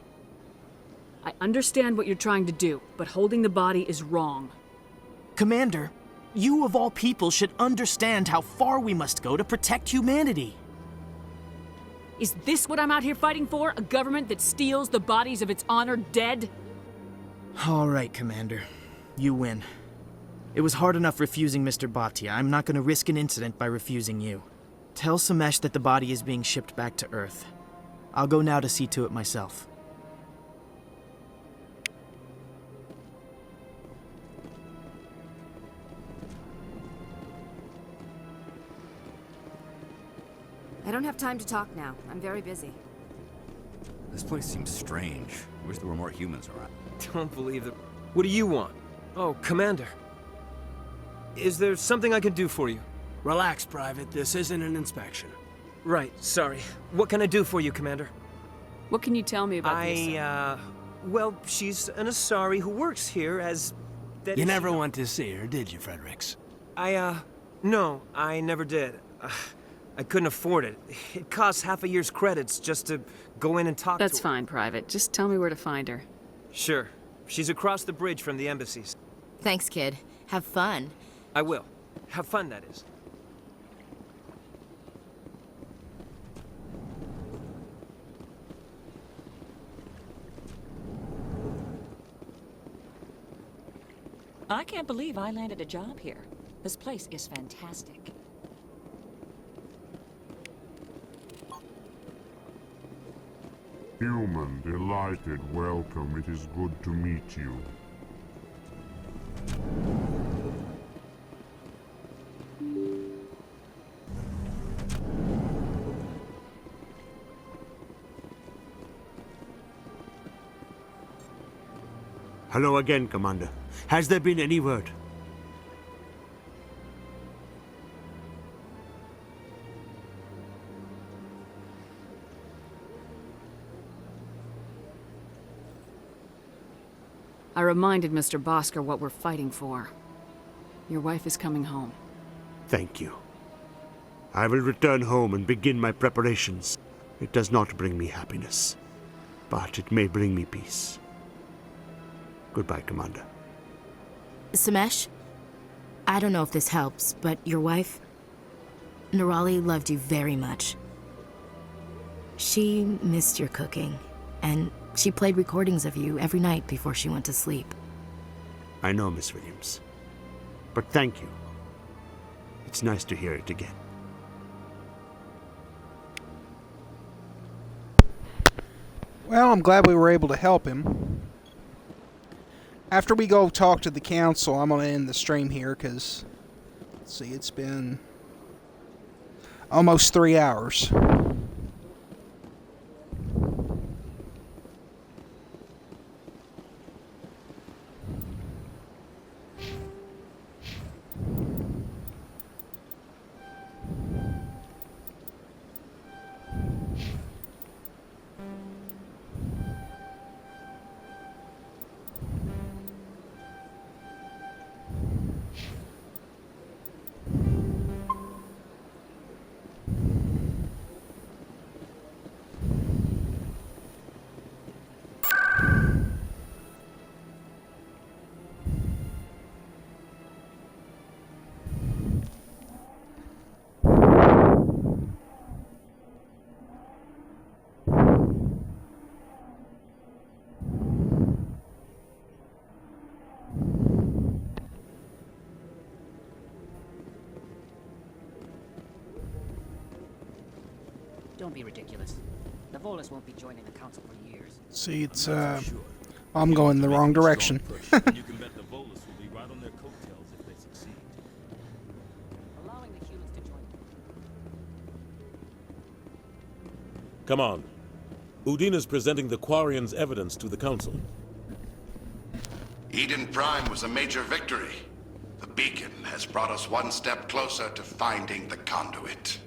I understand what you're trying to do, but holding the body is wrong. Commander, you of all people should understand how far we must go to protect humanity. Is this what I'm out here fighting for? A government that steals the bodies of its honored dead? All right, Commander. You win. It was hard enough refusing Mr. Bhatia. I'm not going to risk an incident by refusing you. Tell Samesh that the body is being shipped back to Earth. I'll go now to see to it myself. I don't have time to talk now. I'm very busy. This place seems strange. Wish there were more humans around. Don't believe it. What do you want? Oh, Commander. Is there something I can do for you? Relax, Private. This isn't an inspection. Right, sorry. What can I do for you, Commander? What can you tell me about this? Well, she's an Asari who works here as... You never went to see her, did you, Fredericks? No, I never did. I couldn't afford it. It costs half a year's credits just to go in and talk to her. That's fine, Private. Just tell me where to find her. Sure. She's across the bridge from the embassies. Thanks, kid. Have fun. I will. Have fun, that is. I can't believe I landed a job here. This place is fantastic. Human, delighted, welcome. It is good to meet you. Hello again, Commander. Has there been any word? I reminded Mr. Bosker what we're fighting for. Your wife is coming home. Thank you. I will return home and begin my preparations. It does not bring me happiness, but it may bring me peace. Goodbye, Commander. Samesh? I don't know if this helps, but your wife, Nerali, loved you very much. She missed your cooking, and she played recordings of you every night before she went to sleep. I know, Miss Williams. But thank you. It's nice to hear it again. Well, I'm glad we were able to help him. After we go talk to the council, I'm going to end the stream here because, let's see, it's been almost 3 hours. be ridiculous. The Volus won't be joining the council for years. See, it's I'm going the wrong direction. You can bet the Volus will be right on their coattails if they succeed. Allowing the humans to join. Come on. Udina's presenting the Quarians' evidence to the council. Eden Prime was a major victory. The beacon has brought us one step closer to finding the conduit.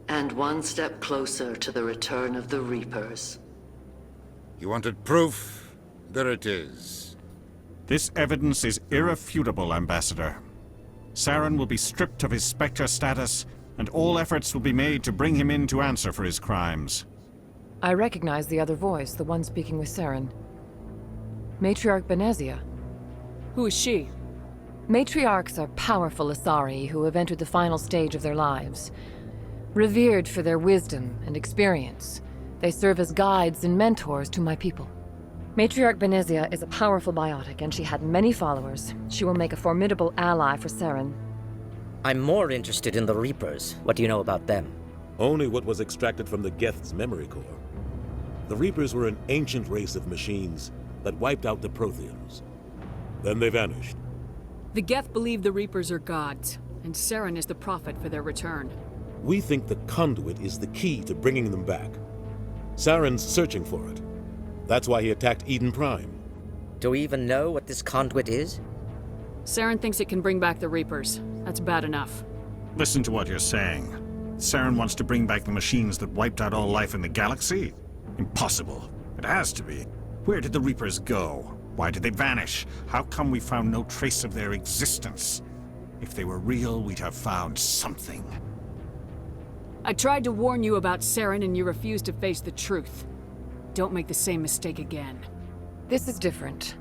And one step closer to the return of the Reapers. You wanted proof? There it is. This evidence is irrefutable, Ambassador. Saren will be stripped of his Spectre status, and all efforts will be made to bring him in to answer for his crimes. I recognize the other voice, the one speaking with Saren. Matriarch Benezia. Who is she? Matriarchs are powerful Asari who have entered the final stage of their lives. Revered for their wisdom and experience, they serve as guides and mentors to my people. Matriarch Benezia is a powerful biotic, and she had many followers. She will make a formidable ally for Saren. I'm more interested in the Reapers. What do you know about them? Only what was extracted from the Geth's memory core. The Reapers were an ancient race of machines that wiped out the Protheans. Then they vanished. The Geth believe the Reapers are gods, and Saren is the prophet for their return. We think the conduit is the key to bringing them back. Saren's searching for it. That's why he attacked Eden Prime. Do we even know what this conduit is? Saren thinks it can bring back the Reapers. That's bad enough. Listen to what you're saying. Saren wants to bring back the machines that wiped out all life in the galaxy? Impossible. It has to be. Where did the Reapers go? Why did they vanish? How come we found no trace of their existence? If they were real, we'd have found something. I tried to warn you about Saren and you refused to face the truth. Don't make the same mistake again. This is different.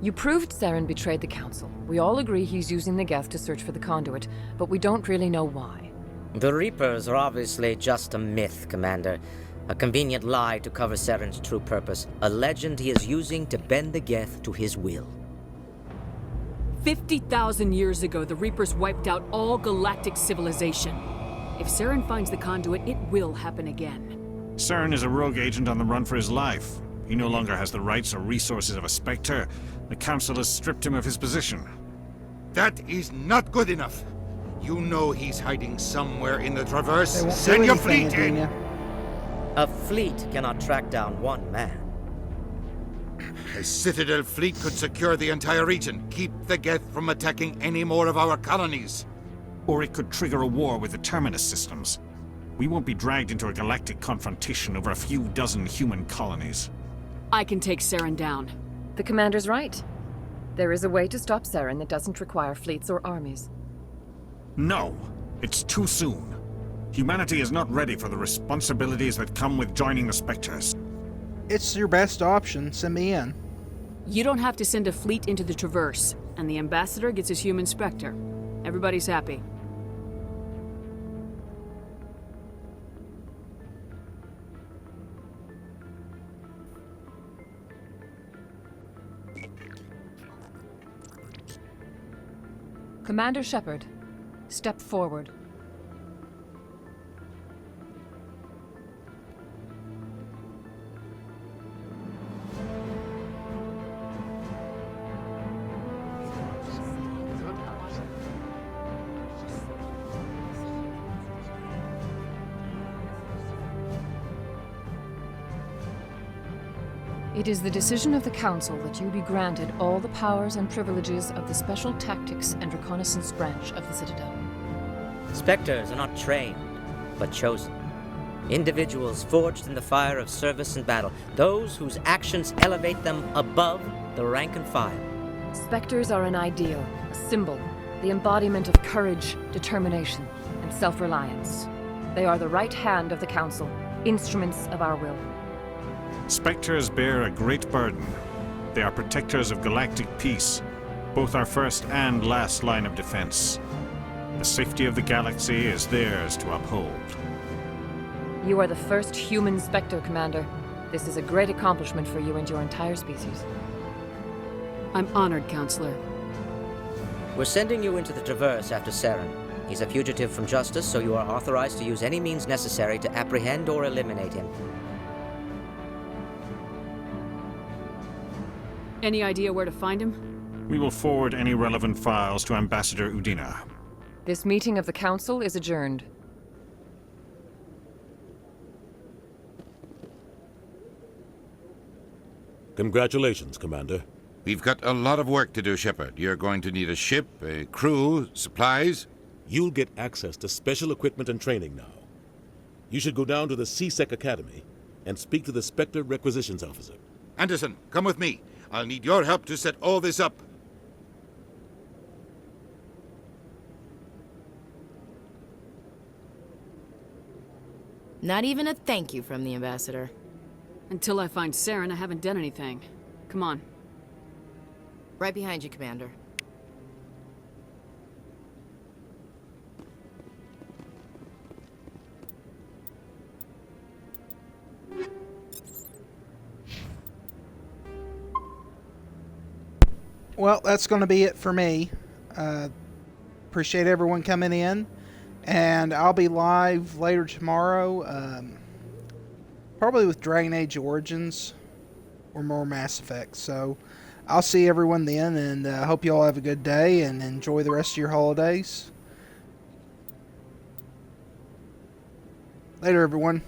You proved Saren betrayed the Council. We all agree he's using the Geth to search for the conduit, but we don't really know why. The Reapers are obviously just a myth, Commander. A convenient lie to cover Saren's true purpose. A legend he is using to bend the Geth to his will. 50,000 years ago, the Reapers wiped out all galactic civilization. If Saren finds the conduit, it will happen again. Saren is a rogue agent on the run for his life. He no longer has the rights or resources of a Spectre. The Council has stripped him of his position. That is not good enough. You know he's hiding somewhere in the Traverse. Send your fleet in! A fleet cannot track down one man. A Citadel fleet could secure the entire region. Keep the Geth from attacking any more of our colonies. Or it could trigger a war with the Terminus systems. We won't be dragged into a galactic confrontation over a few dozen human colonies. I can take Saren down. The Commander's right. There is a way to stop Saren that doesn't require fleets or armies. No, it's too soon. Humanity is not ready for the responsibilities that come with joining the Spectres. It's your best option. Send me in. You don't have to send a fleet into the Traverse, and the Ambassador gets his human Spectre. Everybody's happy. Commander Shepard, step forward. It is the decision of the Council that you be granted all the powers and privileges of the Special Tactics and Reconnaissance Branch of the Citadel. Spectres are not trained, but chosen. Individuals forged in the fire of service and battle. Those whose actions elevate them above the rank and file. Spectres are an ideal, a symbol, the embodiment of courage, determination, and self-reliance. They are the right hand of the Council, instruments of our will. Spectres bear a great burden. They are protectors of galactic peace, both our first and last line of defense. The safety of the galaxy is theirs to uphold. You are the first human Spectre, Commander. This is a great accomplishment for you and your entire species. I'm honored, Counselor. We're sending you into the Traverse after Saren. He's a fugitive from justice, so you are authorized to use any means necessary to apprehend or eliminate him. Any idea where to find him? We will forward any relevant files to Ambassador Udina. This meeting of the Council is adjourned. Congratulations, Commander. We've got a lot of work to do, Shepard. You're going to need a ship, a crew, supplies. You'll get access to special equipment and training now. You should go down to the C-Sec Academy and speak to the Spectre Requisitions Officer. Anderson, come with me. I'll need your help to set all this up. Not even a thank you from the Ambassador. Until I find Saren, I haven't done anything. Come on. Right behind you, Commander. Well, that's going to be it for me. Appreciate everyone coming in. And I'll be live later tomorrow. Probably with Dragon Age Origins or more Mass Effect. So I'll see everyone then, and hope you all have a good day and enjoy the rest of your holidays. Later, everyone.